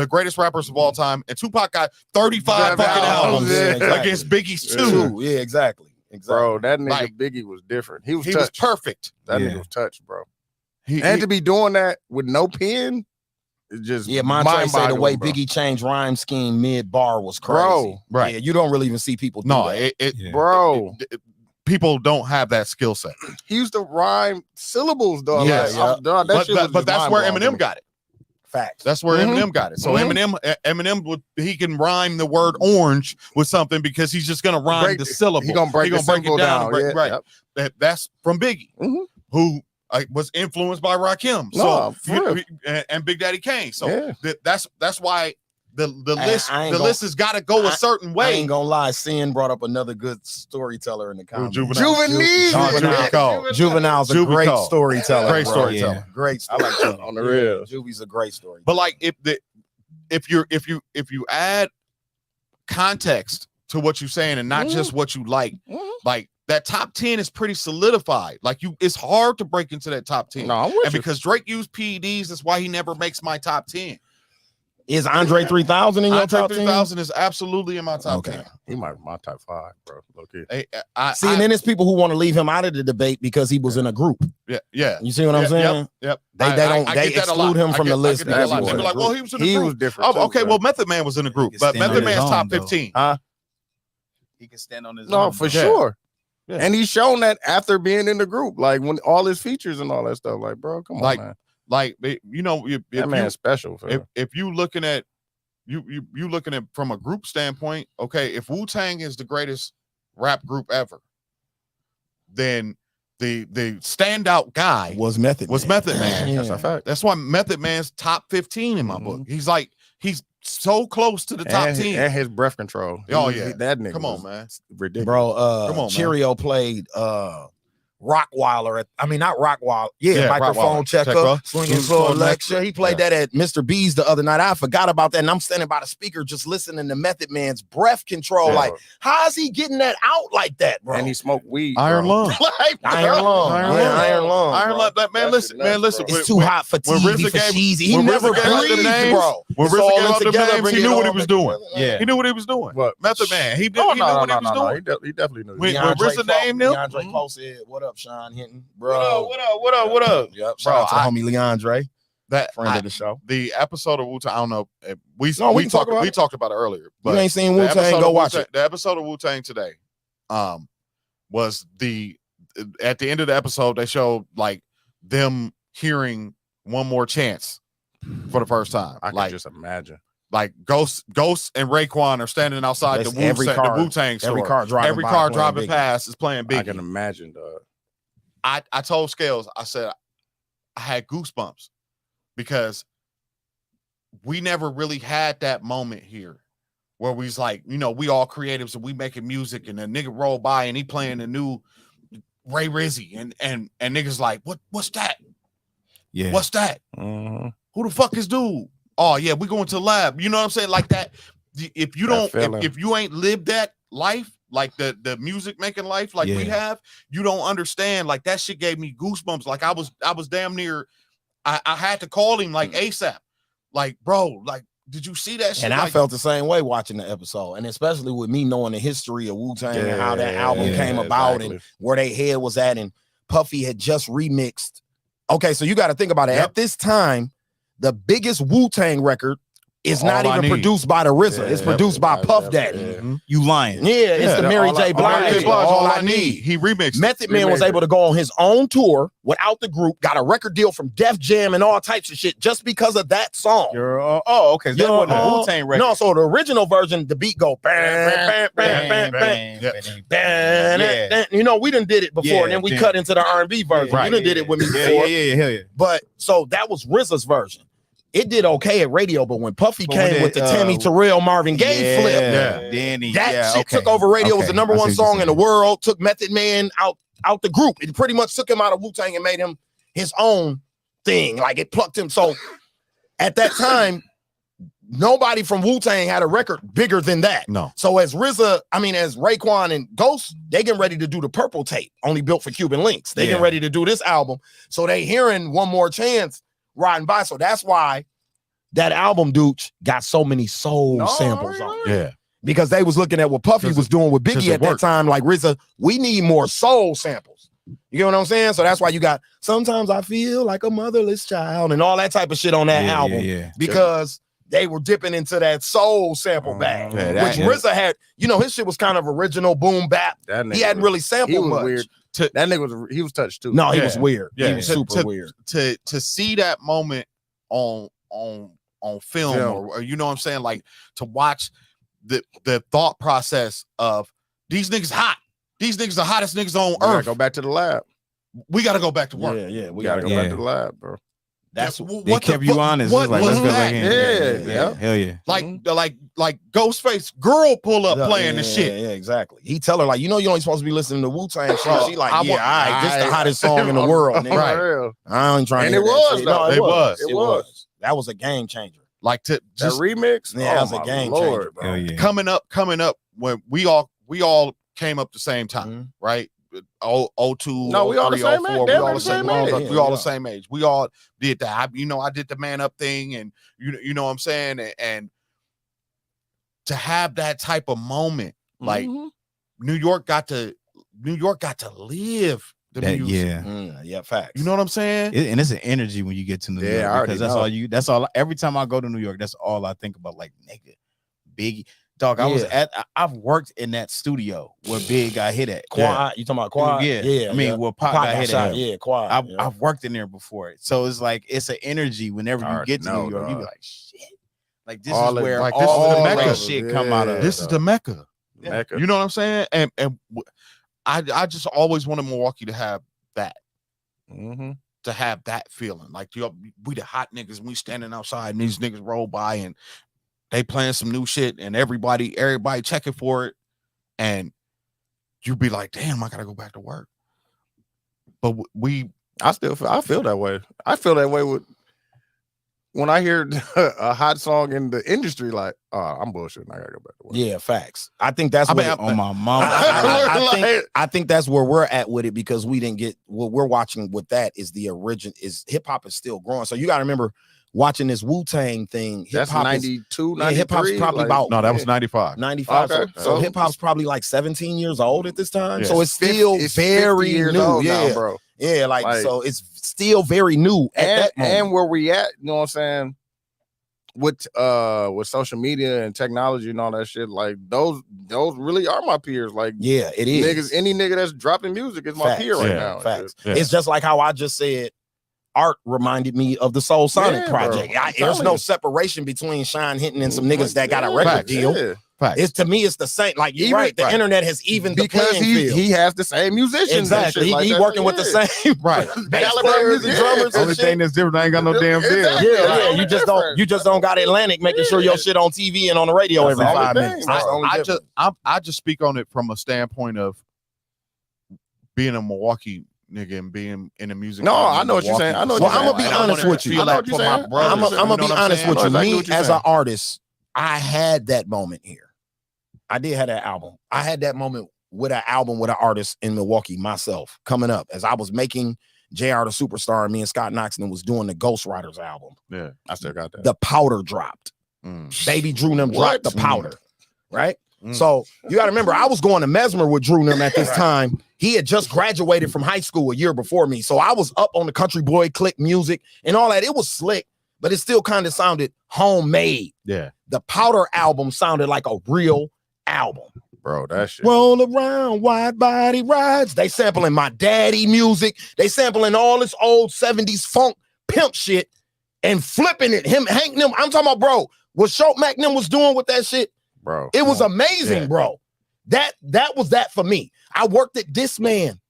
greatest rappers of all time, and Tupac got 35 fucking albums Yeah, exactly. against Biggie's Yeah. 2. Yeah, exactly. bro. That nigga Like, Biggie was different. He was He was touched. perfect. That Yeah. nigga was touched, bro. He, And to be doing that with no pen, it's just Yeah, Montre say the mind-boggling, way bro. Biggie changed rhyme scheme mid bar was crazy. Bro, right. Yeah, you don't really even see people do no, that. Yeah. bro. People don't have that skill set. He used to rhyme syllables, dog. Yeah, Like, yeah. dog, that shit was But just that's where mind-blowing, Eminem got it. Facts. That's where Mhm. Eminem got it. So Mhm. Eminem he can rhyme the word orange with something because he's just gonna rhyme Break the the- syllable. He gonna break the syllable down. and Yeah, right. yep. That's from Biggie, Mhm. who was influenced by Rakim. No, for real. And Big Daddy Kane. So Yeah. that's why the list I ain't the gonna- list has got to go a certain I way. ain't gonna lie. Sin brought up another good storyteller in the comments. Juvenile's a Juvie great Cole. storyteller. Great bro. storyteller. Great I like storyteller. that on the real. Juvie's a great story. But like if you add context to what you're saying and not just what you like that top 10 is pretty solidified. Like it's hard to break into that top 10. No, I'm with and you. because Drake used PEDs, that's why he never makes my top 10. Is Andre 3000 in your Andre top 10? 3000 is absolutely in my top 10. He might be my top 5, bro. Okay. See, and then there's people who want to leave him out of the debate because he was in a group. Yeah. You see what I'm saying? Yep. They exclude him from the list. They be like, well, he was in the group. He was different. Oh, okay. Well, Method Man was in the group, but Method Man's top 15. He can stand on his own. No, for sure. Yeah. And he's shown that after being in the group, like when all his features and all that stuff. Like, bro, come on, man. Like, you know, that man's special. If you looking at you looking at from a group standpoint, okay, if Wu-Tang is the greatest rap group ever, then the standout guy was Method Man. That's a fact. That's why Method Man's top 15 in my book. He's so close to the top 10. And his breath control. Oh, yeah. That nigga. Come on, man. Ridiculous. Bro, Come on, Cheerio played Rockefeller not Rockefeller. Microphone checker, swinging for a lecture. He played that at Mr. B's the other night. I forgot about that, and I'm standing by the speaker just listening to Method Man's breath control. Like, how is he getting that out like that, bro? And he smoked weed. Iron Lung. Iron Lung. Iron Lung. Man, listen. It's too hot for TV for Sheezy. He never breathed, bro. When RZA gave out them names, he knew what he was doing. Yeah, he knew what he was doing. Method Man. He knew what he was doing. He definitely knew. When RZA named him, DeAndre posted, "What up, Sean Hinton, bro? What up? Yep, shout out to homie Leandre, that friend of the show. The episode of Wu-Tang, I don't know. We talked about it earlier. But you ain't seen Wu-Tang, go watch it. The episode of Wu-Tang today, was at the end of the episode they showed like them hearing One More Chance for the first time. I can just imagine. Like Ghost and Raekwon are standing outside the Wu-Tang store. Every car driving past is playing Biggie. I can imagine, dog. I told Scalez, I said I had goosebumps because we never really had that moment here where we's like, you know, we all creatives and we making music and a nigga roll by and he playing the new Ray Rizzy and niggas like, what's that? Yeah. What's that? Mm-hmm. Who the fuck is dude? Oh yeah, we going to the lab. You know what I'm saying? Like that. If you don't, if you ain't lived that life, like the music making life like we have, you don't understand. Like that shit gave me goosebumps. Like I was damn near, I had to call him like ASAP. Like, bro, like, did you see that shit? And I felt the same way watching the episode, and especially with me knowing the history of Wu-Tang and how that album came about and where they head was at, and Puffy had just remixed. Okay, so you got to think about it. At this time, the biggest Wu-Tang record is not even produced by the RZA. It's produced by Puff Daddy. You lying. Yeah, it's the Mary J. Blige. All I Need. He remixed. Method Man was able to go on his own tour without the group, got a record deal from Def Jam and all types of shit just because of that song. Okay. That wasn't a Wu-Tang record. No, so the original version, the beat go bam, bam, bam, bam, bam. You know, we done did it before, and then we cut into the R&B version. You done did it with me before. Yeah. But so that was RZA's version. It did okay at radio, but when Puffy came with the Tammy Terrell Marvin Gaye flip, that shit took over radio. Was the number one song in the world. Took Method Man out the group. It pretty much took him out of Wu-Tang and made him his own thing. Like it plucked him. So at that time, nobody from Wu-Tang had a record bigger than that. No. So as Raekwon and Ghost, they getting ready to do the Purple tape, only built for Cuban Links. They getting ready to do this album. So they hearing One More Chance riding by. So that's why that album, dude, got so many soul samples on it. Yeah. Because they was looking at what Puffy was doing with Biggie at that time. Like RZA, we need more soul samples. You get what I'm saying? So that's why you got Sometimes I Feel Like a Motherless Child and all that type of shit on that album. Because they were dipping into that soul sample bag, which RZA had. You know, his shit was kind of original boom bap. He hadn't really sampled much. Weird. That nigga he was touched too. No, he was weird. Yeah, he was super weird. To see that moment on film, or you know what I'm saying, like to watch the thought process of these niggas hot. These niggas the hottest niggas on earth. Go back to the lab. We got to go back to work. Yeah, we got to go back to the lab, bro. That's They kept you honest. What It's like, was let's go that? back in. Yeah. Hell yeah. Like Ghostface girl pull up playing the shit. Yeah, exactly. He tell her like, you know, you ain't supposed to be listening to Wu-Tang shit. She like, I yeah, want- all right, this the hottest song in the world, nigga. Right. Real. I ain't trying And to it hear that was, shit. though. No, It was. It was. That was a game changer. Like to That just remix? Yeah, that was a my game Lord, changer, bro. Hell yeah. coming up when we all came up the same time, right? 02, No, we all the 03, same 04, age. we Damn all near the same age. age. We all the same age. We all did that. I did the man up thing, and you know what I'm saying, and to have that type of moment, like New York got to live the That, music. yeah. Yeah, facts. You know what I'm saying? And it's an energy when you get to New Yeah, I York, already because that's all every time I go to New York, that's all I think about. Like, nigga, Biggie, dog. I've worked in that studio where Big got hit at. Quad, you talking about Quad? Yeah. I mean, where Pac got hit shot. at. Yeah, Quad. I've worked in there before. So it's like it's an energy whenever I you already get to know, New York, you be dog. like, shit. Like this All is it- where like, this is all the the Mecca. Mecca shit come out of. This is the Mecca. Mecca. You know what I'm saying? And I just always wanted Milwaukee to have that. To have that feeling, like we the hot niggas, we standing outside and these niggas roll by and they playing some new shit and everybody checking for it, and you be like, damn, I gotta go back to work. But I feel that way. I feel that way with when I hear a hot song in the industry, like, oh, I'm bullshitting. I gotta go back to work. Yeah, facts. I think that's what on my mama. I think that's where we're at with it, because we didn't get what we're watching with that is the origin is hip hop is still growing. So you got to remember watching this Wu-Tang thing. That's 92, 93. Hip hop's probably about no, that was 95. 95. Okay. So hip hop's probably like 17 years old at this time. Yeah. So it's still very 50 years new. old Yeah, now, bro. Yeah, like so it's still very new at that moment. And where we at, you know what I'm saying? With social media and technology and all that shit, like those really are my peers. Like, yeah, it is. Niggas, any nigga that's dropping music is my Facts. peer right Yeah, now. Facts. Yeah. It's just like how I just said Art reminded me of the Soul Sonic Yeah, project. bro. I'm There's telling no you. separation between Sean Hinton and some niggas that got a record Facts. deal. Yeah. Facts. It's to me, it's the same. Like you're Even- right. The right. internet has evened the Because playing field. he has the same musicians. and Exactly. shit like He that. working with the Yeah. same Right. bass Caliber players and music, drummers yeah. and Only shit. thing that's different, I ain't got no damn deal. Exactly. Yeah, That's yeah. the You just don't got Atlantic making sure your shit on TV and on the radio That's every the only 5 thing. minutes. That's the only I just speak on it from a standpoint of being a Milwaukee nigga and being in the music. No, scene in I know what you're Milwaukee. saying. I know what Well, you're I'm gonna be saying. honest with you. Feel I know that what for you're my saying. brothers. I'm gonna be honest with you. I know exactly Me what you're as saying. an artist, I had that moment here. I did have that album. I had that moment with an album with an artist in Milwaukee myself coming up as I was making JR the Superstar, and me and Scott Noxon was doing the Ghost Riders album. Yeah, I still got that. The powder dropped. Baby Drew and them dropped the powder, right? So you got to remember, I was going to Mesmer with Drew and them at this time. He had just graduated from high school a year before me. So I was up on the Country Boy Click music and all that. It was slick, but it still kind of sounded homemade. yeah. The powder album sounded like a real album. Bro, that shit. Roll around, wide body rides. They sampling my daddy music. They sampling all this old 70s funk pimp shit and flipping it. Hank them. I'm talking about, bro, what Show Mac them was doing with that shit. Bro, It was amazing, Yeah. bro. That was that for me. I worked at This Man.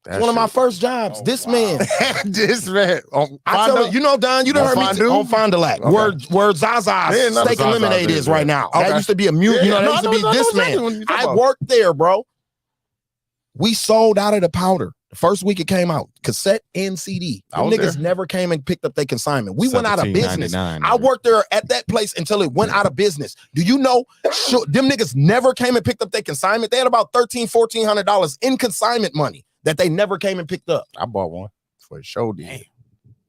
It's one of my first jobs. This Man. This man. I tell you, you know, Don, you done On heard me Fondue? on Fond du Lac. Okay. Where Zaza's Yeah, no, Steak and Zaza's Lemonade is, is yeah. right now. Okay. That used to be a mute. Yeah, You know, that no, used to I be know This exactly Man. what you're talking I about. worked there, bro. We sold out of the powder. The first week it came out, cassette and CD. I Them was niggas there. never came and picked up their consignment. We went out of business. $17.99, I worked there at that place until it went out of business. Do you know, them niggas never came and picked up their consignment. They had about $1,300, $1,400 in consignment money that they never came and picked up. I bought one for a show deal.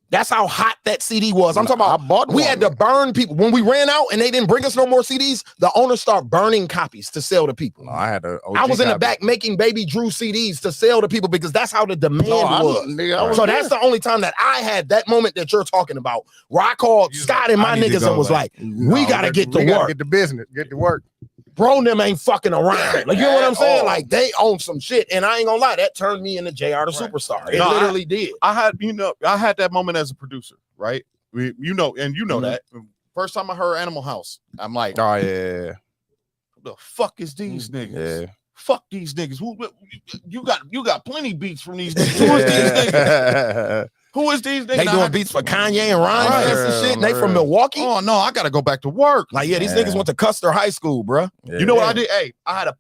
That's how hot that CD was. I'm talking about, I bought we one. had to burn people. When we ran out and they didn't bring us no more CDs, the owner started burning copies to sell to people. No, I had a OG I was in the copy. back making Baby Drew CDs to sell to people because that's how the demand No, I was. nigga, I was So there. that's the only time that I had that moment that you're talking about, where I called Scott and my I need to niggas go, and was like, No, we gotta get to we gotta work. Get to business. Get to work. Bro, and them ain't fucking around. Like, you know what I'm saying? At all. Like, they own some shit. And I ain't gonna lie, that turned me into JR the Superstar. It No, literally did. I had that moment as a producer, right? You know that. First time I heard Animal House, I'm like, Oh yeah. who the fuck is these niggas? Yeah. Fuck these niggas. You got plenty beats from these niggas. Who is these niggas? Who is these niggas? They doing beats for Kanye and Ryan and shit. And they from Milwaukee. Oh no, I gotta go back to work. Like, yeah, these niggas went to Custer High School, bro. You know what I did? Hey, I had a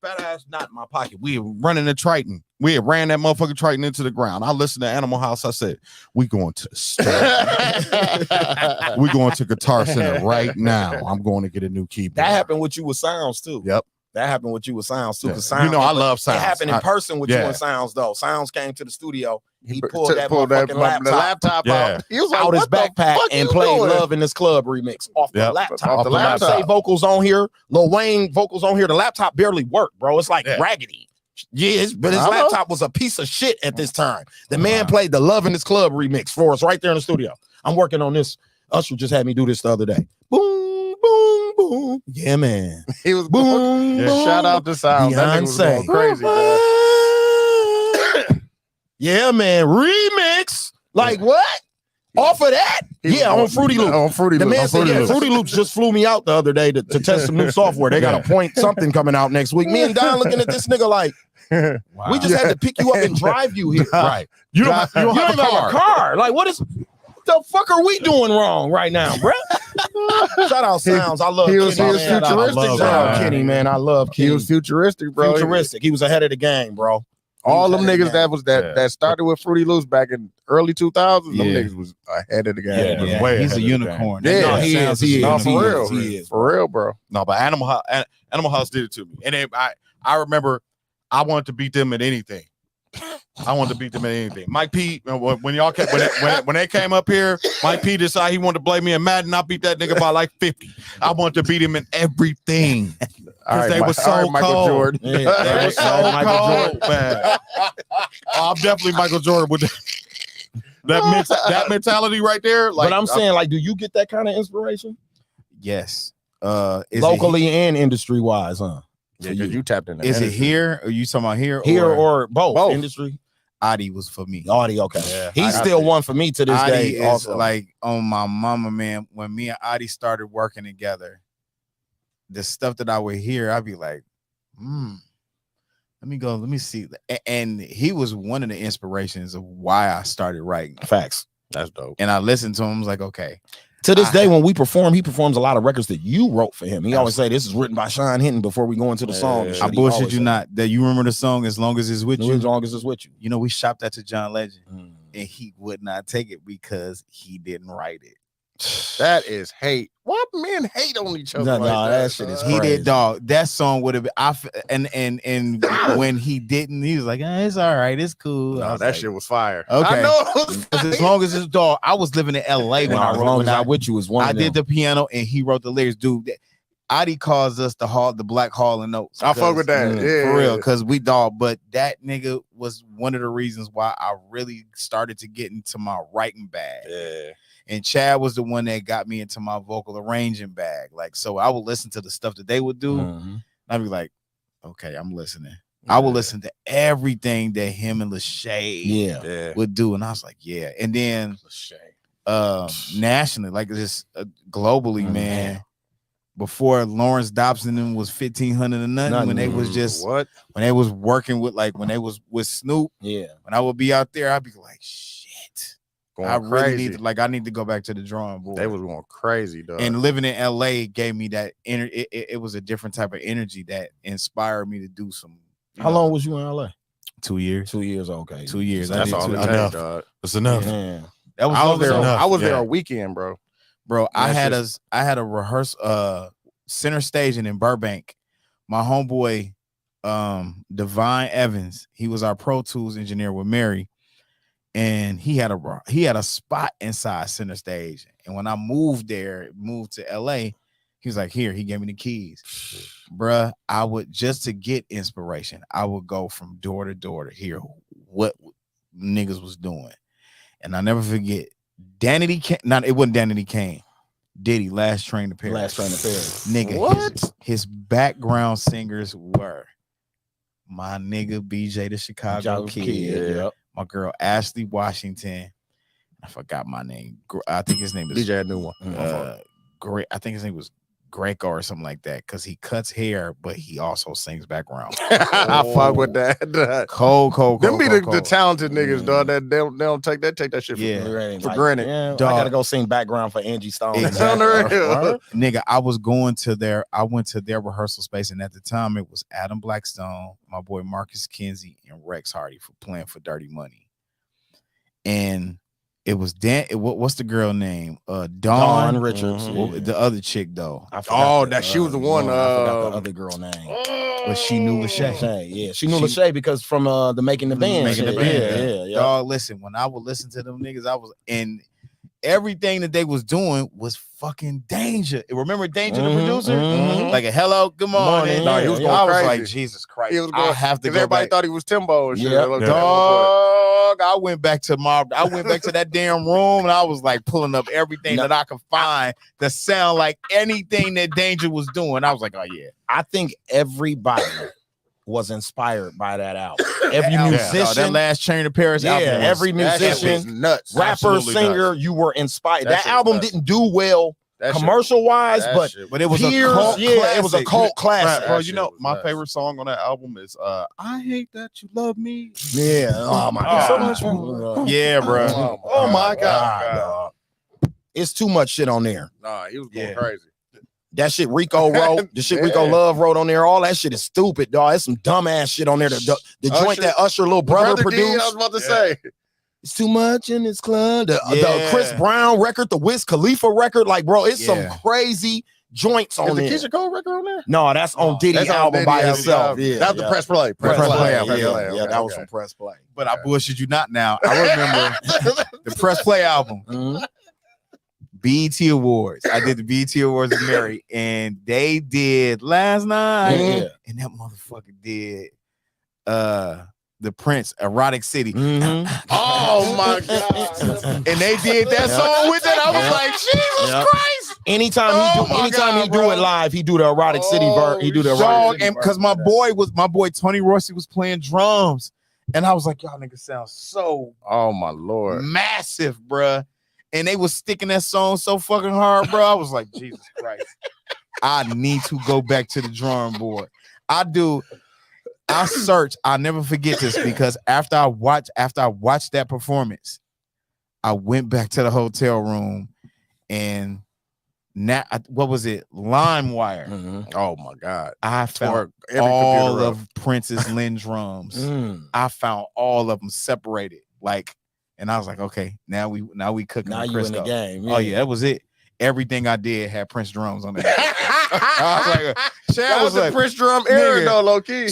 fat ass knot in my pocket. We were running the Triton. We had ran that motherfucking Triton into the ground. I listened to Animal House. I said, we going to the store. We going to Guitar Center right now. I'm going to get a new keyboard. That happened with you with Sounds too. Yep. That happened with you with Sounds too. Yeah. Sounds, You know, I love Sounds. It happened in person with you and Sounds though. Sounds came to the studio. He pulled that laptop out. He was like, out his what the backpack fuck and you played doing? Love in This Club remix off the laptop. Off the laptop. Say vocals on here. Lil Wayne vocals on here. The laptop barely worked, bro. It's like raggedy. Yes, but his laptop was a piece of shit at this time. The man played the Love in This Club remix for us right there in the studio. I'm working on this. Usher just had me do this the other day. Boom, boom, boom. Yeah, man. He was boom. boom. Shout out to Sound. That nigga was going crazy, man. Yeah, man. Remix. Like what? Off of that? Yeah, on Fruity Loops. On Fruity The Loops. man said, yeah, Fruity Loops just flew me out the other day to test some new software. They got a point something coming out next week. Me and Don looking at this nigga like, we just had to pick you up and drive you here. Right. You don't even have a car. Like, what the fuck are we doing wrong right now, bro? Shout out Sounds. I love He was Kenny, man. futuristic. Shout out Kenny, man. I love Kenny. He was futuristic, bro. Futuristic. He was ahead of the game, bro. All them niggas that started with Fruity Loops back in early 2000s, them niggas was ahead of the game. Yeah, way He's ahead a of the unicorn. game. Yeah, No, he is. He is. No, for real. He is. For real, bro. No, but Animal House did it to me. And then I remember I wanted to beat them at anything. Mike P, when y'all came, when they came up here, Mike P decided he wanted to play me in Madden. I beat that nigga by like 50. I wanted to beat him in everything. Because they were so Michael cold. Jordan. They were so cold, man. I'm definitely Michael Jordan with that mentality right there. Like, But I'm saying, like, do you get that kind of inspiration? Yes. Locally and industry wise, huh? Yeah, because you tapped in the Is it industry. here? Are you talking about here? Here or both? Both. Industry? Adi was for me. Audi, okay. Yeah, He's I still think one for me to this Adi day. is Also, like on my mama, man. When me and Adi started working together, the stuff that I would hear, I'd be like, let me see. And he was one of the inspirations of why I started writing. facts. That's dope. And I listened to him, I was like, okay. To this day, when we perform, he performs a lot of records that you wrote for him. He always say this is written by Sean Hinton before we go into the song. and Yeah. I shit. He bullshit always you say, not. That you remember the song As Long As It's With You? As long as it's with you. You know, we shopped that to John Legend, and he would not take it because he didn't write it. That is hate. Why men hate on each other? No, like no, that shit is He crazy. did, dog. That song would have been. And when he didn't, he was like, it's all right, it's cool. No, I was that like, shit was fire. Okay. I know. It was 'Cause as long as it's dog, I was living in LA when I as wrote. long When as I, I'm with you is one. I of did them. the piano and he wrote the lyrics, dude. Adi calls us the Black Hall and Notes. I fuck with that. Yeah, For real, because we dog. But that nigga was one of the reasons why I really started to get into my writing bag. Yeah. And Chad was the one that got me into my vocal arranging bag. Like, so I would listen to the stuff that they would do. I'd be like, okay, I'm listening. I would listen to everything that him and Lachey Yeah. would do. And I was like, yeah. And then nationally, like just globally, man, before Lawrence Dobson was 1500 and nothing, when they was just what? When they was working with when they was with Snoop, Yeah. when I would be out there, I'd be like, shit. Going I really crazy. need to go back to the drawing board. They was going crazy, dog. And living in LA gave me that it was a different type of energy that inspired me to do some. How long was you in LA? 2 years. 2 years. Okay. 2 years. That's I did all it 2 takes, enough. dog. It's enough. Yeah. That was I was there. enough. I was there Yeah. a weekend, bro. Bro, I That's had a rehearsal center staging in Burbank. My homeboy Divine Evans, he was our Pro Tools engineer with Mary, and he had a spot inside center stage. And when I moved to LA, he was like, here, he gave me the keys. Bruh, I would, just to get inspiration, I would go from door to door to hear what niggas was doing. And I never forget, Danity Kane, it wasn't Danity Kane. Diddy, Last Train to Paris. Last Train to Paris. Nigga, What? his background singers were my nigga BJ the Chicago Kid, Yep. my girl Ashley Washington. I forgot my name. I think his name is DJ had new one. great. I think his name was Greco or something like that, because he cuts hair, but he also sings background. I fuck with that. Cold. Them be the talented niggas, dog. That they don't take that shit for granted. Yeah, Dog. I gotta go sing background for Angie Stone. Exactly. Nigga, I went to their rehearsal space, and at the time it was Adam Blackstone, my boy Marcus Kinsey, and Rex Hardy for playing for Dirty Money. And it was what's the girl name? Dawn Richards. Mm-hmm. The other chick though. She was the one. I forgot the other girl name. But she knew Lachey. Yeah, she knew Lachey because from the Making the Band. Yeah. Dog, listen, when I would listen to them niggas, I was in everything that they was doing was fucking Danger. Remember Danger, the producer? Mm-hmm. Like a hello, good morning. No, he was going I was crazy. like, Jesus Christ. He was going, I have to go everybody back. thought he was Timbo and shit. Dog, I went back to that damn room and I was like pulling up everything that I could find that sound like anything that Danger was doing. I was like, oh yeah. I think everybody was inspired by that album. Every musician, that last Chain of Paris album. Every musician, nuts, rapper, singer, you were inspired. That album didn't do well commercial wise, but it was a cult classic. It was a cult classic. Bro, you know, my favorite song on that album is I Hate That You Love Me. Yeah. Oh my God. So much more. Yeah, bro. Oh my God. It's too much shit on there. Nah, he was going crazy. That shit Rico wrote, the shit Rico Love wrote on there, all that shit is stupid, dog. It's some dumbass shit on there. The joint that Usher little brother produced. I was about to say. It's too much in this club. The Chris Brown record, the Wiz Khalifa record, like, bro, it's some crazy joints on there. Is the Keisha Cole record on there? No, that's on Diddy's album by himself. Yeah, that's the Press Play. Press Play. Yeah, that was from Press Play. But I bullshit you not now. I remember the Press Play album. Mm-hmm. BET Awards. I did the BET Awards with Mary, and they did Last Night, and that motherfucker did the Prince, Erotic City. Oh my God. And they did that song with it. I was like, Jesus Christ. Anytime he do it live, he do the Erotic City verse. He do the Erotic City because my boy Tony Rossi was playing drums, and I was like, y'all niggas sound so my Lord massive, bruh. And they was sticking that song so fucking hard, bro. I was like, Jesus Christ. I need to go back to the drawing board. I search. I'll never forget this because after I watched that performance, I went back to the hotel room and now what was it? LimeWire. Oh my God. I found all of Prince's Lynn drums. I found all of them separated. And I was like, okay, now we cooking. Now you in the game. Oh yeah, that was it. Everything I did had Prince drums on it. I was like, Chad was the Prince drum era though, low key.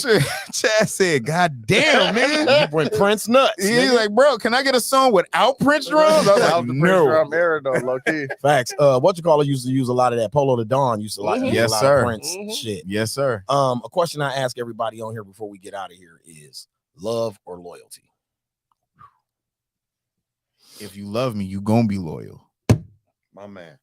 Chad said, God damn, nigga. You went Prince nuts. He's like, bro, can I get a song without Prince drums? I was like, the Prince drum era though, low key. Facts. Used to use a lot of that. Polo the Dawn used to use a lot of Prince shit. Yes, sir. A question I ask everybody on here before we get out of here is love or loyalty? If you love me, you gonna be loyal. My man.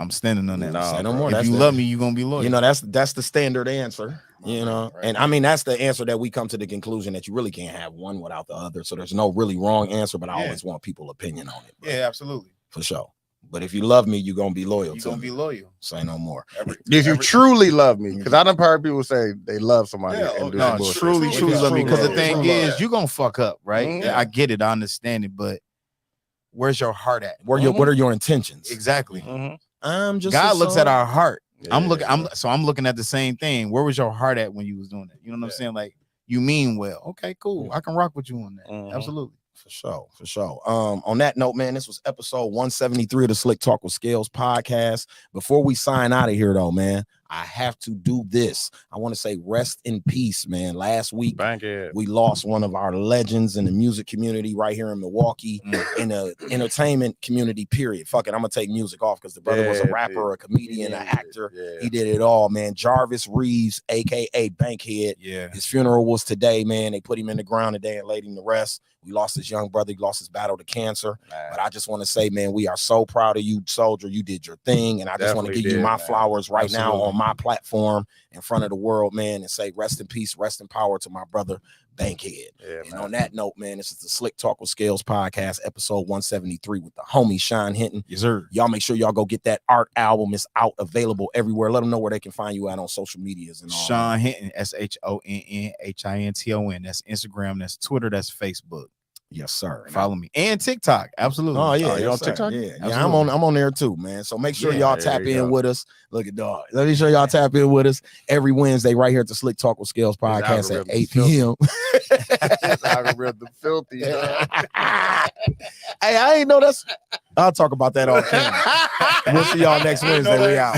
I'm standing on that. No more. If you love me, you gonna be loyal. You know, that's the standard answer. You know, and I mean that's the answer that we come to the conclusion that you really can't have one without the other. So there's no really wrong answer, but I always want people's opinion on it. Bro. Yeah, absolutely. For sure. But if you love me, you're gonna be loyal. You're gonna be loyal. Say no more. If you truly love me, because I done heard people say they love somebody. Truly love me. Because the thing is, you're gonna fuck up, right? I get it, I understand it, but where's your heart at? What are your intentions? Exactly. I'm just God looks at our heart. I'm looking at the same thing. Where was your heart at when you was doing that? You know what I'm saying? Like, you mean well. Okay, cool. I can rock with you on that. Absolutely. For sure. On that note, man, this was episode 173 of the Slick Talk with Scalez podcast. Before we sign out of here, though, man, I have to do this. I want to say rest in peace, man. Last week, Bankhead. We lost one of our legends in the music community right here in Milwaukee, in the entertainment community, period. Fuck it, I'm going to take music off because the brother was a rapper, a comedian, an actor. He did it all, man. Jarvis Reeves, a.k.a. Bankhead. Yeah. His funeral was today, man. They put him in the ground today and laid him to rest. We lost his young brother. He lost his battle to cancer. But I just want to say, man, we are so proud of you, soldier. You did your thing. And I just want to give you my flowers right now on my platform in front of the world, man, and say rest in peace, rest in power to my brother, Bankhead. Yeah, And man. on that note, man, this is the Slick Talk with Scales podcast, episode 173 with the homie Sean Hinton. Yes, sir. Y'all make sure y'all go get that art album. It's out, available everywhere. Let them know where they can find you out on social medias and all. Sean Hinton, SHONNHINTON. That's Instagram, that's Twitter, that's Facebook. Yes, sir. And Follow me. And TikTok. Absolutely. Oh yeah, you yes, on sir. TikTok? Yeah, Absolutely. I'm on there too, man. So make sure Yeah, y'all there tap you in go. with us. Look at dog. Let me show y'all tap in with us every Wednesday right here at the Slick Talk with Scales podcast at algorithm 8 p.m. This algorithm filthy, dog. Hey, I ain't know that's. I'll talk about that on camera. We'll see y'all next Wednesday. We out.